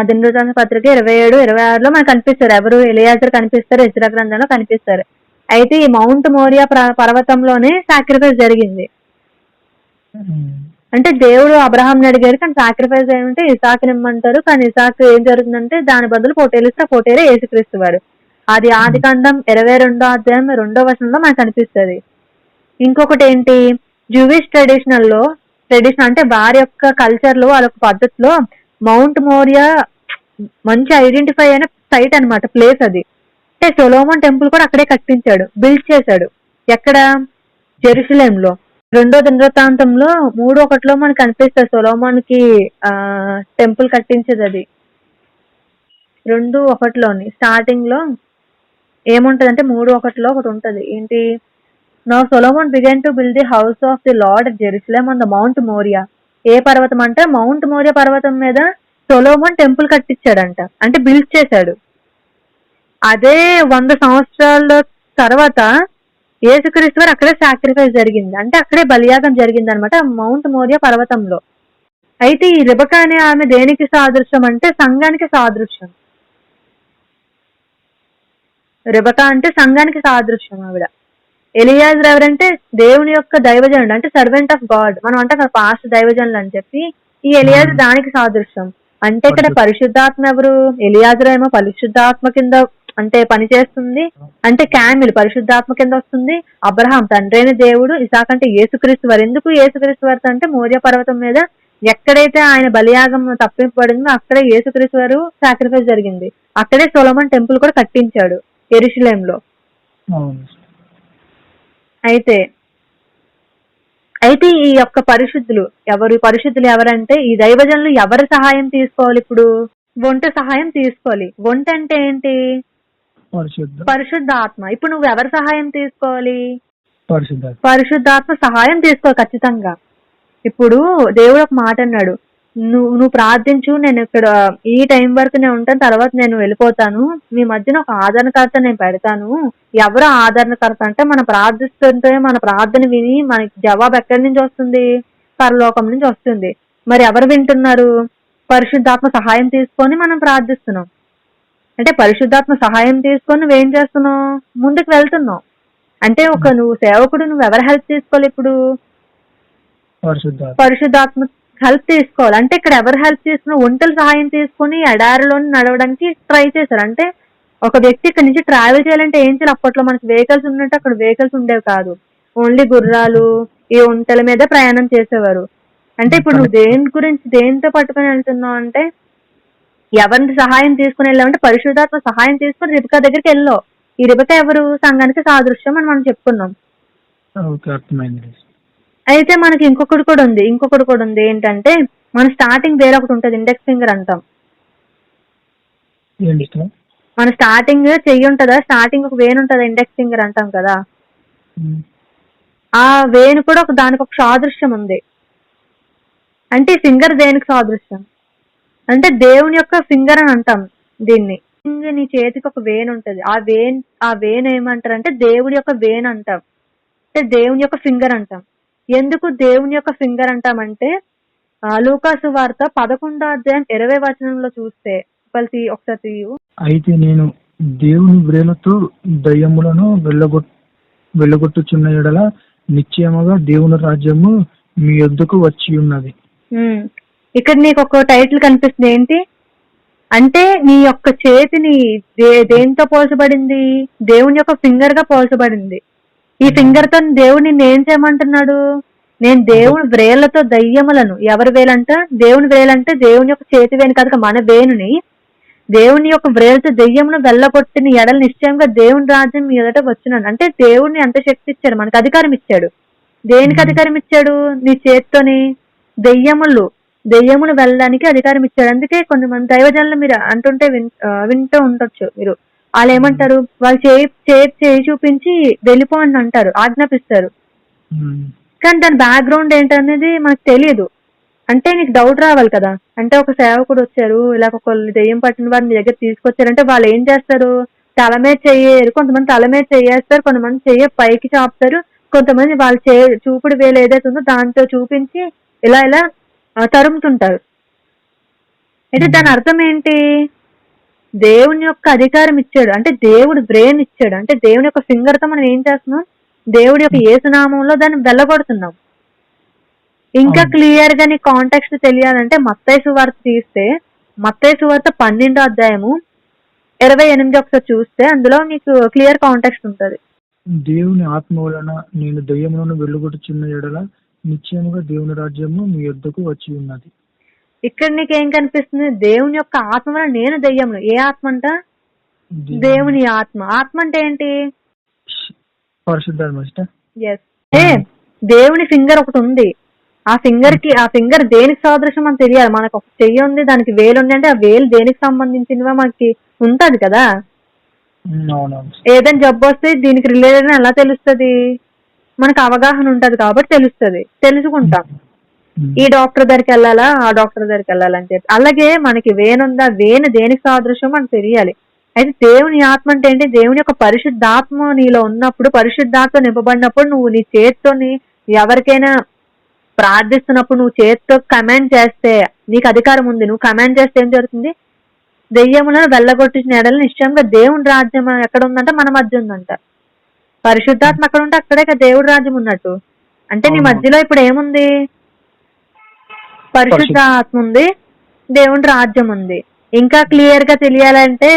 దినవృత్తాంత పత్రిక 27:26 మనకు కనిపిస్తారు. ఎవరు? ఎలియాజర్ కనిపిస్తారు, ఇజ్రా గ్రంథంలో కనిపిస్తారు. అయితే ఈ మౌంట్ మోరియా పర్వతంలోనే సాక్రిఫైస్ జరిగింది. అంటే దేవుడు అబ్రహాంని అడిగారు, కానీ సాక్రిఫైస్ ఏమంటే ఇసాకుని ఇమ్మంటారు. కానీ ఇసాకు ఏం జరుగుతుందంటే దాని బదులు పొట్టేలిస్తే ఆ పొట్టేలే యేసుక్రీస్తు వారు. అది ఆదికాండం 22వ అధ్యాయం 2వ వచనంలో మనకు కనిపిస్తుంది. ఇంకొకటి ఏంటి, జూవిష్ ట్రెడిషన్ అంటే వారి యొక్క కల్చర్ లో, వాళ్ళ పద్ధతిలో మౌంట్ మోరియా మంచి ఐడెంటిఫై అయిన సైట్ అనమాట, ప్లేస్ అది. అంటే సొలొమోన్ టెంపుల్ కూడా అక్కడే కట్టించాడు, బిల్డ్ చేశాడు. ఎక్కడ? జెరూసలేంలో. 2వ దినవృత్తాంతంలో 3:1 మనకు కనిపిస్తుంది సొలొమోన్ కి టెంపుల్ కట్టించేది. అది 2:1 స్టార్టింగ్ లో ఏముంటదంటే 3:1 ఒకటి ఉంటది ఏంటి, now Solomon began to build the house of the lord at Jerusalem on the mount Moriah. ఏ పర్వతం అంటే మౌంట్ మోరియా పర్వతం మీద సొలొమోన్ టెంపుల్ కట్టించాడంట, అంటే బిల్డ్ చేశాడు. అదే 100 సంవత్సరాల తర్వాత యేసుక్రీస్తు వారు అక్కడే సాక్రిఫైస్ జరిగింది, అంటే అక్కడే బలియాగం జరిగింది అనమాట, మౌంట్ మోరియా పర్వతంలో. అయితే ఈ రిబకా అనే ఆమె దేనికి సాదృశ్యం అంటే సంఘానికి సాదృశ్యం. రిబకా అంటే సంఘానికి సాదృశ్యం ఆవిడ. ఎలియాజర్ ఎవరంటే దేవుని యొక్క దైవజనుడు, అంటే సర్వెంట్ ఆఫ్ గాడ్. మనం అంటే అక్కడ పాస్ట్ దైవజనులు అని చెప్పి, ఈ ఎలియాజర్ దానికి సాదృశ్యం. అంటే ఇక్కడ పరిశుద్ధాత్మ ఎవరు? ఎలియాజర్ ఏమో పరిశుద్ధాత్మ కింద అంటే పనిచేస్తుంది, అంటే క్యామిల్ పరిశుద్ధాత్మ కింద వస్తుంది. అబ్రహాం తండ్రి అయిన దేవుడు, ఇసాక్ అంటే యేసుక్రీస్తు వారు. ఎందుకు యేసుక్రీస్తు వారు అంటే మోరియా పర్వతం మీద ఎక్కడైతే ఆయన బలియాగం తప్పింపబడిందో అక్కడే యేసుక్రీస్తు వారు సాక్రిఫైస్ జరిగింది. అక్కడే సొలొమోన్ టెంపుల్ కూడా కట్టించాడు యెరూషలేంలో. అయితే ఈ యొక్క పరిశుద్ధులు ఎవరంటే ఈ దైవజనులు ఎవరి సహాయం తీసుకోవాలి? ఇప్పుడు ఒంట సహాయం తీసుకోవాలి. ఒంట అంటే ఏంటి? పరిశుద్ధాత్మ. ఇప్పుడు నువ్వు ఎవరి సహాయం తీసుకోవాలి? పరిశుద్ధాత్మ సహాయం తీసుకోవాలి ఖచ్చితంగా. ఇప్పుడు దేవుడు ఒక మాట అన్నాడు, నువ్వు ప్రార్థించు, నేను ఇక్కడ ఈ టైం వరకు నేను ఉంటాను, తర్వాత నేను వెళ్ళిపోతాను, మీ మధ్యన ఒక ఆదరణకర్త నేను పెడతాను. ఎవరు ఆదరణకర్త అంటే మనం ప్రార్థిస్తుంటే మన ప్రార్థన విని మనకి జవాబు ఎక్కడి నుంచి వస్తుంది? పరలోకం నుంచి వస్తుంది. మరి ఎవరు వింటున్నారు? పరిశుద్ధాత్మ సహాయం తీసుకొని మనం ప్రార్థిస్తున్నాం. అంటే పరిశుద్ధాత్మ సహాయం తీసుకొని నువ్వేం చేస్తున్నావు? ముందుకు వెళ్తున్నావు. అంటే నువ్వు సేవకుడు, నువ్వు ఎవరు హెల్ప్ తీసుకోవాలి? ఇప్పుడు పరిశుద్ధాత్మ హెల్ప్ తీసుకోవాలి. అంటే ఇక్కడ ఎవరు హెల్ప్ తీసుకున్నా? ఒంటరి సహాయం తీసుకుని ఎడారిలో నడవడానికి ట్రై చేశారు. అంటే ఒక వ్యక్తి ఇక్కడ నుంచి ట్రావెల్ చేయాలంటే ఏం చేయాలి? అప్పట్లో మనకి వెహికల్స్ ఉన్నట్టు అక్కడ వెహికల్స్ ఉండేవి కాదు. ఓన్లీ గుర్రాలు, ఈ ఒంటల మీద ప్రయాణం చేసేవారు. అంటే ఇప్పుడు నువ్వు దేనితో పట్టుకొని వెళ్తున్నావు అంటే ఎవరిని సహాయం తీసుకుని వెళ్ళావంటే పరిశుద్ధాత్మ సహాయం తీసుకుని రిబకా దగ్గరికి వెళ్ళావు. ఈ రిబకా ఎవరు? సంఘానికి సాదృశ్యం అని మనం చెప్పుకున్నాం. అయితే మనకి ఇంకొకటి కూడా ఉంది ఏంటంటే మన స్టార్టింగ్ వేరే ఒకటి ఉంటుంది, ఇండెక్స్ ఫింగర్ అంటాం. మన స్టార్టింగ్ చెయ్యి ఉంటుందా, స్టార్టింగ్ ఒక వేన్ ఉంటుందా, ఇండెక్స్ ఫింగర్ అంటాం కదా. ఆ వేను కూడా దానికి ఒక సాదృశ్యం ఉంది. అంటే ఫింగర్ దేనికి సాదృశ్యం అంటే దేవుని యొక్క ఫింగర్ అని అంటాం దీన్ని. నీ చేతికి ఒక వేన్ ఉంటది, ఆ వేన్ ఏమంటారు అంటే దేవుడి యొక్క వేన్ అంటాం, అంటే దేవుని యొక్క ఫింగర్ అంటాం. ఎందుకు దేవుని యొక్క ఫింగర్ అంటామంటే లూకాసు వార్త 11వ అధ్యాయం 20వ వచనంలో చూస్తే ఒకసారి తీయు. అయితే నేను దేవుని వ్రేలతో దయ్యములను వెళ్ళగొట్టుచున్న ఎడల నిశ్చయముగా దేవుని రాజ్యము మీ యొద్దకు వచ్చి ఉన్నది. ఇక్కడ నీకు ఒక టైటిల్ కనిపిస్తుంది ఏంటి అంటే నీ యొక్క చేతిని దేంతో పోల్చబడింది? దేవుని యొక్క ఫింగర్ గా పోల్చబడింది. ఈ ఫింగర్ తో దేవుడు నిన్ను ఏం చేయమంటున్నాడు? నేను దేవుని వ్రేళ్లతో దయ్యములను, ఎవరి వేలంట? దేవుని వేలంటే దేవుని యొక్క చేతి వేలు కాదు, మన వేణుని దేవుని యొక్క వ్రేలతో దెయ్యమును వెళ్ళగొట్టిన ఎడలు నిశ్చయంగా దేవుని రాజ్యం మీ ఎదుట వచ్చినాడు. అంటే దేవుడిని ఎంత శక్తి ఇచ్చాడు, మనకు అధికారం ఇచ్చాడు. దేనికి అధికారం ఇచ్చాడు? నీ చేత్తోని దెయ్యములు వెళ్ళడానికి అధికారం ఇచ్చాడు. అందుకే కొంతమంది దైవజనులు మీరు అంటుంటే వింటూ ఉండొచ్చు మీరు. వాళ్ళు ఏమంటారు, వాళ్ళు చేయి చూపించి వెళ్ళిపో అని అంటారు, ఆజ్ఞాపిస్తారు. కానీ దాని బ్యాక్గ్రౌండ్ ఏంటనేది మనకు తెలియదు. అంటే నీకు డౌట్ రావాలి కదా. అంటే ఒక సేవకుడు వచ్చారు, ఇలా ఒక దెయ్యం పట్టిన వారిని మీ దగ్గర తీసుకొచ్చారంటే వాళ్ళు ఏం చేస్తారు? తల మీద చెయ్యరు, కొంతమంది తల మీద చెయ్యేస్తారు, కొంతమంది చెయ్య పైకి చాపుతారు, కొంతమంది వాళ్ళ చూపుడు వేలు ఏదైతే ఉందో దాంతో చూపించి ఇలా ఇలా తరుముతుంటారు. అయితే దాని అర్థం ఏంటి? దేవుని యొక్క అధికారం ఇచ్చాడు, అంటే దేవుడు బ్రెయిన్ ఇచ్చాడు. అంటే దేవుని యొక్క ఫింగర్ తో మనం ఏం చేస్తున్నాం? దేవుడి యొక్క యేసునామంలో దాన్ని వెళ్ళగొడుతున్నాం. ఇంకా క్లియర్ గా నీ కాంటెక్స్ట్ తెలియాలంటే మత్తయి సువార్త తీస్తే, మత్తయి సువార్త 12వ అధ్యాయము 28 ఒకసారి చూస్తే అందులో మీకు క్లియర్ కాంటెక్స్ట్ ఉంటది. దేవుని ఆత్మ వలన నేను దయ్యములను వెళ్ళగొట్టుచున్న ఎడల నిశ్చయముగా దేవుని రాజ్యము మీ యొద్దకు వచ్చి ఉన్నది. ఇక్కడ నీకేం కనిపిస్తుంది? దేవుని యొక్క ఆత్మ వలన నేను దయ్యమును. ఏ ఆత్మ అంట? దేవుని ఆత్మ. ఆత్మ అంటే ఏంటి? పరిశుద్ధాత్మ. దేవుని ఫింగర్ ఒకటి ఉంది. ఆ ఫింగర్ దేనికి సాదృశ్యం అని తెలియాలి. మనకు ఒక చెయ్యి ఉంది, దానికి వేలు ఉంది, అంటే ఆ వేలు దేనికి సంబంధించినవా మనకి ఉంటది కదా. ఏదైనా జబ్బు వస్తే దీనికి రిలేటెడ్ ఎలా తెలుస్తుంది? మనకు అవగాహన ఉంటది కాబట్టి తెలుసుకుంటాం. ఈ డాక్టర్ దగ్గరికి వెళ్ళాలా, ఆ డాక్టర్ దగ్గరికి వెళ్ళాలని చెప్పి. అలాగే మనకి వేనుందా, వేను దేనికి సాదృశ్యం మనకు తెలియాలి. అయితే దేవుని ఆత్మ అంటే ఏంటి? దేవుని యొక్క పరిశుద్ధాత్మ నీలో ఉన్నప్పుడు, పరిశుద్ధాత్మ నింపబడినప్పుడు నువ్వు నీ చేత్తోని ఎవరికైనా ప్రార్థిస్తున్నప్పుడు నువ్వు చేతితో కమాండ్ చేస్తే నీకు అధికారం ఉంది. నువ్వు కమాండ్ చేస్తే ఏం జరుగుతుంది? దెయ్యములను వెళ్ళగొట్టిన ఎడల నిశ్చయంగా దేవుని రాజ్యం ఎక్కడ ఉందంట? మన మధ్య ఉందంట. పరిశుద్ధాత్మ అక్కడ ఉంటే అక్కడే దేవుడి రాజ్యం ఉన్నట్టు. అంటే నీ మధ్యలో ఇప్పుడు ఏముంది? పరిశుద్ధ ఆత్మ ఉంది, దేవుని రాజ్యం ఉంది. ఇంకా క్లియర్ గా తెలియాలంటే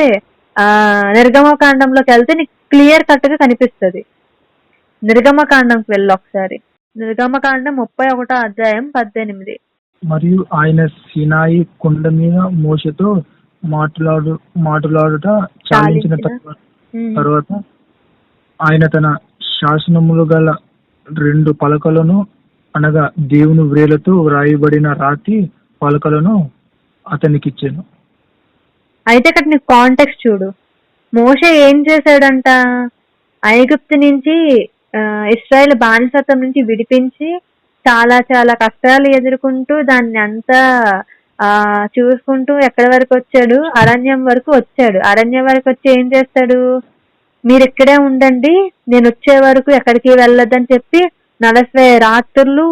నిర్గమకాండంలోకి వెళ్తే నీకు క్లియర్ కట్ గా కనిపిస్తుంది. నిర్గమకాండంకి వెళ్ళి ఒకసారి. నిర్గమకాండం 31వ అధ్యాయం 18. మరియు ఆయన సీనాయి కొండ మీద మోషేతో మాట్లాడుట చాలించిన తర్వాత ఆయన తన శాసనములు గల 2 పలకలను, అనగా దేవుని వ్రేలతో వ్రాయబడిన రాతి పలకలను అతనికిచ్చాను. అయితే ఇక్కడ నీకు కాంటెక్స్ట్ చూడు. మోషే ఏం చేశాడంట? ఐగుప్తు నుంచి ఇశ్రాయేలు బానిసత్వం నుంచి విడిపించి చాలా చాలా కష్టాలు ఎదుర్కొంటూ దాన్ని అంతా చూసుకుంటూ ఎక్కడి వరకు వచ్చాడు? అరణ్యం వరకు వచ్చాడు. అరణ్యం వరకు వచ్చి ఏం చేస్తాడు? మీరు ఇక్కడే ఉండండి, నేను వచ్చే వరకు ఎక్కడికి వెళ్ళొద్దని చెప్పి 40 రాత్రులు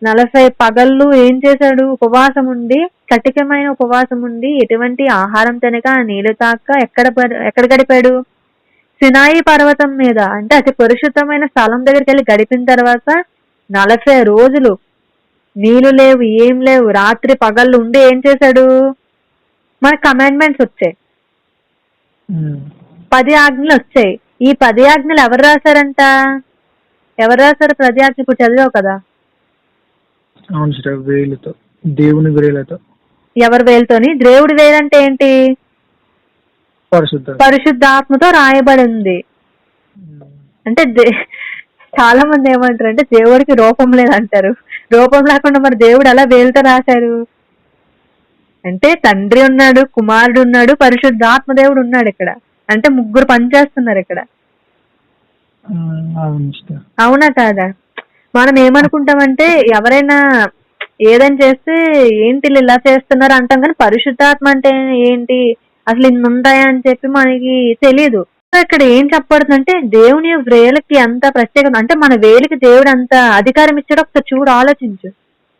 40 పగళ్ళు ఏం చేశాడు? ఉపవాసం ఉండి, కఠినమైన ఉపవాసం ఉండి, ఎటువంటి ఆహారం తినక, నీళ్లు తాక ఎక్కడ గడిపాడు? సినాయి పర్వతం మీద, అంటే అతి పరిశుద్ధమైన స్థలం దగ్గరికి వెళ్ళి గడిపిన తర్వాత 40 రోజులు నీళ్లు లేవు, ఏం లేవు, రాత్రి పగళ్ళు ఉండి ఏం చేశాడు? మన కమాండ్మెంట్స్ వచ్చాయి, 10 ఆజ్ఞలు వచ్చాయి. ఈ 10 ఆజ్ఞలు ఎవరు రాశారంట? ఎవరు రాశారు 10 ఆజ్ఞలు? ఇప్పుడు చదివావు కదా. దేవుని వేలతో. ఎవరి వేలుతోని? దేవుడి వేలంటే ఏంటి? పరిశుద్ధాత్మతో రాయబడింది. అంటే చాలా మంది ఏమంటారు అంటే దేవుడికి రూపం లేదంటారు. రూపం లేకుండా మరి దేవుడు అలా వేలుతో రాశారు అంటే తండ్రి ఉన్నాడు, కుమారుడు ఉన్నాడు, పరిశుద్ధాత్మ దేవుడు ఉన్నాడు ఇక్కడ. అంటే ముగ్గురు పనిచేస్తున్నారు ఇక్కడ. అవునా కాదా? మనం ఏమనుకుంటామంటే ఎవరైనా ఏదైనా చేస్తే ఏంటి ఇలా చేస్తున్నారు అంటాం, కానీ పరిశుద్ధాత్మ అంటే ఏంటి, అసలు ఇన్ని ఉంటాయా అని చెప్పి మనకి తెలీదు. ఇక్కడ ఏం చెప్పబడుతుందంటే దేవుని వేలకి అంత ప్రత్యేకత, అంటే మన వేలికి దేవుడు అంత అధికారం ఇచ్చాడు. ఒకసారి చూడు, ఆలోచించు.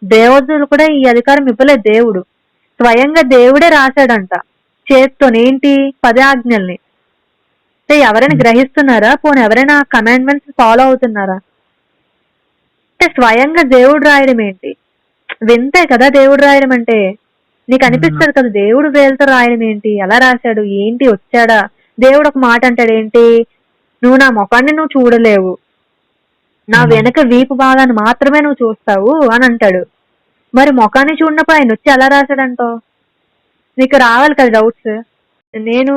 దేవతలు కూడా ఈ అధికారం ఇవ్వలేదు. దేవుడు స్వయంగా దేవుడే రాశాడంట చేత్తో. ఏంటి? 10 ఆజ్ఞల్ని. అంటే ఎవరైనా గ్రహిస్తున్నారా? పోనీ ఎవరైనా కమాండ్మెంట్స్ ఫాలో అవుతున్నారా? అంటే స్వయంగా దేవుడు రాయడం ఏంటి? వింతే కదా దేవుడు రాయడం అంటే. నీకు అనిపిస్తుంది కదా దేవుడు వేలుతో రాయడం ఏంటి, ఎలా రాశాడు ఏంటి, వచ్చాడా? దేవుడు ఒక మాట అంటాడు ఏంటి, నువ్వు నా ముఖాన్ని నువ్వు చూడలేవు, నా వెనక వీపు భాగాన్ని మాత్రమే నువ్వు చూస్తావు అని అంటాడు. మరి ముఖాన్ని చూడనప్పుడు ఆయన వచ్చి ఎలా రాశాడంటో నీకు రావాలి కదా డౌట్స్. నేను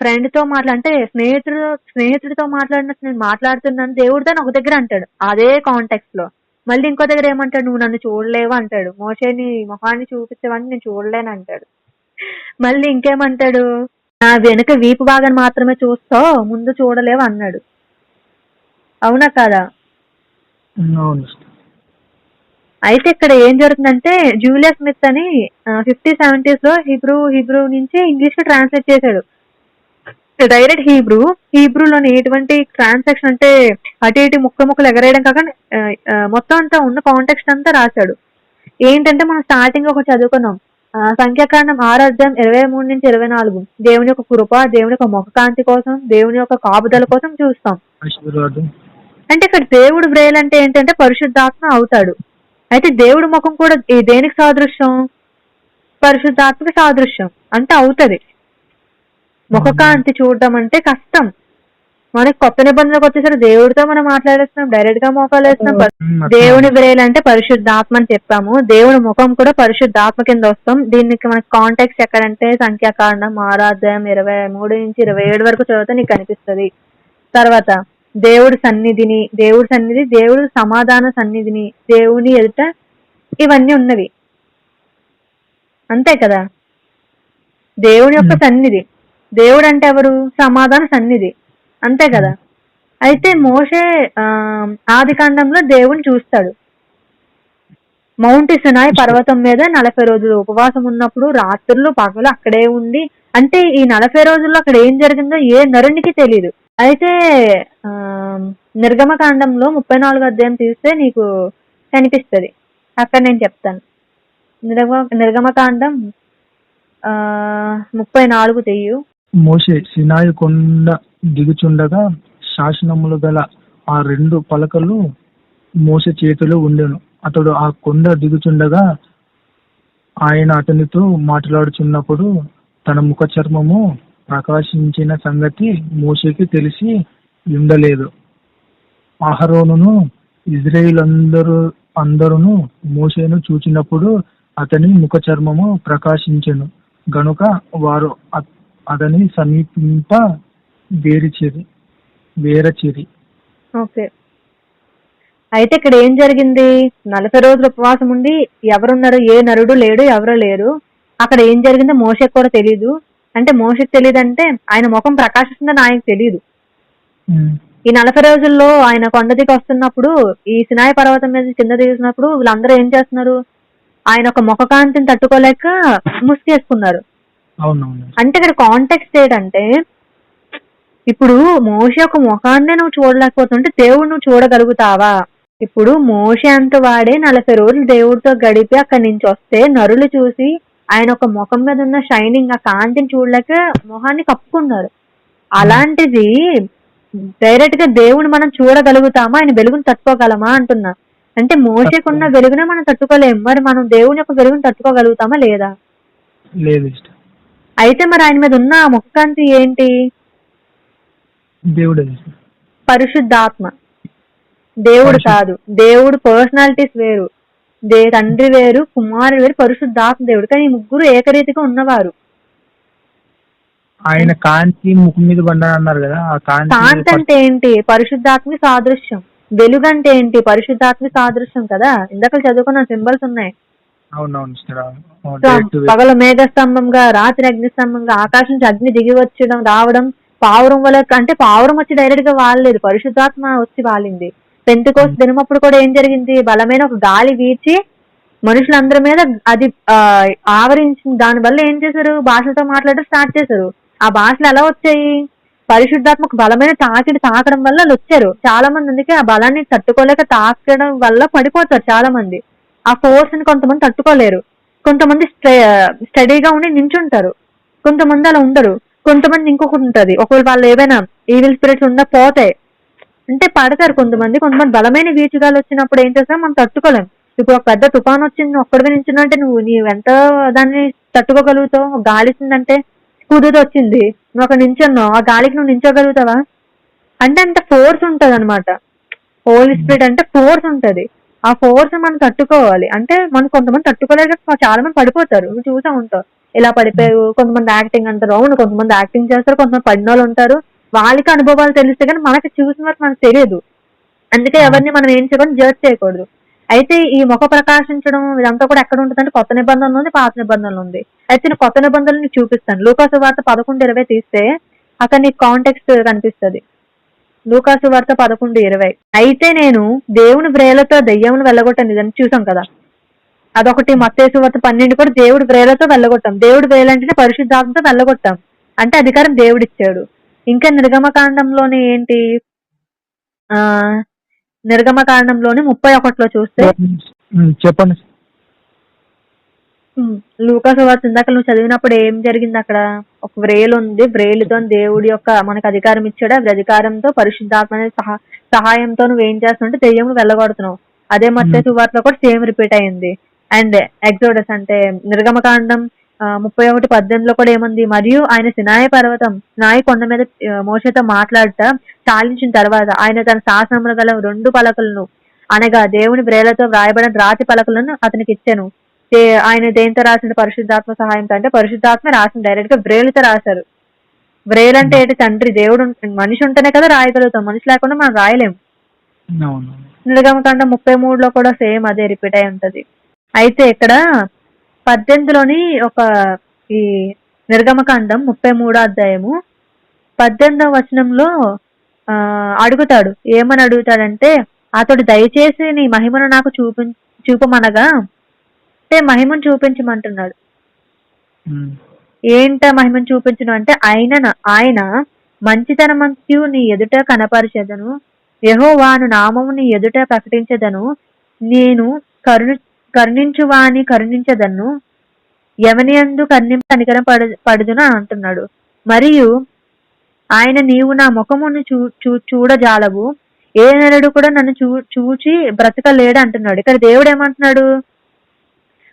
ఫ్రెండ్ తో అంటే స్నేహితుడితో మాట్లాడినట్టు నేను మాట్లాడుతున్నాను దేవుడితో ఒక దగ్గర అంటాడు అదే కాంటెక్స్ట్ లో. మళ్ళీ ఇంకో దగ్గర ఏమంటాడు, నువ్వు నన్ను చూడలేవు అంటాడు, మోషేని మొహాన్ని చూపించేవాడిని నేను చూడలేను అంటాడు. మళ్ళీ ఇంకేమంటాడు, నా వెనుక వీపు భాగాన్ని మాత్రమే చూస్తావు, ముందు చూడలేవు అన్నాడు. అవునా కాదా? అయితే ఇక్కడ ఏం జరుగుతుందంటే జూలియస్ స్మిత్ అని 50-70s లో హీబ్రూ నుంచి ఇంగ్లీష్ కి ట్రాన్స్లేట్ చేశాడు. డైరెక్ట్ హీబ్రూలోని ఎటువంటి ట్రాన్సాక్షన్ అంటే అటు ఇటు ముక్కలు ఎగరేయడం కాకుండా మొత్తం అంతా ఉన్న కాంటెక్స్ట్ అంతా రాశాడు. ఏంటంటే మనం స్టార్టింగ్ ఒక చదువుకున్నాం, సంఖ్యాకాండం 6:23-24 దేవుని యొక్క కృప, దేవుని యొక్క ముఖ కాంతి కోసం, దేవుని యొక్క కాపుదల కోసం చూస్తాం. అంటే ఇక్కడ దేవుడు బ్రేల్ అంటే ఏంటంటే పరిశుద్ధాత్మ అవుతాడు. అయితే దేవుడి ముఖం కూడా దేనికి సాదృశ్యం, పరిశుద్ధాత్మకి సాదృశ్యం అంటే అవుతది. ముఖకాంతి చూడడం అంటే కష్టం. మనకి కొత్త నిబంధనలకు వచ్చేసరికి దేవుడితో మనం మాట్లాడేస్తున్నాం, డైరెక్ట్ గా మోకాలు వేస్తున్నాం. దేవుని బ్రేల్ అంటే పరిశుద్ధాత్మ అని చెప్పాము, దేవుని ముఖం కూడా పరిశుద్ధాత్మ కింద వస్తాం. దీనికి మనకి కాంటాక్ట్స్ ఎక్కడంటే సంఖ్యాకాండం 6:23-27 వరకు చదివితే నీకు కనిపిస్తుంది. తర్వాత దేవుడి సన్నిధి, దేవుడు సమాధాన సన్నిధిని, దేవుని ఎదుట ఇవన్నీ ఉన్నవి అంతే కదా. దేవుని యొక్క సన్నిధి, దేవుడు అంటే ఎవరు, సమాధాన సన్నిధి అంతే కదా. అయితే మోషే ఆది కాండంలో దేవుని చూస్తాడు. మౌంట్ సినాయి పర్వతం మీద 40 రోజులు ఉపవాసం ఉన్నప్పుడు రాత్రులు పగలు అక్కడే ఉండి, అంటే ఈ 40 రోజుల్లో అక్కడ ఏం జరిగిందో ఏ నరునికి తెలియదు. అయితే నిర్గమకాండంలో 34వ అధ్యాయం తీస్తే నీకు కనిపిస్తుంది, అక్కడ నేను చెప్తాను. నిర్గమకాండం 34 తెయ్యు. మోషే సినాయి కొండ దిగుచుండగా శాసనములు గల ఆ 2 పలకలు మోషే చేతిలో ఉండెను. అతడు ఆ కొండ దిగుచుండగా ఆయన అతనితో మాట్లాడుచున్నప్పుడు తన ముఖ చర్మము ప్రకాశించిన సంగతి మోషేకి తెలిసి ఉండలేదు. అహరోనును ఇజ్రాయేల్ అందరూ మోషేను చూచినప్పుడు అతని ముఖ చర్మము ప్రకాశించెను గనుక వారు అతని సమీపింప వేరచిరి. ఓకే, అయితే ఇక్కడ ఏం జరిగింది, 40 రోజులు ఉపవాసం ఉండి ఎవరున్నారు, ఏ నరుడు లేడు, ఎవరో లేరు. అక్కడ ఏం జరిగిందో మోషేకి కూడా తెలీదు. అంటే మోషేకి తెలియదు అంటే ఆయన ముఖం ప్రకాశిస్తుందని ఆయనకు తెలియదు. ఈ 40 రోజుల్లో ఆయన కొండ దిగి వస్తున్నప్పుడు, ఈ సినాయి పర్వతం మీద కింద దిగుతున్నప్పుడు వీళ్ళందరూ ఏం చేస్తున్నారు, ఆయన ఒక ముఖ కాంతిని తట్టుకోలేక ముసుగేసుకున్నారు. అంటే ఇక్కడ కాంటెక్స్ట్ ఏంటంటే, ఇప్పుడు మోషే ఒక ముఖాన్నే నువ్వు చూడలేకపోతుంటే దేవుడు నువ్వు చూడగలుగుతావా? ఇప్పుడు మోషే అంత వాడే 40 రోజులు దేవుడితో గడిపి అక్కడి నుంచి వస్తే నరులు చూసి ఆయన ఒక ముఖం మీద ఉన్న షైనింగ్, ఆ కాంతిని చూడలేక మొహాన్ని కప్పుకున్నారు. అలాంటిది డైరెక్ట్ గా దేవుని మనం చూడగలుగుతామా, ఆయన వెలుగును తట్టుకోగలమా అంటున్నా. అంటే మోషేకున్న వెలుగునే మనం తట్టుకోలేము, మరి మనం దేవుని యొక్క వెలుగును తట్టుకోగలుగుతామా లేదా? లేదు. అయితే మరి ఆయన మీద ఉన్న ముఖకాంతి ఏంటి, దేవుడు, పరిశుద్ధాత్మ. దేవుడు కాదు, దేవుడు పర్సనాలిటీస్ వేరు, తండ్రి వేరు, కుమారుడు వేరు, పరిశుద్ధాత్మ దేవుడు. కానీ ఈ ముగ్గురు ఏకరీతిగా ఉన్నవారు. ఆయన కాంతి ముఖం మీద పడ్డాడు అన్నారు కదా, ఆ కాంతి అంటే ఏంటి, పరిశుద్ధాత్మకి సాదృశ్యం. వెలుగు అంటే ఏంటి, పరిశుద్ధాత్మకి సాదృశ్యం కదా. ఇందాక చదువుకున్న సింబల్స్ ఉన్నాయి. పగల మేఘస్తంభంగా, రాత్రి అగ్నిస్తంభంగా, ఆకాశం నుంచి అగ్ని దిగి వచ్చడం రావడం, పావురం వల్ల, అంటే పావురం వచ్చి డైరెక్ట్ గా వాలలేదు, పరిశుద్ధాత్మ వచ్చి వాలింది. పెంతెకోస్తు దినమప్పుడు కూడా ఏం జరిగింది, బలమైన ఒక గాలి వీచి మనుషులందరి మీద అది ఆవరించింది. దాని వల్ల ఏం చేశారు, భాషలతో మాట్లాడడం స్టార్ట్ చేశారు. ఆ భాషలు ఎలా వచ్చాయి, పరిశుద్ధాత్మకు బలమైన తాకడం వల్ల వచ్చారు చాలా మంది. అందుకే ఆ బలాన్ని తట్టుకోలేక తాకడం వల్ల పడిపోతారు చాలా మంది. ఆ ఫోర్స్ ని కొంతమంది తట్టుకోలేరు, కొంతమంది స్టడీగా ఉండి నించుంటారు, కొంతమంది అలా ఉండరు, కొంతమంది ఇంకొకటి ఉంటది, ఒకవేళ వాళ్ళు ఏవైనా ఈవిల్ స్పిరిట్స్ పోతాయి అంటే పడతారు కొంతమంది. బలమైన వీచుగాలు వచ్చినప్పుడు ఏం చేస్తాం, మనం తట్టుకోలేం. ఇప్పుడు ఒక పెద్ద తుఫాన్ వచ్చింది, ఒక్కడివి నించున్నంటే నీవెంత దాన్ని తట్టుకోగలుగుతావు? గాలి వచ్చిందంటే కుదురు వచ్చింది, నువ్వు అక్కడ నించున్నావు, ఆ గాలికి నువ్వు నించోగలుగుతావా? అంటే అంత ఫోర్స్ ఉంటది అనమాట. హోలీ స్పిరిట్ అంటే ఫోర్స్ ఉంటది. ఆ ఫోర్స్ మనం తట్టుకోవాలి. అంటే మనం కొంతమంది తట్టుకోలేక చాలా మంది పడిపోతారు, నువ్వు చూసా ఉంటావు. ఇలా పడిపోయావు, కొంతమంది యాక్టింగ్ అంటారు, అవును కొంతమంది యాక్టింగ్ చేస్తారు, కొంతమంది పడిన వాళ్ళు ఉంటారు. వాళ్ళకి అనుభవాలు తెలిస్తే కానీ మనకి చూసిన వరకు మనకు తెలియదు. అందుకే ఎవరిని మనం ఏం చేయకూడదు, జడ్జ్ చేయకూడదు. అయితే ఈ ముఖ ప్రకాశించడం ఇదంతా కూడా ఎక్కడ ఉంటుంది అంటే కొత్త నిబంధనలు ఉంది, పాత నిబంధనలు ఉంది. అయితే నేను కొత్త నిబంధనలు నీకు చూపిస్తాను. లూకాసు వార్త 11:20 తీస్తే అక్కడ నీకు కాంటెక్స్ట్ కనిపిస్తుంది. లూకాసు వార్త 11:20. అయితే నేను దేవుని వ్రేలతో దెయ్యమును వెళ్ళగొట్టాను, ఇదని చూసాం కదా. అదొకటి. మత్తయి వార్త 12 కూడా దేవుడి వ్రేలతో వెళ్ళగొట్టాం. దేవుడి వ్రేలంటేనే పరిశుద్ధాత్మతో వెళ్ళగొట్టాం, అంటే అధికారం దేవుడిచ్చాడు. ఇంకా నిర్గమకాండంలోనే ఏంటి, ఆ నిర్గమకాండంలోని 31లో చూస్తే చెప్పండి. లూకాసు వార్త ఇందాక నువ్వు చదివినప్పుడు ఏం జరిగింది అక్కడ? ఒక వ్రేలు ఉంది, వ్రేలుతో దేవుడి యొక్క మనకు అధికారం ఇచ్చాడు. ఆ అధికారంతో పరిశుద్ధాత్మ అనే సహాయంతో నువ్వు ఏం చేస్తున్నావు, దెయ్యమును వెళ్ళగొడుతున్నావు. అదే మత్తయి వార్తలో కూడా సేమ్ రిపీట్ అయింది. అండ్ ఎగ్జోడస్ అంటే నిర్గమకాండం 31:18లో కూడా ఏముంది, మరియు ఆయన సినాయి పర్వతం, సినాయి కొండ మీద మోషేతో మాట్లాడుతా చాలించిన తర్వాత ఆయన తన శాసనములు గల 2 పలకలను, అనగా దేవుని వ్రేలతో వ్రాయబడిన రాతి పలకలను అతనికి ఇచ్చాను. ఆయన దేంతో రాసిన? పరిశుద్ధాత్మ సహాయంతో. అంటే పరిశుద్ధాత్మ రాసిన, డైరెక్ట్ గా వ్రేలుతో రాశారు. వ్రేలు అంటే ఏంటి? తండ్రి. దేవుడు మనిషి ఉంటేనే కదా రాయగలుగుతాం, మనిషి లేకుండా మనం రాయలేం. నిర్గమకాండం 33లో కూడా సేమ్ అదే రిపీట్ అయి ఉంటది. అయితే ఇక్కడ 18లోని ఒక ఈ నిర్గమకాండం 33వ అధ్యాయము 18వ వచనంలో అడుగుతాడు. ఏమని అడుగుతాడంటే, అతడు దయచేసి నీ మహిమను నాకు చూపమనగా, అంటే మహిమను చూపించమంటున్నాడు. ఏంట మహిమను చూపించను అంటే, ఆయన మంచితనమంతయు నీ ఎదుట కనపరిచెదను, యెహోవాను నామము నీ ఎదుట ప్రకటించెదను, నేను కరుణించువాని కరుణించదను, ఎవని యందు కనికరం పడుదును అంటున్నాడు. మరియు ఆయన నీవు నా ముఖమును చూడజాలవు, ఏ నరుడు కూడా నన్ను చూచి బ్రతకలేడు అంటున్నాడు. ఇక్కడ దేవుడు ఏమంటున్నాడు?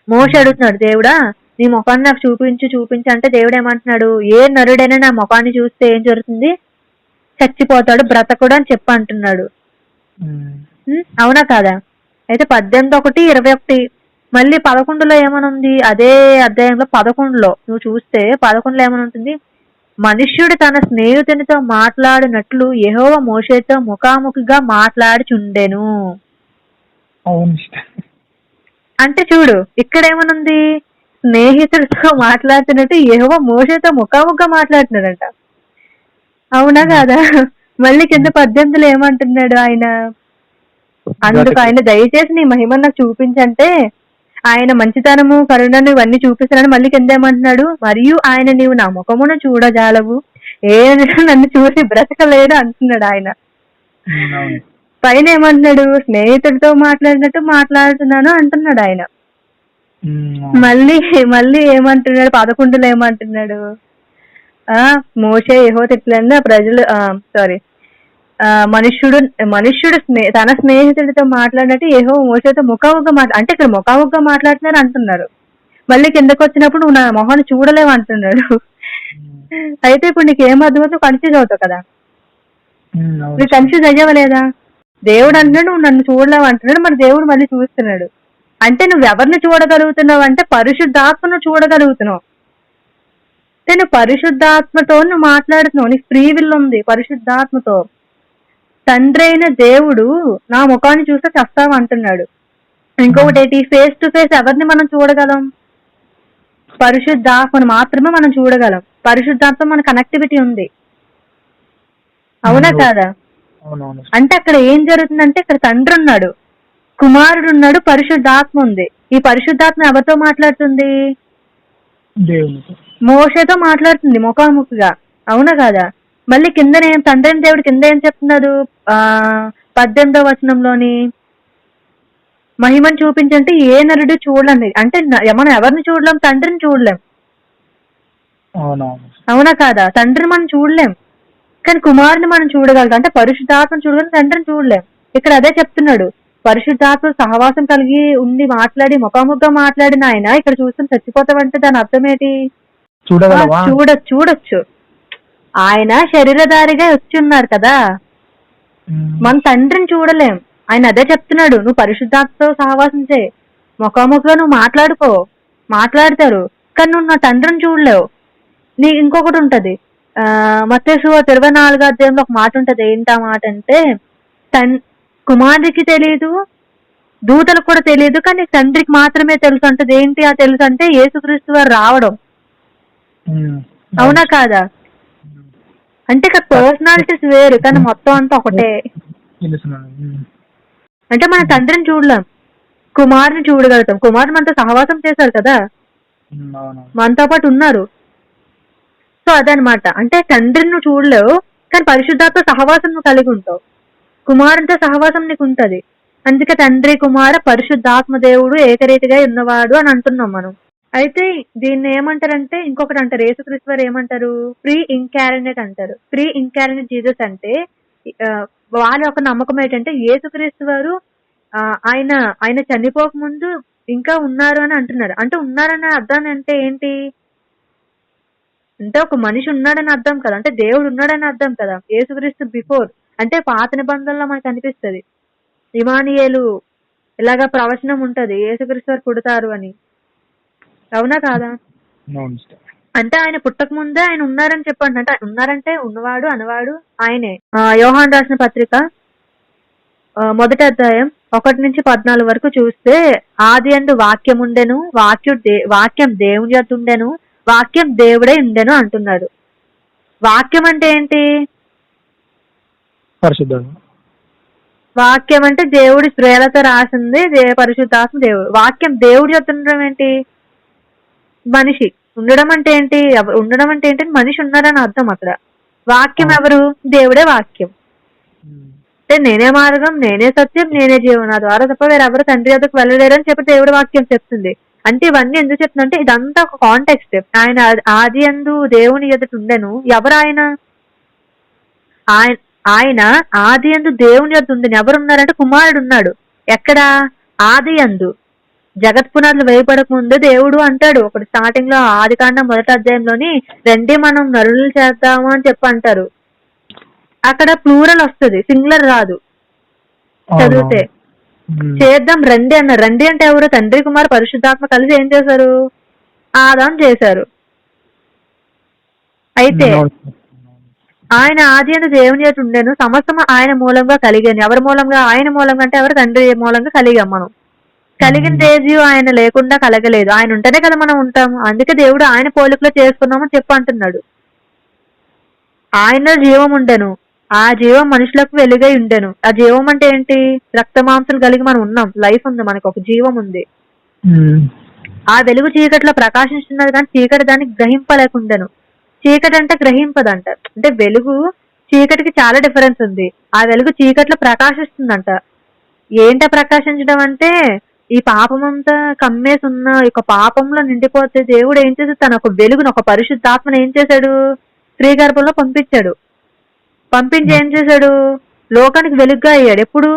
మోషే అడుగుతున్నాడు, దేవుడా నీ ముఖాన్ని నాకు చూపించు అంటే దేవుడు ఏమంటున్నాడు? ఏ నరుడైనా నా ముఖాన్ని చూస్తే ఏం జరుగుతుంది? చచ్చిపోతాడు, బ్రతకుడు అని అంటున్నాడు. అవునా కాదా? అయితే 18:1-21 మళ్ళీ 11లో ఏమనుంది? అదే అధ్యాయంలో 11లో నువ్వు చూస్తే 11లో ఏమనుంటుంది? మనుష్యుడు తన స్నేహితునితో మాట్లాడినట్లు యెహోవా మోషేతో ముఖాముఖిగా మాట్లాడుచుండెను. అంటే చూడు, ఇక్కడ ఏమనుంది? స్నేహితుడితో మాట్లాడుతున్నట్టు యెహోవా మోషేతో ముఖాముఖిగా మాట్లాడుతున్నాడంట. అవునా కాదా? మళ్ళీ కింద 18లో ఏమంటున్నాడు ఆయన? అందుకు ఆయన దయచేసి నీ మహిమను నాకు చూపించంటే ఆయన మంచితనము కరుణను ఇవన్నీ చూపిస్తున్నాడు. మళ్ళీ కింద ఏమంటున్నాడు? మరియు ఆయన నీవు నా ముఖమును చూడజాలవు, ఏ నన్ను చూసి బ్రతకలేడు అంటున్నాడు ఆయన. పైన ఏమంటున్నాడు? స్నేహితుడితో మాట్లాడినట్టు మాట్లాడుతున్నాను అంటున్నాడు ఆయన. మళ్ళీ ఏమంటున్నాడు? 11లో ఏమంటున్నాడు? మోషే యెహోవా తిట్లన్న ప్రజలు మనుష్యుడు తన స్నేహితుడితో మాట్లాడినట్టు యెహోవా మోషేతో ముఖాముఖిగా అంటే ఇక్కడ ముఖాముఖిగా మాట్లాడుతున్నారు అంటున్నారు. మళ్ళీ కిందకు వచ్చినప్పుడు నువ్వు నా మొహాన్ని చూడలేవు అంటున్నాడు. అయితే ఇప్పుడు నీకు ఏం అర్థమవుతావు? కన్ఫ్యూజ్ అవుతావు కదా. నువ్వు కన్ఫ్యూజ్ అయ్యావా లేదా? దేవుడు అంటున్నాడు నువ్వు నన్ను చూడలేవు అంటున్నాడు, మరి దేవుడు మళ్ళీ చూస్తున్నాడు. అంటే నువ్వు ఎవరిని చూడగలుగుతున్నావు అంటే పరిశుద్ధాత్మను చూడగలుగుతున్నావు. నేను పరిశుద్ధాత్మతో నువ్వు మాట్లాడుతున్నావు, నీకు ఫ్రీ విల్ ఉంది. పరిశుద్ధాత్మతో తండ్రి అయిన దేవుడు నా ముఖాన్ని చూస్తే చస్తావు అంటున్నాడు. ఇంకొకటి, ఫేస్ టు ఫేస్ ఎవరిని మనం చూడగలం? పరిశుద్ధాత్మను మాత్రమే మనం చూడగలం. పరిశుద్ధాత్మ మన కనెక్టివిటీ ఉంది. అవునా కాదా? అంటే అక్కడ ఏం జరుగుతుందంటే, ఇక్కడ తండ్రి ఉన్నాడు, కుమారుడు ఉన్నాడు, పరిశుద్ధాత్మ ఉంది. ఈ పరిశుద్ధాత్మ ఎవరితో మాట్లాడుతుంది? మోషేతో మాట్లాడుతుంది ముఖాముఖిగా. అవునా కాదా? మళ్ళీ కింద తండ్రి అయిన దేవుడు కింద ఏం చెప్తున్నాడు? 18వ వచనంలోని మహిమను చూపించంటే ఏ నరుడు చూడలేండి. అంటే మనం ఎవరిని చూడలేం? తండ్రిని చూడలేం. అవునా కాదా? తండ్రిని మనం చూడలేం, కానీ కుమారుని మనం చూడగలుగుతాం. అంటే పరిశుద్ధాత్మను చూడగలం, తండ్రిని చూడలేం. ఇక్కడ అదే చెప్తున్నాడు, పరిశుద్ధాత్మ సహవాసం కలిగి ఉండి మాట్లాడి ముఖాముఖంగా మాట్లాడిన ఆయన ఇక్కడ చూసుకుని చచ్చిపోతామంటే దాని అర్థం ఏంటి? చూడగలవా? చూడొచ్చు. ఆయన శరీరధారిగా వచ్చి ఉన్నారు కదా, మన తండ్రిని చూడలేం. ఆయన అదే చెప్తున్నాడు, నువ్వు పరిశుద్ధాత్మతో సహవాసం చేయి, ముఖాముఖిగా నువ్వు మాట్లాడతారు, కానీ నువ్వు నా తండ్రిని చూడలేవు. నీ ఇంకొకటి ఉంటది, మత్తయి సువార్త 24వ అధ్యాయంలో ఒక మాట ఉంటది. ఏంటి ఆ మాట అంటే, కుమారుడికి తెలియదు, దూతలకు కూడా తెలియదు, కానీ తండ్రికి మాత్రమే తెలుసు అంటది. ఏంటి ఆ తెలుసు అంటే యేసుక్రీస్తు వారు రావడం. అవునా కాదా? అంటే ఇక్కడ పర్సనాలిటీస్ వేరు, కానీ మొత్తం అంతా ఒకటే. అంటే మన తండ్రిని చూడలేం, కుమారుని చూడగలుగుతాం. కుమారుడు మనతో సహవాసం చేశారు కదా, మనతో పాటు ఉన్నారు. సో అదనమాట. అంటే తండ్రిని నువ్వు చూడలేవు, కానీ పరిశుద్ధాత్మ సహవాసం నువ్వు కలిగి ఉంటావు. కుమారునితో సహవాసం నీకు ఉంటది. అందుకే తండ్రి, కుమార, పరిశుద్ధాత్మ దేవుడు ఏకరీతిగా ఉన్నవాడు అని అంటున్నాం మనం. అయితే దీన్ని ఏమంటారంటే, ఇంకొకటి అంటారు, యేసుక్రీస్తు వారు ఏమంటారు, ప్రీ ఇన్కారినేట్ అంటారు. ప్రీ ఇన్కారినేట్ జీసస్ అంటే వాళ్ళ యొక్క నమ్మకం ఏంటంటే యేసుక్రీస్తు వారు ఆయన చనిపోక ముందు ఇంకా ఉన్నారు అని అంటున్నారు. అంటే ఉన్నారనే అర్థం అంటే ఏంటి అంటే, ఒక మనిషి ఉన్నాడని అర్థం కదా, అంటే దేవుడు ఉన్నాడని అర్థం కదా. యేసుక్రీస్తు బిఫోర్ అంటే పాత నిబంధనలో మనకు అనిపిస్తుంది, ఇమానియేలు ఇలాగా ప్రవచనం ఉంటది, యేసుక్రీస్తు వారు పుడతారు అని. అవునా కాదా? అంటే ఆయన పుట్టక ముందే ఆయన ఉన్నారని చెప్పండి. అంటే ఉన్నారంటే ఉన్నవాడు అనవాడు ఆయనే. యోహాను రాసిన పత్రిక 1వ అధ్యాయం 1-14 వరకు చూస్తే, ఆది యందు వాక్యం ఉండెను, వాక్యం దేవుని యొద్ద ఉండెను, వాక్యం దేవుడే ఉండెను అంటున్నాడు. వాక్యం అంటే ఏంటి? వాక్యం అంటే దేవుడి స్త్రీలతో రాసింది, పరిశుద్ధాత్మ దేవుడు. వాక్యం దేవుడి యొద్ద ఉండడం ఏంటి? మనిషి ఉండడం అంటే ఏంటి? ఉండడం అంటే ఏంటి? మనిషి ఉన్నారని అర్థం అక్కడ. వాక్యం ఎవరు? దేవుడే వాక్యం. అంటే నేనే మార్గం, నేనే సత్యం, నేనే జీవం, నా ద్వారా తప్ప వేరెవరు తండ్రి యొద్దకు వెళ్ళలేరని చెప్పి దేవుడి వాక్యం చెప్తుంది. అంటే ఇవన్నీ ఎందుకు చెప్తుందంటే ఇదంతా ఒక కాంటెక్స్ట్. ఆయన ఆది యందు దేవుని ఎదుట ఉండెను. ఎవరు ఆయన? ఆయన ఆది యందు దేవుని యొద్ద ఉండెను. ఎవరున్నారంటే కుమారుడు ఉన్నాడు. ఎక్కడ? ఆది యందు. జగత్ పునాదులు వేయబడక ముందు దేవుడు అంటాడు. ఒకటి స్టార్టింగ్ లో ఆదికాండం 1వ అధ్యాయంలోని, రండి మనం నరులు చేద్దాము అని చెప్పి అంటారు. అక్కడ ప్లూరల్ వస్తుంది, సింగులర్ రాదు చదివితే. చేద్దాం రండి అన్నారు. రండి అంటే ఎవరు? తండ్రి, కుమార్, పరిశుద్ధాత్మ కలిసి ఏం చేశారు? ఆదాం చేశారు. అయితే ఆయన ఆది యందు దేవుని యొద్ద ఉండెను, సమస్తము ఆయన మూలంగా కలిగాను. ఎవరి మూలంగా? ఆయన మూలంగా. అంటే ఎవరు? తండ్రి మూలంగా కలిగాం మనం. కలిగిన తేజీ ఆయన లేకుండా కలగలేదు. ఆయన ఉంటేనే కదా మనం ఉంటాము. అందుకే దేవుడు ఆయన పోలికలో చేసుకున్నామని చెప్పి అంటున్నాడు. ఆయనలో జీవం ఉండెను, ఆ జీవం మనుషులకు వెలుగై ఉండెను. ఆ జీవం అంటే ఏంటి? రక్త మాంసాలు కలిగి మనం ఉన్నాం, లైఫ్ ఉంది, మనకు ఒక జీవం ఉంది. ఆ వెలుగు చీకటిలో ప్రకాశిస్తున్నది, కానీ చీకటి దాన్ని గ్రహింపలేకుండెను. చీకటి అంటే గ్రహింపదంట. అంటే వెలుగు చీకటికి చాలా డిఫరెన్స్ ఉంది. ఆ వెలుగు చీకటిలో ప్రకాశిస్తుందంట. ఏంట ప్రకాశించడం అంటే, ఈ పాపమంతా కమ్మేసి ఉన్న ఒక పాపంలో నిండిపోతే దేవుడు ఏం చేశాడు? తన ఒక వెలుగును, ఒక పరిశుద్ధాత్మను ఏం చేశాడు? స్త్రీ గర్భంలో పంపించాడు. పంపించి ఏం చేశాడు? లోకానికి వెలుగుగా అయ్యాడు. ఎప్పుడు?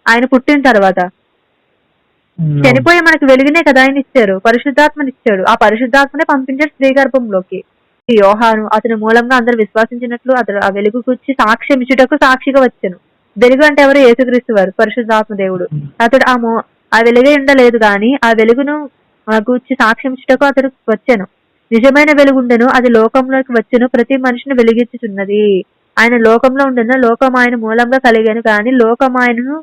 ఆయన పుట్టిన తర్వాత. చనిపోయి మనకు వెలుగునే కదా ఆయన ఇచ్చారు, పరిశుద్ధాత్మని ఇచ్చాడు. ఆ పరిశుద్ధాత్మనే పంపించాడు స్త్రీ గర్భంలోకి. యోహాను అతని మూలంగా అందరు విశ్వాసించినట్లు అతడు ఆ వెలుగు గురించి సాక్ష్యం ఇచ్చుటకు సాక్షిగా వచ్చాను. వెలుగు అంటే ఎవరు? యేసుక్రీస్తు వారు, పరిశుద్ధాత్మ దేవుడు. అతడు ఆ వెలుగే ఉండలేదు, గాని ఆ వెలుగును గూర్చి సాక్ష్యం ఇచ్చుటకు అతడు వచ్చాను. నిజమైన వెలుగుండెను, అది లోకంలోకి వచ్చెను, ప్రతి మనిషిని వెలిగించుచున్నది. ఆయన లోకంలో ఉండెను, లోకం ఆయన మూలంగా కలిగాను, కానీ లోకం ఆయనను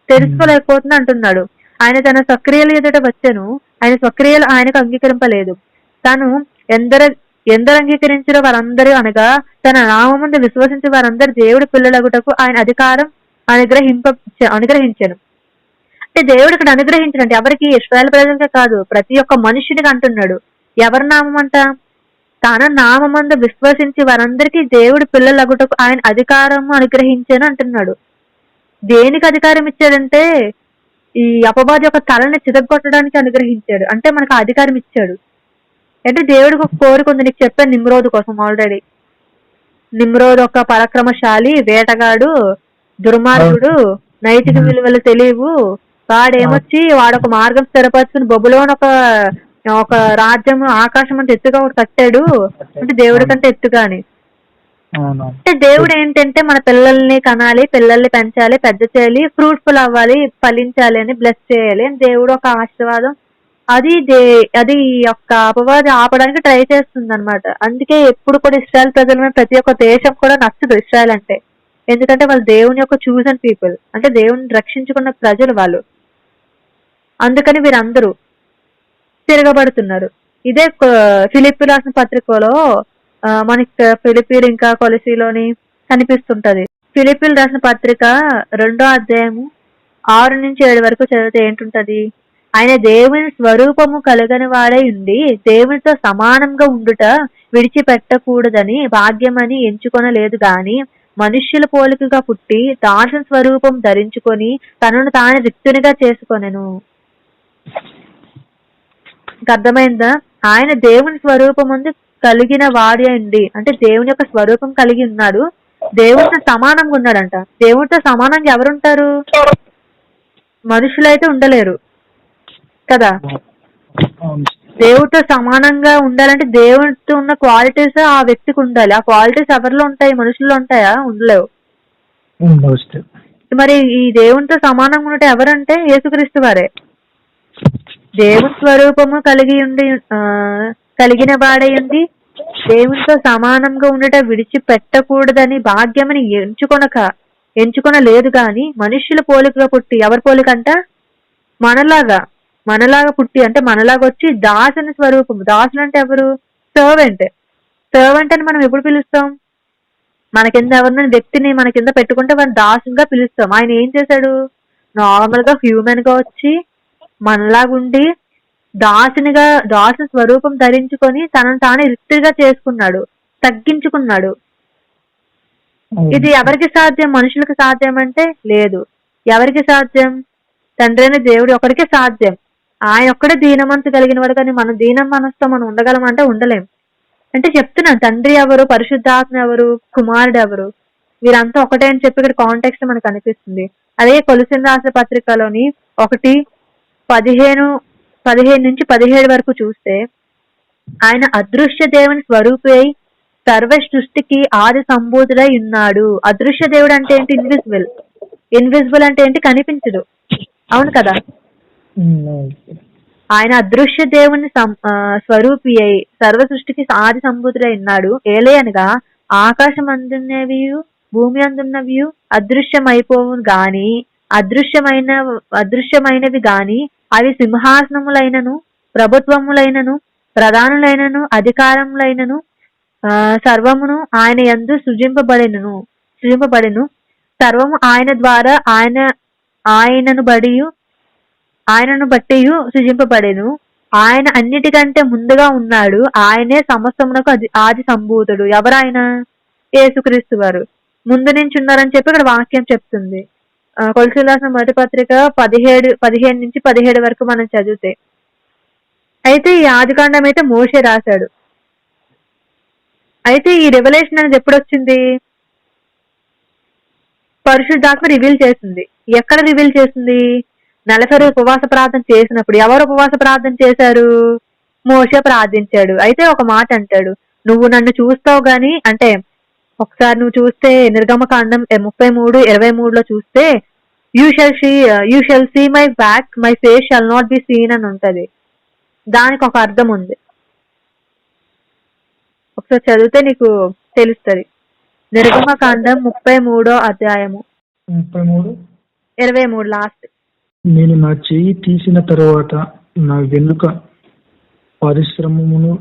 తెలుసుకోలేకపోతుంది అంటున్నాడు. ఆయన తన స్వక్రియల ఎదుట వచ్చెను, ఆయన స్వక్రియలు ఆయనకు అంగీకరింపలేదు. తాను ఎందరు అంగీకరించిన వారందరూ, అనగా తన నామముందు విశ్వసించి వారందరూ దేవుడి పిల్లలగుటకు ఆయన అధికారం అనుగ్రహించాను. అంటే దేవుడు ఇక్కడ అనుగ్రహించినట్టు ఎవరికి? ఇశ్రాయేలు ప్రజలకే కాదు, ప్రతి ఒక్క మనుషునికి అంటున్నాడు. ఎవరి నామం అంట? తన నామమందు విశ్వసించి వారందరికీ దేవుడి పిల్లలగుటకు ఆయన అధికారం అనుగ్రహించాను అంటున్నాడు. దేనికి అధికారం ఇచ్చాడంటే, ఈ అపవాది యొక్క తలని చితగొట్టడానికి అనుగ్రహించాడు. అంటే మనకు అధికారం ఇచ్చాడు. అంటే దేవుడికి ఒక కోరిక ఉంది. నీకు చెప్పాను నిమ్రోదు కోసం ఆల్రెడీ. నిమ్రోదు ఒక పరాక్రమశాలి, వేటగాడు, దుర్మార్గుడు, నైతిక విలువలు తెలియవు. వాడేమొచ్చి వాడొక మార్గం స్థిరపరచుకుని బొబ్బులోని ఒక రాజ్యం ఆకాశం అంత ఎత్తుగా ఒకటి కట్టాడు, అంటే దేవుడి కంటే ఎత్తుగా అని. అంటే దేవుడు ఏంటంటే మన పిల్లల్ని కనాలి, పిల్లల్ని పెంచాలి, పెద్ద చేయాలి, ఫ్రూట్ఫుల్ అవ్వాలి, ఫలించాలి అని, బ్లెస్ చేయాలి అని దేవుడు ఒక ఆశీర్వాదం. అది యొక్క అపవాది ఆపడానికి ట్రై చేస్తుంది అనమాట. అందుకే ఎప్పుడు కూడా ఇస్రాయల్ ప్రజల ప్రతి ఒక్క దేశం కూడా నచ్చదు ఇస్రాయల్ అంటే. ఎందుకంటే వాళ్ళు దేవుని యొక్క చూసన్ పీపుల్, అంటే దేవుని రక్షించుకున్న ప్రజలు వాళ్ళు. అందుకని వీరందరూ తిరగబడుతున్నారు. ఇదే ఫిలిప్పీ రాసిన పత్రికలో మనకి ఫిలిప్పీలు ఇంకా కొలసీలోని కనిపిస్తుంటది. ఫిలిప్పీలు రాసిన పత్రిక 2వ అధ్యాయము 6 నుంచి 7 వరకు చదివితే ఏంటుంటది? ఆయన దేవుని స్వరూపము కలగని వాడై ఉండి దేవునితో సమానంగా ఉండుట విడిచిపెట్టకూడదని భాగ్యమని ఎంచుకొనలేదు గాని, మనుష్యుల పోలికగా పుట్టి దాసుని స్వరూపం ధరించుకొని తనను తాను రిక్తునిగా చేసుకొనెను. అర్థమైందా? ఆయన దేవుని స్వరూపముందు కలిగిన వాడి అండి, అంటే దేవుని యొక్క స్వరూపం కలిగి ఉన్నాడు, దేవునితో సమానంగా ఉన్నాడంట. దేవునితో సమానంగా ఎవరుంటారు? మనుషులైతే ఉండలేరు కదా. దేవుడితో సమానంగా ఉండాలంటే దేవుడితో ఉన్న క్వాలిటీస్ ఆ వ్యక్తికి ఉండాలి. ఆ క్వాలిటీస్ ఎవరిలో ఉంటాయి? మనుషుల్లో ఉంటాయా? ఉండలేవు. మరి ఈ దేవునితో సమానంగా ఉన్నట్టు ఎవరంటే యేసుక్రీస్తు వారే. దేవుని స్వరూపము కలిగిన వాడై ఉండి దేవునితో సమానంగా ఉండట విడిచిపెట్టకూడదని భాగ్యమని ఎంచుకొనలేదు గాని, మనుష్యుల పోలికగా పుట్టి, ఎవరి పోలికంట? మనలాగా పుట్టి, అంటే మనలాగా వచ్చి దాసుని స్వరూపము. దాసులు అంటే ఎవరు? సర్వెంట్ అని మనం ఎప్పుడు పిలుస్తాం? మన కింద ఎవరినైనా వ్యక్తిని మన కింద పెట్టుకుంటే వాడిని దాసునిగా పిలుస్తాం. ఆయన ఏం చేశాడు? నార్మల్ గా హ్యూమన్ గా వచ్చి మనలాగుండి దాసుని స్వరూపం ధరించుకొని తనను తాను రిక్తుగా చేసుకున్నాడు, తగ్గించుకున్నాడు. ఇది ఎవరికి సాధ్యం? మనుషులకు సాధ్యం అంటే లేదు. ఎవరికి సాధ్యం? తండ్రి అయిన దేవుడు ఒకరికి సాధ్యం. ఆయన ఒక్కడే దీనమంతు కలిగిన వాడు. కానీ మన దీనం మనసుతో మనం ఉండగలం అంటే ఉండలేం. అంటే చెప్తున్నాను, తండ్రి ఎవరు, పరిశుద్ధాత్మ ఎవరు, కుమారుడు ఎవరు, వీరంతా ఒకటే అని చెప్పి ఇక్కడ కాంటెక్స్ట్ మనకు అనిపిస్తుంది. అదే కొలసీయులకు రాసిన పత్రికలోని 1:15 నుంచి 17 వరకు చూస్తే, ఆయన అదృశ్య దేవుని స్వరూపి అయి సర్వ సృష్టికి ఆది సంభూతుడై ఉన్నాడు. అదృశ్య దేవుడు అంటే ఏంటి? ఇన్విజిబుల్ అంటే ఏంటి? కనిపించదు. అవును కదా. ఆయన అదృశ్య దేవుని స్వరూపి అయి సర్వ సృష్టికి ఆది సంభూతుడై ఉన్నాడు. ఏలే అనగా ఆకాశం అందున్నవి భూమి అందున్నవి అదృశ్యమైపోవు గాని అదృశ్యమైనవి గాని అవి సింహాసనములైనను, ప్రభుత్వములైనను, ప్రధానులైనను, అధికారములైనను సర్వమును ఆయన యందు సృజింపబడెను. సర్వము ఆయన ద్వారా ఆయనను బట్టి సృజింపబడెను. ఆయన అన్నిటికంటే ముందుగా ఉన్నాడు. ఆయనే సమస్తమునకు ఆది సంభూతుడు. ఎవరాయన? యేసుక్రీస్తు వారు ముందు నుంచి ఉన్నారని చెప్పి ఇక్కడ వాక్యం చెప్తుంది. కొలసీయులకు రాసిన మొదటి పత్రిక 15 నుంచి 17 వరకు మనం చదివితే, అయితే ఈ ఆదికాండం అయితే మోషే రాశాడు. అయితే ఈ రెవల్యూషన్ అనేది ఎప్పుడు వచ్చింది? పరిశుద్ధాత్మ రివీల్ చేసింది. ఎక్కడ రివీల్ చేసింది? 40 రోజులు ఉపవాస ప్రార్థన చేసినప్పుడు. ఎవరు ఉపవాస ప్రార్థన చేశారు? మోషే ప్రార్థించాడు. అయితే ఒక మాట అంటాడు, నువ్వు నన్ను చూస్తావు గాని, అంటే ఒకసారి నువ్వు చూస్తే నిర్గమకాండం 33:23 చూస్తే, you shall see my back, my face shall not be seen అని ఉంటది. దానికి ఒక అర్థం ఉంది. ఒకసారి చదివితే నీకు తెలుస్తుంది. నిర్గమకాండం 33వ అధ్యాయము 23 లాస్ట్. నేను నా చెయ్యి తీసిన తరువాత నా వెనుక పరిశ్రమమును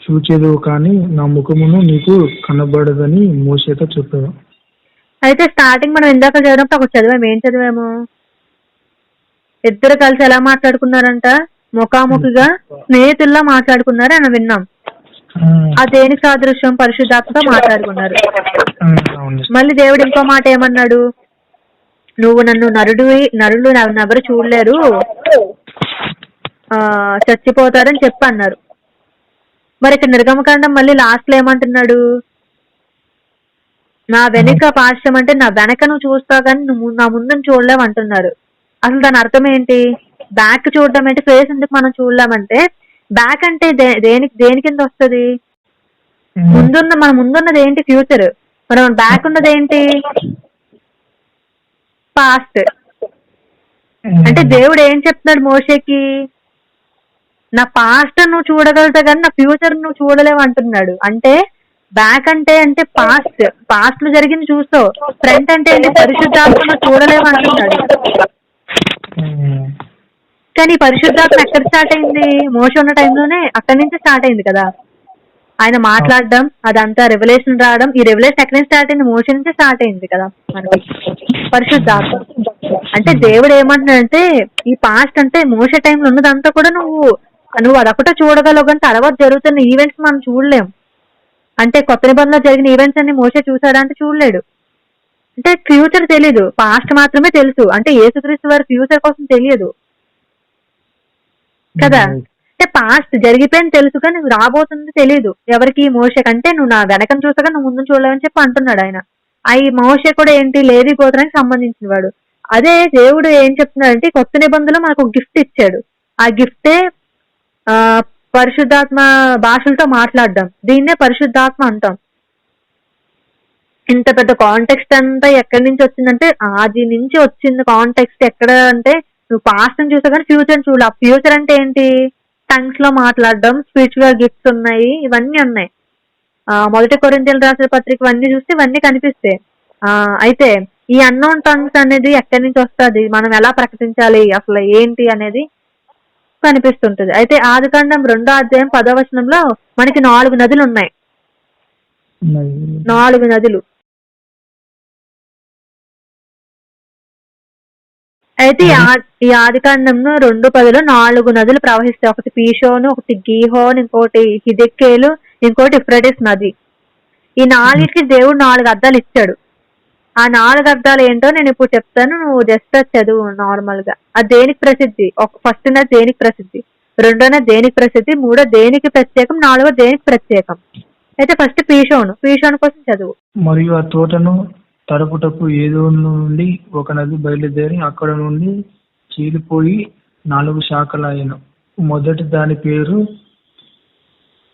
చూచేదవు కానీ నా ముఖమును నీకు కనబడదని మోషేతో చెప్పాడు. అయితే స్టార్టింగ్ మనం ఇందాక చదివినప్పుడు ఒక చదివాము. ఏం చదివాము? ఇద్దరు కలిసి ఎలా మాట్లాడుకున్నారంట? ముఖాముఖిగా స్నేహితుల్లా మాట్లాడుకున్నారు అని విన్నాం. ఆ దేనికి సాదృశ్యం? పరిశుద్ధాత్మతో మాట్లాడుకున్నారు. మళ్ళీ దేవుడు ఇంకో మాట ఏమన్నాడు? నువ్వు నన్ను నరులు ఎవరు చూడలేరు, చచ్చిపోతారని చెప్పి అన్నారు. మరి ఇక్కడ నిర్గమకాండం మళ్ళీ లాస్ట్ లో ఏమంటున్నాడు? నా వెనుక పార్శ్వం అంటే నా వెనక నువ్వు చూస్తావు కానీ నువ్వు నా ముందు చూడలేవు అంటున్నారు. అసలు దాని అర్థం ఏంటి? బ్యాక్ చూడడం ఏంటి? ఫేస్ ఎందుకు మనం చూడలేమంటే బ్యాక్ అంటే దేని కింద వస్తుంది? మన ముందున్నది ఏంటి? ఫ్యూచర్. మనం బ్యాక్ ఉన్నది ఏంటి? పాస్ట్. అంటే దేవుడు ఏం చెప్తున్నాడు మోషేకి? నా పాస్ట్ నువ్వు చూడగలుగుతావు కానీ నా ఫ్యూచర్ నువ్వు చూడలేవు అంటున్నాడు. అంటే బ్యాక్ అంటే పాస్ట్ లో జరిగింది చూస్తావు, ఫ్రంట్ అంటే ఏంటి? పరిశుద్ధాత్మను చూడలేవు అంటున్నాడు. కానీ పరిశుద్ధాత్మ ఎక్కడ స్టార్ట్ అయింది? మోషే ఉన్న టైంలోనే అక్కడి నుంచి స్టార్ట్ అయింది కదా. ఆయన మాట్లాడడం, అదంతా రెవల్యూషన్ రావడం. ఈ రెవల్యూషన్ ఎక్కడి నుంచి స్టార్ట్ అయింది? మోషే నుంచి స్టార్ట్ అయింది కదా మనకి పరిశుద్ధాత్మ. అంటే దేవుడు ఏమంటున్నాడంటే ఈ పాస్ట్ అంటే మోషే టైంలో ఉన్నదంతా కూడా నువ్వు అదొకటే చూడగలవు కానీ తర్వాత జరుగుతున్న ఈవెంట్స్ మనం చూడలేం. అంటే కొత్త నిబంధనలో జరిగిన ఈవెంట్స్ అన్ని మోషే చూసాడా అంటే చూడలేడు. అంటే ఫ్యూచర్ తెలీదు, పాస్ట్ మాత్రమే తెలుసు. అంటే యేసుక్రీస్తు వారి ఫ్యూచర్ కోసం తెలియదు కదా. అంటే పాస్ట్ జరిగిపోయింది తెలుసు కానీ నువ్వు రాబోతుంది తెలియదు ఎవరికి? మోషే కంటే నువ్వు నా వెనకం చూసాక నువ్వు ముందు చూడలేవని చెప్పి అంటున్నాడు ఆయన. ఈ మోషే కూడా ఏంటి? లేవి గోత్రానికి సంబంధించిన వాడు. అదే దేవుడు ఏం చెప్తున్నాడంటే కొత్త నిబంధనలో మనకు ఒక గిఫ్ట్ ఇచ్చాడు. ఆ గిఫ్టే పరిశుద్ధాత్మ భాషలతో మాట్లాడడం. దీన్నే పరిశుద్ధాత్మ అంటాం. ఇంత పెద్ద కాంటెక్స్ట్ అంతా ఎక్కడి నుంచి వచ్చిందంటే ఆది నుంచి వచ్చింది. కాంటెక్స్ట్ ఎక్కడ అంటే నువ్వు పాస్ట్ ని చూసా కానీ ఫ్యూచర్ చూడాలి. ఆ ఫ్యూచర్ అంటే ఏంటి? టంగ్స్ లో మాట్లాడడం, స్పిరిచువల్ గిఫ్ట్స్ ఉన్నాయి, ఇవన్నీ ఉన్నాయి. మొదటి కొరింథీయులకు రాసిన పత్రిక ఇవన్నీ చూస్తే ఇవన్నీ కనిపిస్తాయి. అయితే ఈ అన్నోన్ టంగ్స్ అనేది ఎక్కడి నుంచి వస్తుంది, మనం ఎలా ప్రకటించాలి, అసలు ఏంటి అనేది కనిపిస్తుంటది. అయితే ఆదికాండం 2వ అధ్యాయం 10వ వచనంలో మనకి 4 నదులు ఉన్నాయి. 4 నదులు. అయితే ఈ ఆదికాండంలో 2:10లో 4 నదులు ప్రవహిస్తాయి. ఒకటి పీషోను, ఒకటి గీహోన్, ఇంకోటి హిదెక్కేలు, ఇంకోటి ఇఫ్రటిస్ నది. ఈ 4కి దేవుడు 4 అర్థాలు ఇచ్చాడు. ఆ 4 అర్థాలు ఏంటో నేను ఇప్పుడు చెప్తాను, నువ్వు జస్ట్ చదువు నార్మల్ గా. అది దేనికి ప్రసిద్ధి? ఫస్ట్ నది దేనికి ప్రసిద్ధి, రెండోన దేనికి ప్రసిద్ధి, మూడో దేనికి ప్రత్యేకం, నాలుగో దేనికి ప్రత్యేకం. అయితే ఫస్ట్ పీషోను కోసం చదువు. మరియు ఆ తోటను తరుపుటకు ఏదోను నుండి ఒక నది బయలుదేరి అక్కడ నుండి చీలిపోయి 4 శాఖలైన. మొదటి దాని పేరు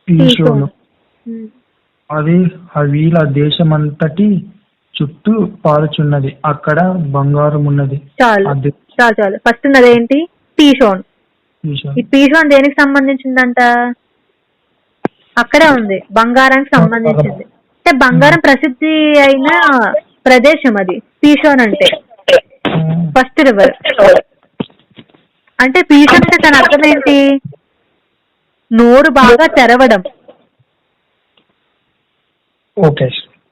పీషోను. అది హవీల దేశమంతటి చుట్టూ పారుచున్నది. అక్కడ బంగారం ఉన్నది. చాలు. ఫస్ట్ నది ఏంటి? పీషోన్. ఈ పీషోన్ దేనికి సంబంధించిందంట? అక్కడే ఉంది, బంగారానికి సంబంధించింది. అంటే బంగారం ప్రసిద్ధి అయిన ప్రదేశం అది పీషోన్ అంటే. ఫస్ట్ రివర్ అంటే పీషోన్ అంటే దాని అర్థం ఏంటి? నోరు బాగా తెరవడం.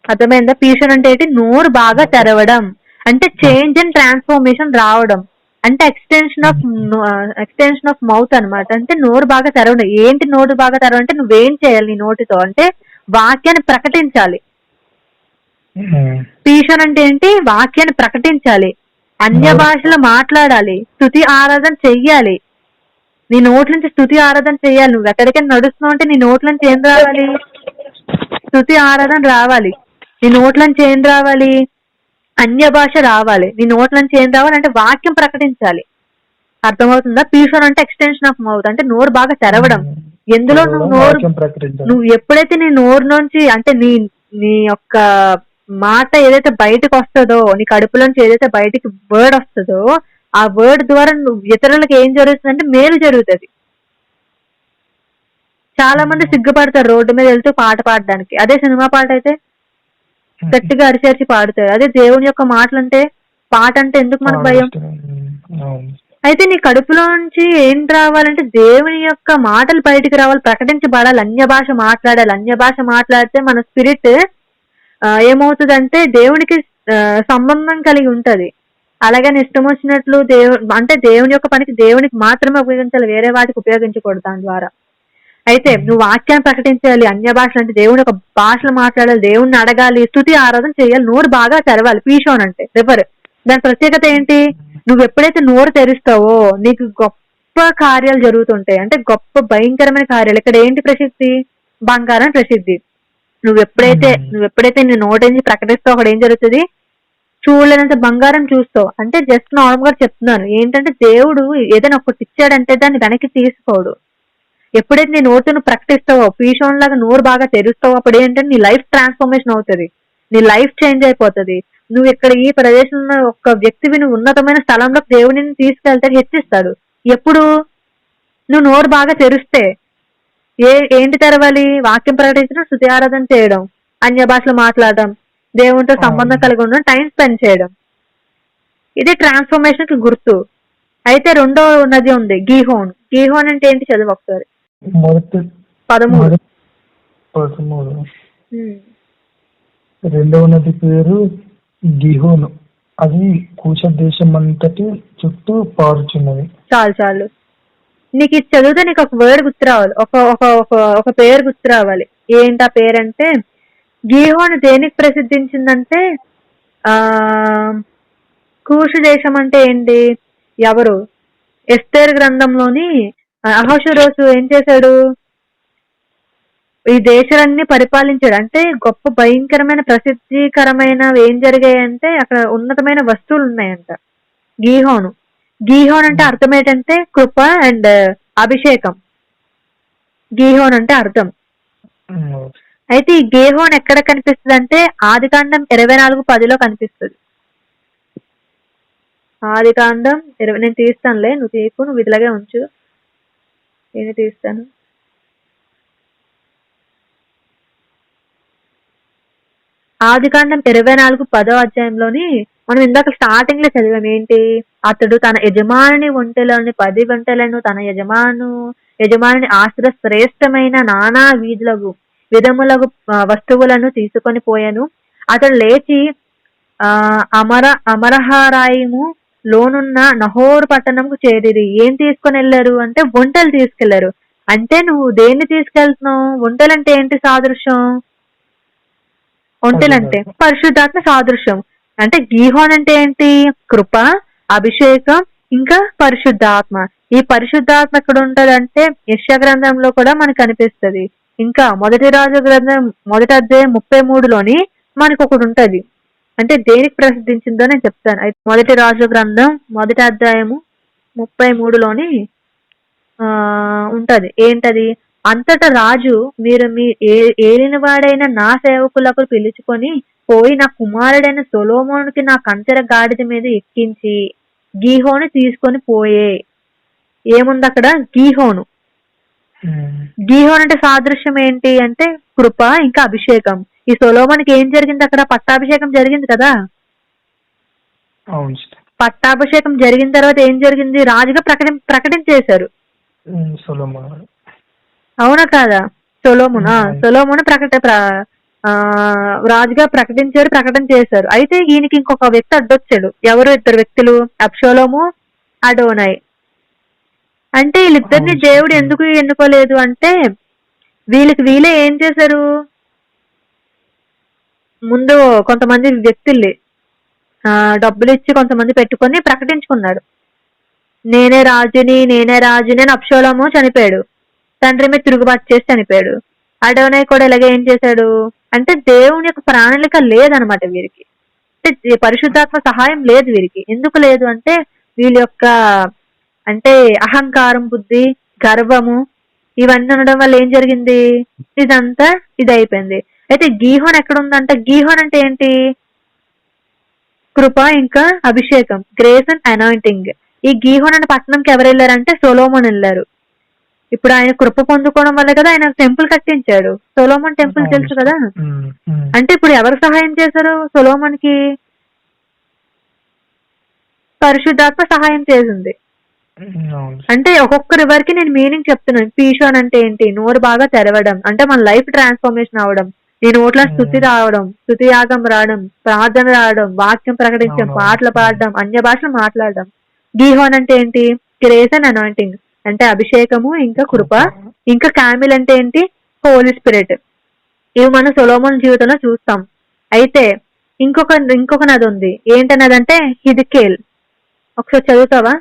అర్థమైందా? పీషోన్ అంటే ఏంటి? నోరు బాగా తెరవడం అంటే చేంజ్ అండ్ ట్రాన్స్ఫర్మేషన్ రావడం. అంటే ఎక్స్టెన్షన్ ఆఫ్ మౌత్ అనమాట. అంటే నోరు బాగా తెరవడం. ఏంటి నోరు బాగా తెరవడం అంటే నువ్వేం చేయాలి నీ నోటితో అంటే వాక్యాన్ని ప్రకటించాలి. పీషోన్ అంటే ఏంటి? వాక్యాన్ని ప్రకటించాలి, అన్య భాషలో మాట్లాడాలి, స్తుతి ఆరాధన చెయ్యాలి. నీ నోట్ల నుంచి స్తుతి ఆరాధన చెయ్యాలి. నువ్వు ఎక్కడికైనా నడుస్తున్నావు అంటే నీ నోట్ల నుంచి ఏం రావాలి? స్తుతి ఆరాధన రావాలి. నీ నోట్ల నుంచి ఏం రావాలి? అన్య భాష రావాలి. నీ నోట్ల నుంచి ఏం రావాలి అంటే వాక్యం ప్రకటించాలి. అర్థమవుతుందా? పీషోన్ అంటే ఎక్స్టెన్షన్ ఆఫ్ మౌత్ అంటే నోరు బాగా తెరవడం. ఎందులో నువ్వు ఎప్పుడైతే నీ నోరు నుంచి అంటే నీ యొక్క మాట ఏదైతే బయటకు వస్తుందో, నీ కడుపులోంచి ఏదైతే బయటికి వర్డ్ వస్తుందో ఆ వర్డ్ ద్వారా నువ్వు ఇతరులకు ఏం జరుగుతుందంటే మేలు జరుగుతుంది. చాలా మంది సిగ్గుపడతారు రోడ్డు మీద వెళ్తూ పాట పాడడానికి. అదే సినిమా పాట అయితే గట్టిగా అరిచేర్చి పాడుతారు. అదే దేవుని యొక్క మాటలు అంటే పాట అంటే ఎందుకు మనకు భయం? అయితే నీ కడుపులోంచి ఏం రావాలంటే దేవుని యొక్క మాటలు బయటికి రావాలి, ప్రకటించబడాలి, అన్య భాష మాట్లాడాలి. అన్య భాష మాట్లాడితే మన స్పిరిట్ ఏమవుతుందంటే దేవునికి సంబంధం కలిగి ఉంటది. అలాగే ఇష్టం వచ్చినట్లు అంటే దేవుని యొక్క పనికి దేవునికి మాత్రమే ఉపయోగించాలి, వేరే వాటికి ఉపయోగించకూడదు దాని ద్వారా. అయితే నువ్వు వాక్యాన్ని ప్రకటించాలి, అన్య భాషలు అంటే దేవుని యొక్క భాషలు మాట్లాడాలి, దేవుణ్ణి అడగాలి, స్తుతి ఆరాధన చేయాలి, నోరు బాగా తెరవాలి. పీషోన్ అంటే రివర్. దాని ప్రత్యేకత ఏంటి? నువ్వు ఎప్పుడైతే నోరు తెరుస్తావో నీకు గొప్ప కార్యాలు జరుగుతుంటాయి. అంటే గొప్ప భయంకరమైన కార్యాలు. ఇక్కడ ఏంటి ప్రసిద్ధి? బంగారం ప్రసిద్ధి. నువ్వెప్పుడైతే నీ నోటించి ప్రకటిస్తావు అక్కడ ఏం జరుగుతుంది? చూడలేనంత బంగారం చూస్తావు. అంటే జస్ట్ నార్మల్ గా చెప్తున్నాను ఏంటంటే, దేవుడు ఏదైనా ఒకటి ఇచ్చాడంటే దాన్ని వెనక్కి తీసుకోడు. ఎప్పుడైతే నీ నోటు నువ్వు ప్రకటిస్తావో, పీషోన్ లాగా నోరు బాగా తెరుస్తావో, అప్పుడు ఏంటంటే నీ లైఫ్ ట్రాన్స్ఫర్మేషన్ అవుతుంది, నీ లైఫ్ చేంజ్ అయిపోతుంది. నువ్వు ఇక్కడ ఈ ప్రదేశంలో ఒక వ్యక్తివి, నువ్వు ఉన్నతమైన స్థలంలో దేవుడిని తీసుకెళ్తే హెచ్చిస్తాడు. ఎప్పుడు నువ్వు నోరు బాగా తెరిస్తే. ఏంటి తెరవాలి? వాక్యం ప్రకటించడం, స్తుతి ఆరాధన చేయడం, అన్య భాషలు మాట్లాడడం, దేవునితో సంబంధం కలిగి ఉండడం, టైం స్పెండ్ చేయడం. ఇది ట్రాన్స్ఫర్మేషన్ కి గుర్తు. అయితే రెండో నది ఉంది, గీహోన్. గీహోన్ అంటే ఏంటి? చదువు ఒకసారి. 13. రెండవ నది పేరు గిహోను. అది కూష దేశం అంతటి చుట్టూ పారుచున్నది. చాలు నీకు ఇది చదివితే నీకు ఒక వర్డ్ గుర్తు రావాలి, ఒక పేరు గుర్తు రావాలి. ఏంటి ఆ పేరంటే, గీహోను దేనికి ప్రసిద్ధించిందంటే, కూష దేశం అంటే ఏంటి? ఎవరు? ఎస్తేర్ గ్రంథంలోని అహష్వేరోషు ఏం చేశాడు? ఈ దేశాలన్నీ పరిపాలించాడు. అంటే గొప్ప భయంకరమైన ప్రసిద్ధికరమైన ఏం జరిగాయంటే, అక్కడ ఉన్నతమైన వస్తువులు ఉన్నాయంట. గీహోన్ అంటే అర్థం ఏంటంటే కృప అండ్ అభిషేకం. గీహోన్ అంటే అర్థం. అయితే ఈ గీహోన్ ఎక్కడ కనిపిస్తుంది అంటే, ఆదికాండం 24:10 కనిపిస్తుంది. ఆదికాండం 20. నేను తీస్తానులే, నువ్వు తీకు, నువ్వు ఇదిలాగే ఉంచు, నేను తీస్తాను. ఆదికాండం 24:10 మనం ఇందాక స్టార్టింగ్ లో చదివాం. ఏంటి? అతడు తన యజమాని ఒంటెలోని 10 గంటలను తన యజమాని ఆశ్రయ శ్రేష్టమైన నానా విధములకు వస్తువులను తీసుకొని పోయాను. అతడు లేచి అమరహారాయిము లోనున్న నహోరు పట్టణంకు చేరిరి. ఏం తీసుకొని వెళ్ళారు అంటే, ఒంటెలు తీసుకెళ్లారు. అంటే నువ్వు దేన్ని తీసుకెళ్తున్నావు? ఒంటెలంటే ఏంటి సాదృశ్యం? ఒంటెలంటే పరిశుద్ధాత్మ సాదృశ్యం. అంటే గీహోన్ అంటే ఏంటి? కృప, అభిషేకం, ఇంకా పరిశుద్ధాత్మ. ఈ పరిశుద్ధాత్మ ఎక్కడ ఉంటదంటే, యెషయా గ్రంథంలో కూడా మనకు కనిపిస్తుంది. ఇంకా మొదటి రాజు గ్రంథం 1వ అధ్యాయం 33 మనకు ఒకటి ఉంటది. అంటే దేనికి ప్రసిద్ధించిందో నేను చెప్తాను. అయితే మొదటి రాజు గ్రంథం 1వ అధ్యాయము 33 ఉంటది. ఏంటది? అంతటా రాజు, మీరు మీ ఏలినవాడైన నా సేవకులకు పిలుచుకొని పోయి నా కుమారుడైన సొలొమోనుకి నా కంచెర గాడిద మీద ఎక్కించి గీహోను తీసుకొని పోయే. ఏముంది అక్కడ? గీహోను. గీహోన్ అంటే సాదృశ్యం ఏంటి అంటే కృప, ఇంకా అభిషేకం. ఈ సొలొమోనుకి ఏం జరిగింది? అక్కడ పట్టాభిషేకం జరిగింది కదా. పట్టాభిషేకం జరిగిన తర్వాత ఏం జరిగింది? రాజుగా ప్రకటించేశారు. అవునా కాదా? సొలొమోను రాజుగా ప్రకటన చేశారు. అయితే ఈయనకి ఇంకొక వ్యక్తి అడ్డొచ్చాడు. ఎవరు? 2 వ్యక్తులు, అబ్షాలోము, అడోనై. అంటే వీళ్ళిద్దరిని దేవుడు ఎందుకు ఎన్నుకోలేదు అంటే, వీళ్ళే ఏం చేశారు? ముందు కొంతమంది వ్యక్తుల్ని డబ్బులు ఇచ్చి కొంతమంది పెట్టుకొని ప్రకటించుకున్నాడు. నేనే రాజుని అని. అబ్షాలోము చనిపోయాడు, తండ్రి మీద తిరుగుబాటు చేసి చనిపోయాడు. అడోనై కూడా ఇలాగే ఏం చేశాడు అంటే, దేవుని యొక్క ప్రణాళిక లేదనమాట వీరికి. అంటే పరిశుద్ధాత్మ సహాయం లేదు వీరికి. ఎందుకు లేదు అంటే, వీళ్ళ యొక్క అంటే అహంకారం, బుద్ధి, గర్వము ఇవన్నీ ఉండడం వల్ల ఏం జరిగింది? ఇదంతా ఇది అయిపోయింది. అయితే గీహోన్ ఎక్కడ ఉందంటే, గీహోన్ అంటే ఏంటి? కృప, ఇంకా అభిషేకం, గ్రేస్ అండ్ అనాయింటింగ్. ఈ గీహోన్ అనే పట్టణంకి ఎవరు వెళ్ళారంటే సొలొమోన్ వెళ్ళారు. ఇప్పుడు ఆయన కృప పొందుకోవడం వల్ల కదా ఆయన టెంపుల్ కట్టించాడు. సొలొమోన్ టెంపుల్ తెలుసు కదా. అంటే ఇప్పుడు ఎవరు సహాయం చేశారు సొలొమోన్కి? పరిశుద్ధాత్మ సహాయం చేసింది. అంటే ఒక్కొక్కరి వరకు నేను మీనింగ్ చెప్తున్నాను. పీషోన్ అంటే ఏంటి? నోరు బాగా తెరవడం, అంటే మన లైఫ్ ట్రాన్స్ఫర్మేషన్ అవడం, నీ నోట్ల స్తుతి రావడం, స్తుతి యాగం రావడం, ప్రార్థన రావడం, వాక్యం ప్రకటించడం, పాటలు పాడడం, అన్య భాషలు మాట్లాడడం. గీహోన్ అంటే ఏంటి? గ్రేస్ అండ్ అనాయింటింగ్, అంటే అభిషేకము, ఇంకా కృప, ఇంకా కామిల్ అంటే ఏంటి? హోలీ స్పిరిట్. ఇవి మనం సొలొమోన్ జీవితంలో చూస్తాం. అయితే ఇంకొక నది ఉంది. ఏంటన్నదంటే హిద్కేల్. ఒకసారి చదువుతావా?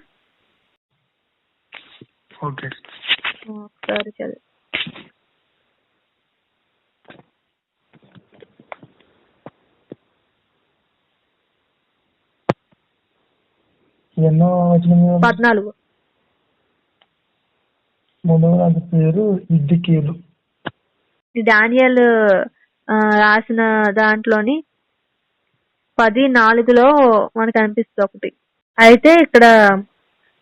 ఒకసారి చదువు. ఎన్నో వచనం 14. మూడవ రాజు పేరు హిజ్కియా. డానియల్ రాసిన దాంట్లోని 14లో మనకు అనిపిస్తుంది ఒకటి. అయితే ఇక్కడ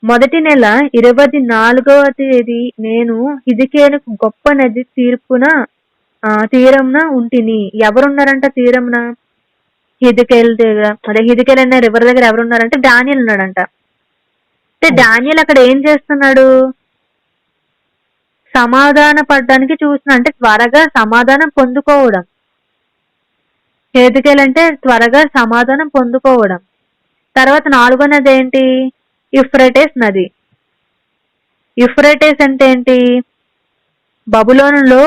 మొదటి నెల 24వ తేదీ నేను హిజ్కియాకు గొప్ప నది తీరంన ఉంటిని. ఎవరున్నారంట తీరంన? హిజ్కియా దగ్గర, అదే హిజ్కియా అనే రివర్ దగ్గర ఎవరున్నారంటే డానియల్ ఉన్నాడంట. అంటే డానియల్ అక్కడ ఏం చేస్తున్నాడు? సమాధాన పడడానికి చూస్తున్నా, అంటే త్వరగా సమాధానం పొందుకోవడం. హిజ్కియా అంటే త్వరగా సమాధానం పొందుకోవడం. తర్వాత 4వ నది ఏంటి? యూఫ్రటీస్ నది. యూఫ్రటీస్ అంటే ఏంటి? బబులోనులో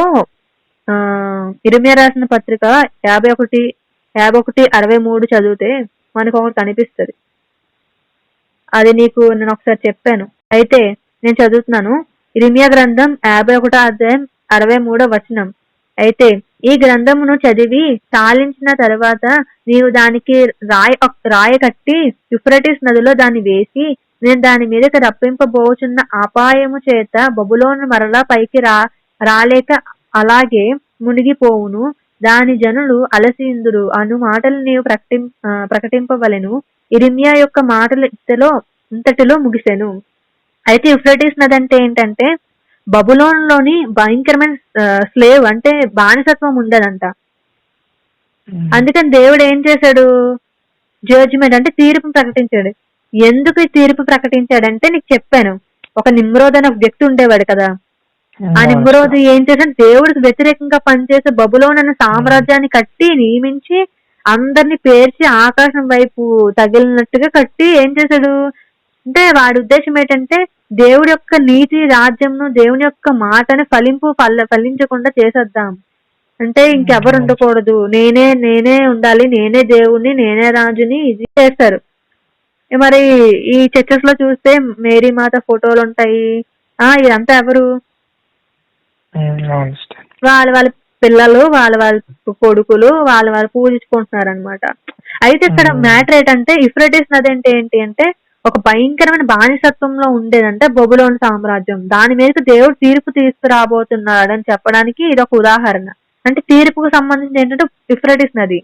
ఇర్మియా రాసిన పత్రిక 51:63 చదివితే మనకు ఒకటి కనిపిస్తుంది. అది నీకు నేను ఒకసారి చెప్పాను. అయితే నేను చదువుతున్నాను. ఇర్మియా గ్రంథం 51:63. అయితే ఈ గ్రంథమును చదివి చాలించిన తరువాత నీవు దానికి రాయ కట్టి యూఫ్రటీస్ నదిలో దాన్ని వేసి, నేను దాని మీదకి రప్పింపబోచున్న అపాయము చేత బబులోను మరలా పైకి రాలేక అలాగే మునిగిపోవును. దాని జనులు అలసిందురు అను మాటలు నీవు ప్రకటింపవలెను. ఇర్మియా యొక్క మాటలు ఇంతటిలో ముగిసెను. అయితే యూఫ్రటీస్ నది అంటే ఏంటంటే బబులోన్లోని భయంకరమైన స్లేవ్ అంటే బానిసత్వం ఉండదంట. అందుకని దేవుడు ఏం చేశాడు? జడ్జిమెంట్ అంటే తీర్పు ప్రకటించాడు. ఎందుకు ఈ తీర్పు ప్రకటించాడంటే నీకు చెప్పాను. ఒక నిమ్రోద్ అనే ఒక వ్యక్తి ఉండేవాడు కదా. ఆ నిమ్రోద్ ఏం చేశాడు? దేవుడికి వ్యతిరేకంగా పనిచేసే బబులోన్ అనే సామ్రాజ్యాన్ని కట్టి నియమించి అందరినీ పేర్చి ఆకాశం వైపు తగిలినట్టుగా కట్టి ఏం చేశాడు అంటే, వాడి ఉద్దేశం ఏంటంటే దేవుడి యొక్క నీతి రాజ్యంను, దేవుని యొక్క మాటని ఫలించకుండా చేసేద్దాం. అంటే ఇంకెవరు ఉండకూడదు, నేనే ఉండాలి, నేనే దేవుణ్ణి, నేనే రాజుని, ఇది చేస్తారు. మరి ఈ చర్చెస్ లో చూస్తే మేరీ మాత ఫోటోలు ఉంటాయి. ఇదంతా ఎవరు? వాళ్ళ పిల్లలు, వాళ్ళ కొడుకులు, వాళ్ళ పూజించుకుంటున్నారు అనమాట. అయితే ఇక్కడ మ్యాటర్ ఏంటంటే యూఫ్రటీస్ నది అంటే ఏంటి అంటే ఒక భయంకరమైన బానిసత్వంలో ఉండేదంటే బబులోన్ సామ్రాజ్యం. దాని మీదకి దేవుడు తీర్పు తీసుకురాబోతున్నాడు అని చెప్పడానికి ఇది ఒక ఉదాహరణ. అంటే తీర్పుకు సంబంధించి ఏంటంటే యూఫ్రటీస్ నది.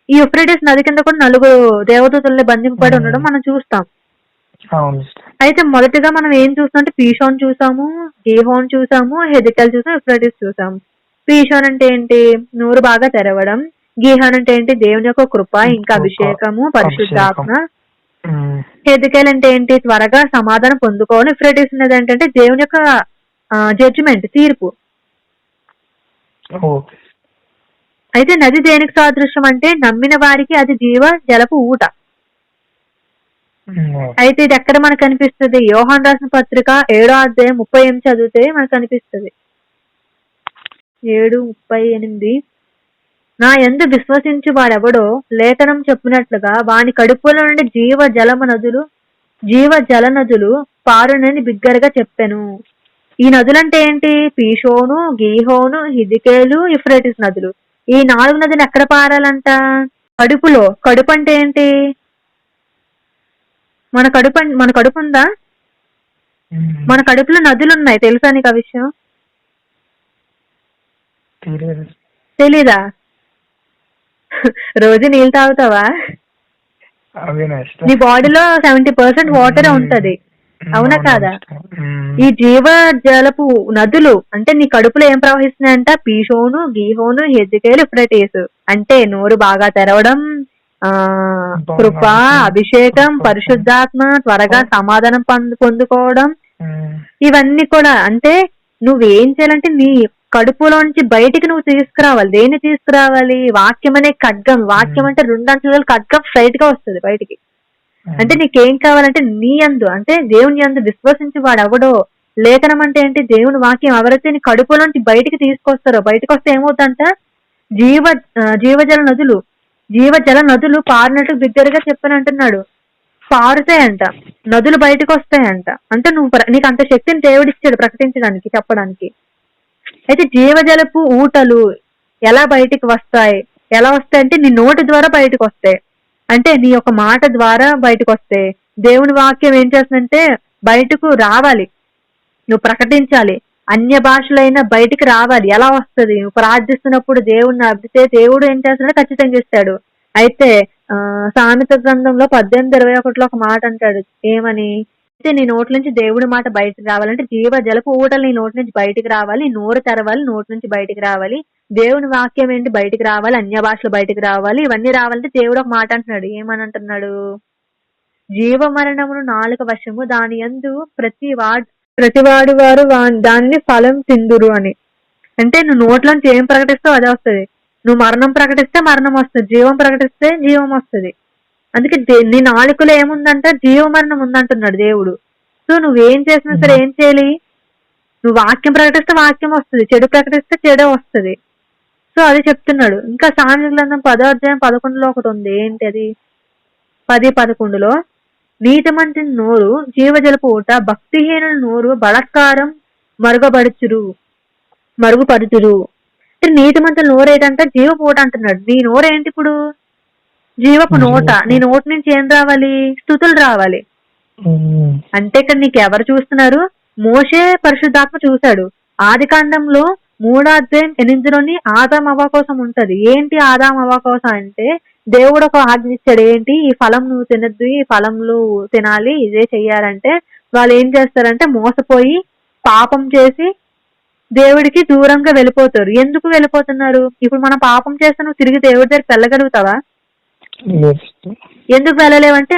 ఈ యూఫ్రటీస్ నది కింద కూడా 4 దేవదూతల్ని బంధింపబడి ఉండడం మనం చూస్తాం. అయితే మొదటిగా మనం ఏం చూస్తాం? పీషోన్ చూసాము, గీహోన్ చూసాము, హిజ్కియా చూసాము, యూఫ్రటీస్ చూసాము. పీషోన్ అంటే ఏంటి? నోరు బాగా తెరవడం. గీహోన్ అంటే ఏంటి? దేవుని యొక్క కృప, ఇంకా అభిషేకము, పరిశుద్ధాత్మ. హిజ్కియా అంటే ఏంటి? త్వరగా సమాధానం పొందుకోవాలి. యూఫ్రటీస్ అనేది ఏంటంటే దేవుని యొక్క జడ్జిమెంట్, తీర్పు. అయితే నది దేనికి సాదృశ్యం అంటే నమ్మిన వారికి అది జీవ జలపు ఊట. అయితే ఇది ఎక్కడ మనకు కనిపిస్తుంది? యోహాన్ రాసిన పత్రిక 7:38 చదివితే మనకు కనిపిస్తుంది. 7:38 నా యందు విశ్వసించి వాడెవడో లేఖనం చెప్పినట్లుగా వాని కడుపులో నుండి జీవ జల నదులు పారునని బిగ్గరగా చెప్పాను. ఈ నదులంటే ఏంటి? పీషోను, గీహోను, హిజ్కియా, యూఫ్రటీస్ నదులు. ఈ 4 నదులు ఎక్కడ పారాలంట? కడుపులో. కడుపు అంటే ఏంటి? మన కడుపు ఉందా? మన కడుపులో నదులు ఉన్నాయి. తెలుసా నీకు ఆ విషయం? తెలీదా? రోజు నీళ్ళు తాగుతావా? నీ బాడీలో 70% వాటర్ ఉంటది, అవునా కాదా? ఈ జీవ జలపు నదులు అంటే నీ కడుపులో ఏం ప్రవహిస్తున్నాయంట? పీషోను, గీహోను, హిజ్కియా, యూఫ్రటీస్. అంటే నోరు బాగా తెరవడం, కృప, అభిషేకం, పరిశుద్ధాత్మ, త్వరగా సమాధానం పొందుకోవడం, ఇవన్నీ కూడా. అంటే నువ్వేం చేయాలంటే నీ కడుపులోంచి బయటికి నువ్వు తీసుకురావాలి. దేన్ని తీసుకురావాలి? వాక్యం అనే ఖడ్గం. వాక్యం అంటే 2 అంచుల ఖడ్గం స్ట్రైట్ గా వస్తుంది బయటికి. అంటే నీకేం కావాలంటే నీ యందు, అంటే దేవుని యందు విశ్వసించి వాడు ఎవడో. లేఖనం అంటే ఏంటి? దేవుని వాక్యం. ఎవరైతే నీ కడుపులోంచి బయటికి తీసుకొస్తారో, బయటకు వస్తే ఏమవుతుందంట? జీవజల నదులు పారినట్టు బిగ్గరగా చెప్పానంటున్నాడు. పారుతాయంట, నదులు బయటకు వస్తాయంట. అంటే నీకు అంత శక్తిని దేవుడిచ్చాడు ప్రకటించడానికి, చెప్పడానికి. అయితే జీవజలపు ఊటలు ఎలా బయటికి వస్తాయి? ఎలా వస్తాయంటే నీ నోటి ద్వారా బయటకు వస్తాయి. అంటే నీ యొక్క మాట ద్వారా బయటకు వస్తాయి, దేవుని వాక్యం ఏం చేస్తుందంటే బయటకు రావాలి, నువ్వు ప్రకటించాలి. అన్య భాషలైనా బయటికి రావాలి. ఎలా వస్తుంది? నువ్వు ప్రార్థిస్తున్నప్పుడు దేవుడిని అర్థితే దేవుడు ఏం చేస్తాడో ఖచ్చితంగా ఇస్తాడు. అయితే సామెత గ్రంథంలో 18:21 ఒక మాట అంటాడు. ఏమని? అయితే నీ నోటి నుంచి దేవుడి మాట బయటకు రావాలంటే జీవ జలపు ఊటలు నీ నోటి నుంచి బయటికి రావాలి, నోరు తెరవాలి, నోటి నుంచి బయటికి రావాలి, దేవుని వాక్యం ఏంటి బయటికి రావాలి, అన్య భాషలు బయటికి రావాలి. ఇవన్నీ రావాలంటే దేవుడు ఒక మాట అంటున్నాడు. ఏమని అంటున్నాడు? జీవ మరణమును నాలుక వశము, దాని యందు ప్రతివాడు వారు దాన్ని ఫలం తిందురు అని. అంటే నువ్వు నోట్లోంచి ఏం ప్రకటిస్తావు అదే వస్తుంది. నువ్వు మరణం ప్రకటిస్తే మరణం వస్తుంది, జీవం ప్రకటిస్తే జీవం వస్తుంది. అందుకే నీ నాలుకలో ఏముందంటే జీవ మరణం ఉందంటున్నాడు దేవుడు. సో నువ్వేం చేసినా సరే ఏం చేయాలి? నువ్వు వాక్యం ప్రకటిస్తే వాక్యం వస్తుంది, చెడు ప్రకటిస్తే చెడు వస్తుంది. సో అది చెప్తున్నాడు. ఇంకా సామెతల గ్రంథం 10:11 ఒకటి ఉంది. ఏంటి అది? 10:11 నీతిమంతుని నోరు జీవజలపు ఊట, భక్తిహీనుల నోరు బలాత్కారం మరుగుపడుతురు. నీతిమంతుల నోరు ఏంటంటే జీవపు ఊట అంటున్నాడు. నీ నోరు ఏంటి ఇప్పుడు? జీవపు నోట. నీ నోటి నుంచి ఏం రావాలి? స్తుతులు రావాలి. అంటే ఇక్కడ నీకు ఎవరు చూస్తున్నారు? మోషే పరిశుద్ధాత్మ చూశాడు. ఆదికాండంలో 3:8 ఆదాం అవ్వ కోసం ఉంటది. ఏంటి ఆదాం అవ్వ కోసం అంటే దేవుడు ఒక ఆజ్ఞ ఇచ్చాడు. ఏంటి? ఈ ఫలం నువ్వు తినద్దు, ఈ ఫలంలో తినాలి, ఇదే చెయ్యాలంటే వాళ్ళు ఏం చేస్తారంటే మోసపోయి పాపం చేసి దేవుడికి దూరంగా వెళ్ళిపోతారు. ఎందుకు వెళ్ళిపోతున్నారు? ఇప్పుడు మనం పాపం చేస్తే నువ్వు తిరిగి దేవుడి దగ్గరికి వెళ్ళగలుగుతావా? ఎందుకు వెళ్ళలేవంటే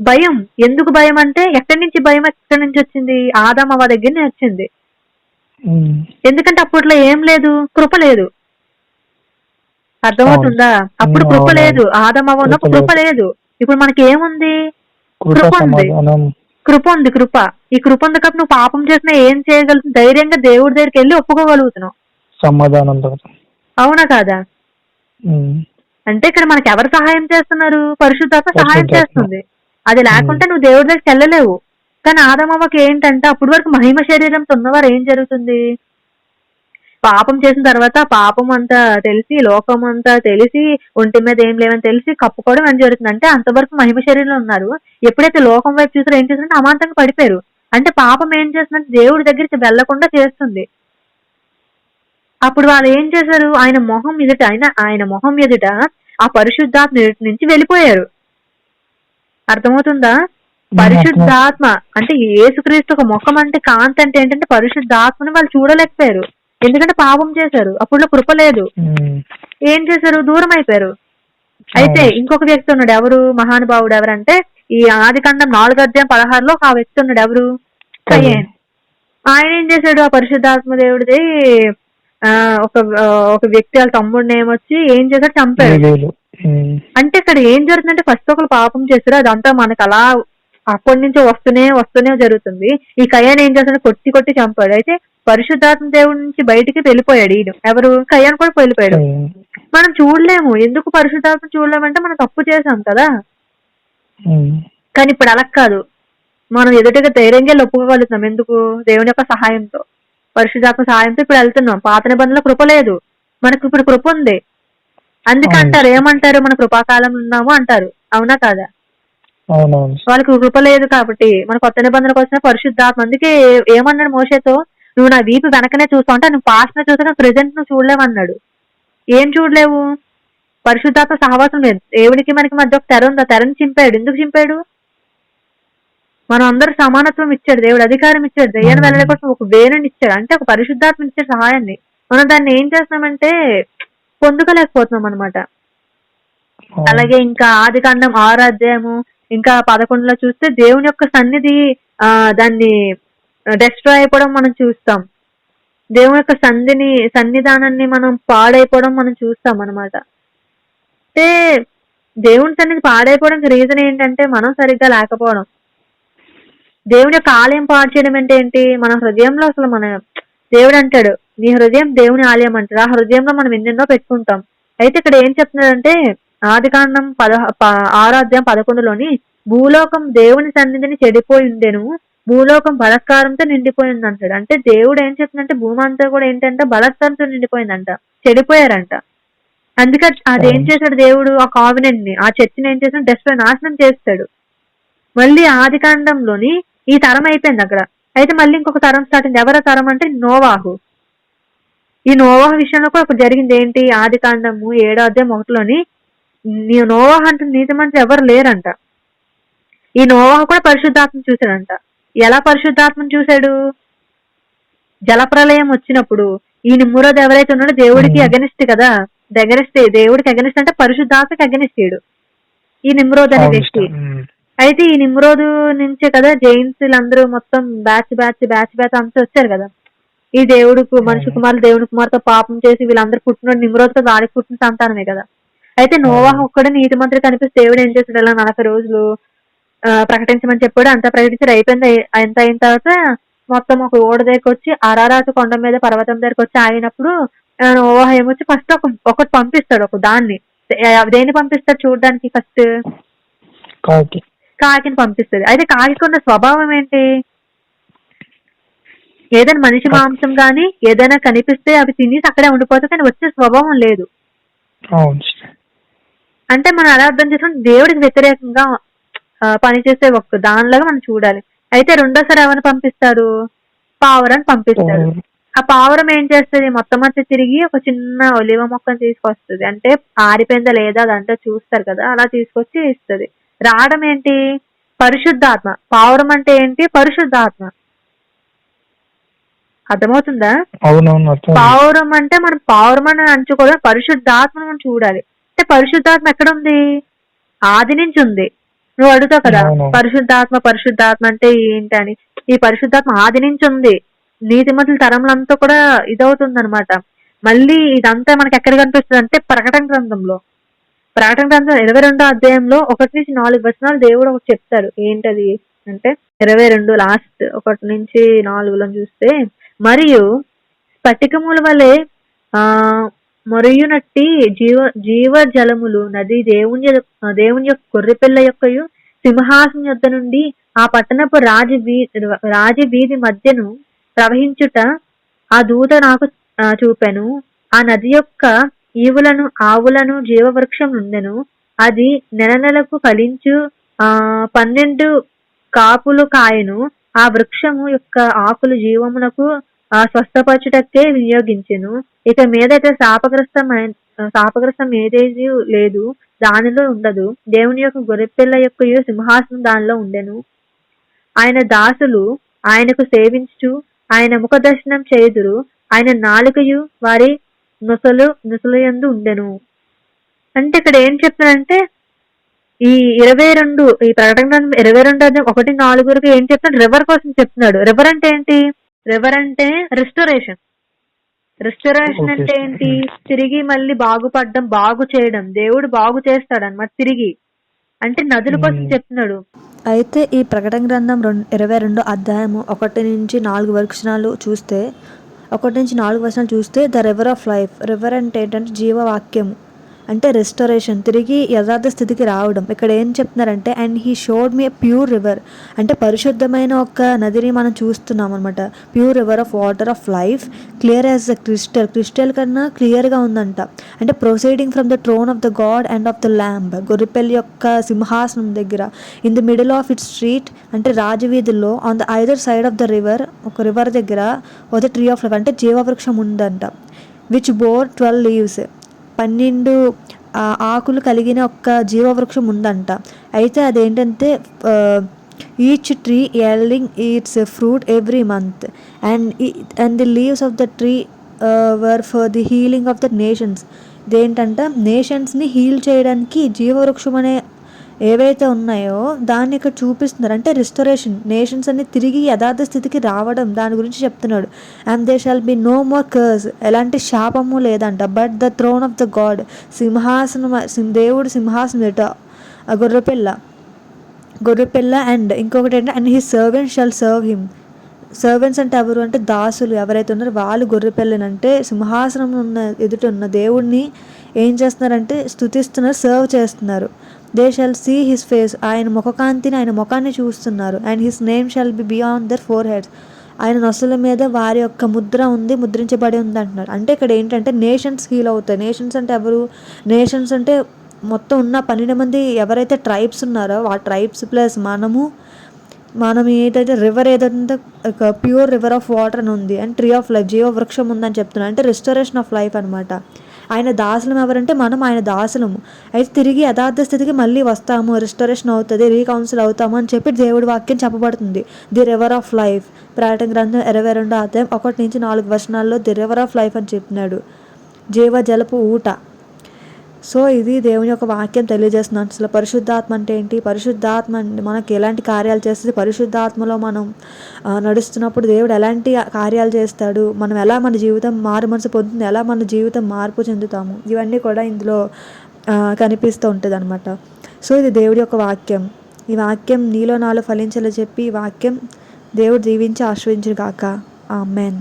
భయం. ఎందుకు భయం అంటే ఎక్కడి నుంచి భయం, ఎక్కడి నుంచి వచ్చింది? ఆదాం అవ్వ దగ్గర నుంచి వచ్చింది. ఎందుకంటే అప్పట్లో ఏం లేదు, కృప లేదు. అర్థమవుతుందా? అప్పుడు కృప లేదు. ఆదాం అవ్వ ఉన్నప్పుడు కృప లేదు. ఇప్పుడు మనకి ఏముంది? కృప ఉంది. కృప. ఈ కృప ఉంది కాబట్టి నువ్వు పాపం చేసినా ఏం చేయగలుగుతుంది? ధైర్యంగా దేవుడి దగ్గరికి వెళ్ళి ఒప్పుకోగలుగుతున్నావు. సమాధానం. అవునా కాదా? అంటే ఇక్కడ మనకి ఎవరు సహాయం చేస్తున్నారు? పరిశుద్ధాత్మ సహాయం చేస్తుంది. అది లేకుంటే నువ్వు దేవుడి దగ్గరికి వెళ్ళలేవు. కానీ ఆదామవ్వకి ఏంటంటే అప్పటి వరకు మహిమ శరీరంతో ఉన్నవారు ఏం జరుగుతుంది? పాపం చేసిన తర్వాత పాపం అంతా తెలిసి, లోకం అంతా తెలిసి, ఒంటి మీద ఏం లేవని తెలిసి కప్పుకోవడం అని జరుగుతుంది. అంటే అంతవరకు మహిమ శరీరంలో ఉన్నారు. ఎప్పుడైతే లోకం వైపు చూసారో ఏం చేస్తుంటే అమాంతంగా పడిపోయారు. అంటే పాపం ఏం చేస్తుందంటే దేవుడి దగ్గరికి వెళ్లకుండా చేస్తుంది. అప్పుడు వాళ్ళు ఏం చేశారు? ఆయన మొహం ఎదుట ఆ పరిశుద్ధాత్మ నుంచి వెళ్ళిపోయారు. అర్థమవుతుందా? పరిశుద్ధాత్మ అంటే యేసుక్రీస్తు ఒక ముఖం అంటే కాంతి అంటే ఏంటంటే పరిశుద్ధాత్మని వాళ్ళు చూడలేకపోయారు. ఎందుకంటే పాపం చేశారు. అప్పుడు కృప లేదు. ఏం చేశారు? దూరం అయిపోయారు. అయితే ఇంకొక వ్యక్తి ఉన్నాడు. ఎవరు? మహానుభావుడు. ఎవరంటే ఈ ఆదికాండం 4:16 ఒక ఆ వ్యక్తి ఉన్నాడు. ఎవరు? కయీన్. ఆయన ఏం చేశాడు? ఆ పరిశుద్ధాత్మ దేవుడిది ఒక వ్యక్తి వాళ్ళ తమ్ముడిని ఏమొచ్చి ఏం చేశాడు? చంపాడు. అంటే ఇక్కడ ఏం జరుగుతుందంటే ఫస్ట్ ఒకరు పాపం చేశారు. అదంతా మనకు అలా అప్పటి నుంచి వస్తూనే జరుగుతుంది. ఈ కయ్యాన్ ఏం చేస్తాడు? కొట్టి చంపాడు. అయితే పరిశుద్ధాత్మ దేవుడి నుంచి బయటికి వెళ్ళిపోయాడు. ఈయన ఎవరు? కయ్యాన్ కూడా వెళ్ళిపోయాడు. మనం చూడలేము. ఎందుకు పరిశుద్ధాత్మ చూడలేమంటే మనం తప్పు చేసాం కదా. కానీ ఇప్పుడు అలా కాదు. మనం ఎదుటిగా ధైర్యంగా ఒప్పుకోగలుగుతున్నాం. ఎందుకు? దేవుని యొక్క సహాయంతో, పరిశుద్ధాత్మ సహాయంతో ఇప్పుడు వెళ్తున్నాం. పాత నిబంధనలో కృప లేదు, మనకు ఇప్పుడు కృప ఉంది. అందుకే అంటారు, ఏమంటారు? మన కృపాకాలంలో ఉన్నాము అంటారు. అవునా కాదా? వాళ్ళకి కృప లేదు కాబట్టి మన కొత్త నిబంధనకు వచ్చిన పరిశుద్ధాత్మ. అందుకే ఏమన్నాడు మోషేతో? నువ్వు నా వీపు వెనకనే చూస్తావు అంటే నువ్వు పాస్ట్ నే చూస్తా, ప్రెజెంట్ నువ్వు చూడలేవన్నాడు. ఏం చూడలేవు? పరిశుద్ధాత్మ సహవాసం లేదు. దేవుడికి మనకి మధ్య ఒక తెర ఉంది. ఆ తెరని చింపాడు. ఎందుకు చింపాడు? మనం అందరూ సమానత్వం ఇచ్చాడు దేవుడు, అధికారం ఇచ్చాడు, దయ్యాన్ని వెళ్ళలేకపోతే ఒక వేరుని ఇచ్చాడు. అంటే ఒక పరిశుద్ధాత్మ ఇచ్చాడు సహాయాన్ని. మనం దాన్ని ఏం చేస్తున్నామంటే పొందుకోలేకపోతున్నాం అనమాట. అలాగే ఇంకా ఆదికాండం 6 ఇంకా 11 చూస్తే దేవుని యొక్క సన్నిధి దాన్ని డెస్ట్రాయ్ అయిపోవడం మనం చూస్తాం. దేవుని యొక్క సన్నిధానాన్ని మనం పాడైపోవడం మనం చూస్తాం అనమాట. అంటే దేవుని సన్నిధి పాడైపోవడానికి రీజన్ ఏంటంటే మనం సరిగ్గా లేకపోవడం. దేవుని యొక్క ఆలయం పాడు చేయడం అంటే ఏంటి? మన హృదయంలో అసలు దేవుడు అంటాడు నీ హృదయం దేవుని ఆలయం అంటాడు. ఆ హృదయంలో మనం ఎన్నెన్నో పెట్టుకుంటాం. అయితే ఇక్కడ ఏం చెప్తున్నాడంటే ఆదికాండం 6:11 భూలోకం దేవుని సన్నిధిని చెడిపోయి ఉండేను, భూలోకం బలాత్కారంతో నిండిపోయింది అంటాడు. అంటే దేవుడు ఏం చెప్తుందంటే భూమి అంతా కూడా ఏంటంటే బలాత్కారంతో నిండిపోయిందంట, చెడిపోయారంట. అందుకే అదేం చేశాడు దేవుడు? ఆ కావినెంట్ ని, ఆ చర్చిని ఏం చేశాడు? నాశనం చేస్తాడు. మళ్ళీ ఆది కాండంలోని ఈ తరం అయిపోయింది అక్కడ. అయితే మళ్ళీ ఇంకొక తరం స్టార్ట్ అయింది. ఎవరి తరం అంటే నోవాహు. ఈ నోవాహు విషయంలో కూడా ఇప్పుడు జరిగింది ఏంటి, ఆది కాండము 7వ అధ్యాయం 1లోని నోవాహు అంటే నీతిమంతులు ఎవరు లేరంట. ఈ నోవాహు కూడా పరిశుద్ధాత్మను చూశాడంట. ఎలా పరిశుద్ధాత్మను చూశాడు? జలప్రలయం వచ్చినప్పుడు ఈ నిమ్రోద్ ఎవరైతే ఉన్నాడో దేవుడికి అగనిస్ట్ కదా, దేవుడికి అగనిస్ట్ అంటే పరిశుద్ధాత్మకి అగనిస్ట్ ఈ నిమ్రోద్ అనే వ్యక్తి. అయితే ఈ నిమ్రోదు నుంచే కదా జైన్స్ అందరూ మొత్తం బ్యాచ్ బ్యాచ్ బ్యాచ్ బ్యాచ్ అంతా వచ్చారు కదా. ఈ దేవుడు మనిషి కుమారులు దేవుని కుమార్తో పాపం చేసి వీళ్ళందరూ పుట్టిన నిమ్రోద్తో వాడికి పుట్టిన సంతానమే కదా. అయితే నోవాహు ఒక్కడే నీతి మంత్రి కనిపిస్తే దేవుడు ఏం చేశాడు, అలా 40 రోజులు ప్రకటించమని చెప్పాడు. అంతా ప్రకటించారు. అయిపోయింది. అంత అయిన తర్వాత మొత్తం ఒక ఓడ దగ్గరికి వచ్చి అరారాతు కొండ మీద పర్వతం దగ్గరికి వచ్చి ఆగినప్పుడు నోవాహు ఏమొచ్చి ఫస్ట్ ఒకటి పంపిస్తాడు, ఒక దాన్ని. దేన్ని పంపిస్తాడు చూడడానికి? ఫస్ట్ కాకిని పంపిస్తుంది. అయితే కాకి ఉన్న స్వభావం ఏంటి? ఏదైనా మనిషి మాంసం గాని ఏదైనా కనిపిస్తే అవి తినేసి అక్కడే ఉండిపోతుంది, కానీ వచ్చే స్వభావం లేదు. అంటే మనం ఎలా అర్థం చేసుకుంటే దేవుడికి వ్యతిరేకంగా పనిచేసే ఒక దానిలాగా మనం చూడాలి. అయితే రెండోసారి ఎవరిని పంపిస్తాడు? పావురాన్ని పంపిస్తాడు. ఆ పావురం ఏం చేస్తుంది? మొత్తం అంతా తిరిగి ఒక చిన్న ఒలివ మొక్కను తీసుకొస్తుంది. అంటే ఆరిపోయిందా లేదా అదంతా చూస్తారు కదా, అలా తీసుకొచ్చి ఇస్తుంది. రావడం ఏంటి? పరిశుద్ధాత్మ. పావురం అంటే ఏంటి? పరిశుద్ధాత్మ. అర్థమవుతుందా? పావురం అంటే మనం పావురం అని అంచుకోవాలి, పరిశుద్ధాత్మను మనం చూడాలి. అంటే పరిశుద్ధాత్మ ఎక్కడ ఉంది? ఆది నుంచి ఉంది. నువ్వు అడుగుతావు కదా పరిశుద్ధాత్మ పరిశుద్ధాత్మ అంటే ఏంటని. ఈ పరిశుద్ధాత్మ ఆది నుంచి ఉంది. నీతిమంతుల తరములంతా కూడా ఇదవుతుంది అనమాట. మళ్ళీ ఇదంతా మనకి ఎక్కడ కనిపిస్తుంది అంటే ప్రకటన గ్రంథంలో. ప్రకటన గ్రంథం 22వ అధ్యాయంలో 1-4 దేవుడు ఒకటి చెప్తారు. ఏంటది అంటే 22 లాస్ట్ 1-4 చూస్తే, మరియు స్ఫటికముల వలె మరియునట్టి జీవ జలములు నది దేవుని యొక్క గొర్రెపిల్ల యొక్కయు సింహాసనం యొద్ద నుండి ఆ పట్టణపు రాజ వీధి మధ్యను ప్రవహించుట ఆ దూత నాకు చూపెను. ఆ నది యొక్క ఈవులను ఆవులను జీవవృక్షం నుండెను. అది నెలకు ఫలించు 12 కాపులు కాయను. ఆ వృక్షము యొక్క ఆకులు జీవమునకు స్వస్థపరచుటకే వినియోగించెను. ఇక మీదట శాపగ్రస్తం ఏదేది లేదు, దానిలో ఉండదు. దేవుని యొక్క గొర్రెపిల్ల యొక్క సింహాసనం దానిలో ఉండెను. ఆయన దాసులు ఆయనకు సేవించు ఆయన ముఖ దర్శనం చేయుదురు. ఆయన నాలుకయు వారి నొసలుయందు ఉండెను. అంటే ఇక్కడ ఏం చెప్తున్నాడంటే ఈ 22 ఈ ప్రకటన 22:1-4 ఏం చెప్తున్నాడు? రివర్ కోసం చెప్తున్నాడు. రివర్ అంటే ఏంటి? రివర్ అంటే రెస్టోరేషన్. రెస్టోరేషన్ అంటే ఏంటి? తిరిగి మళ్ళీ బాగుపడడం, బాగు చేయడం. దేవుడు బాగు చేస్తాడు అన్నమాట తిరిగి. అంటే నదుల కోసం చెప్తున్నాడు. అయితే ఈ ప్రకటన గ్రంథం 22వ అధ్యాయము 1-4 చూస్తే 1-4 చూస్తే the river of life. River అంటే ఏంటంటే జీవవాక్యము, అంటే రెస్టోరేషన్, తిరిగి యథార్థ స్థితికి రావడం. ఇక్కడ ఏం చెప్తున్నారంటే and he showed me pure river, అంటే పరిశుద్ధమైన ఒక నదిని మనం చూస్తున్నాం అనమాట. Pure river of water of life, clear as the crystal కన్నా క్లియర్గా ఉందంట. అంటే proceeding from the throne of the god and of the lamb, గొర్రెపిల్ల యొక్క సింహాసనం దగ్గర. In the middle of it street, అంటే రాజవీధుల్లో on the either side of the river, ఒక రివర్ దగ్గర ఒక ట్రీ ఆఫ్ లైఫ్, అంటే జీవవృక్షం ఉందంట. విచ్ బోర్ 12 లీవ్స్, 12 ఆకులు కలిగిన ఒక జీవవృక్షం ఉందంట. అయితే అదేంటంటే each tree yielding its fruit every month and the leaves of the tree were for the healing of the nations. ఇదేంటంటే నేషన్స్ని హీల్ చేయడానికి జీవవృక్షం అనే ఏవైతే ఉన్నాయో దాన్ని ఇక్కడ చూపిస్తున్నారు. అంటే రెస్టోరేషన్, నేషన్స్ అన్ని తిరిగి యథార్థ స్థితికి రావడం, దాని గురించి చెప్తున్నాడు. And they shall be no more curse, ఎలాంటి శాపము లేదంట. But the throne of the God, సింహాసనం, దేవుడు సింహాసనం ఎట గొర్రెపిల్ల అండ్ ఇంకొకటి ఏంటంటే and he servants shall serve him. Servants అంటే ఎవరు అంటే దాసులు ఎవరైతే ఉన్నారో వాళ్ళు గొర్రెపిల్లనంటే సింహాసనం ఎదుట ఉన్న దేవుడిని ఏం చేస్తున్నారంటే స్తుతిస్తున్నారు, సర్వ్ చేస్తున్నారు. They shall see his face, ఆయన ముఖకాంతిని, ఆయన ముఖాన్ని చూస్తున్నారు. And his name shall be beyond their 4 heads, ఆయన నొసల మీద వారి యొక్క ముద్ర ఉంది, ముద్రించబడి ఉంది అంటున్నారు. అంటే ఇక్కడ ఏంటంటే నేషన్స్ హీల్ అవుతాయి. నేషన్స్ అంటే ఎవరు? నేషన్స్ అంటే మొత్తం ఉన్న 12 మంది ఎవరైతే ట్రైబ్స్ ఉన్నారో ఆ ట్రైబ్స్ ప్లస్ మనం ఏదైతే రివర్ ఏదంటే ఒక ప్యూర్ రివర్ ఆఫ్ వాటర్ అని ఉంది అండ్ ట్రీ ఆఫ్ లైఫ్ జీవ వృక్షం ఉందని చెప్తున్నాను. అంటే రిస్టరేషన్ ఆఫ్ లైఫ్ అనమాట. ఆయన దాసులం ఎవరంటే మనం ఆయన దాసులము. అయితే తిరిగి యథార్థ స్థితికి మళ్ళీ వస్తాము, రిస్టరేషన్ అవుతుంది, రీకౌన్సిల్ అవుతాము అని చెప్పి దేవుడి వాక్యం చెప్పబడుతుంది. ది రివర్ ఆఫ్ లైఫ్ ప్రకటన గ్రంథం 22 అధ్యాయం 1-4 వచనాల్లో ది రివర్ ఆఫ్ లైఫ్ అని చెప్పినాడు. జీవ జలపు ఊట. సో ఇది దేవుని యొక్క వాక్యం తెలియజేస్తున్నాను. అసలు పరిశుద్ధాత్మ అంటే ఏంటి, పరిశుద్ధాత్మ మనకి ఎలాంటి కార్యాలు చేస్తుంది, పరిశుద్ధాత్మలో మనం నడుస్తున్నప్పుడు దేవుడు ఎలాంటి కార్యాలు చేస్తాడు, మనం ఎలా మన జీవితం మారు మనసు పొందుతుంది, ఎలా మన జీవితం మార్పు చెందుతాము, ఇవన్నీ కూడా ఇందులో కనిపిస్తూ ఉంటుంది అనమాట. సో ఇది దేవుడి యొక్క వాక్యం. ఈ వాక్యం నీలో నాలో ఫలించాలని చెప్పి ఈ వాక్యం దేవుడు దీవించి ఆశ్రయించును గాక. ఆమేన్.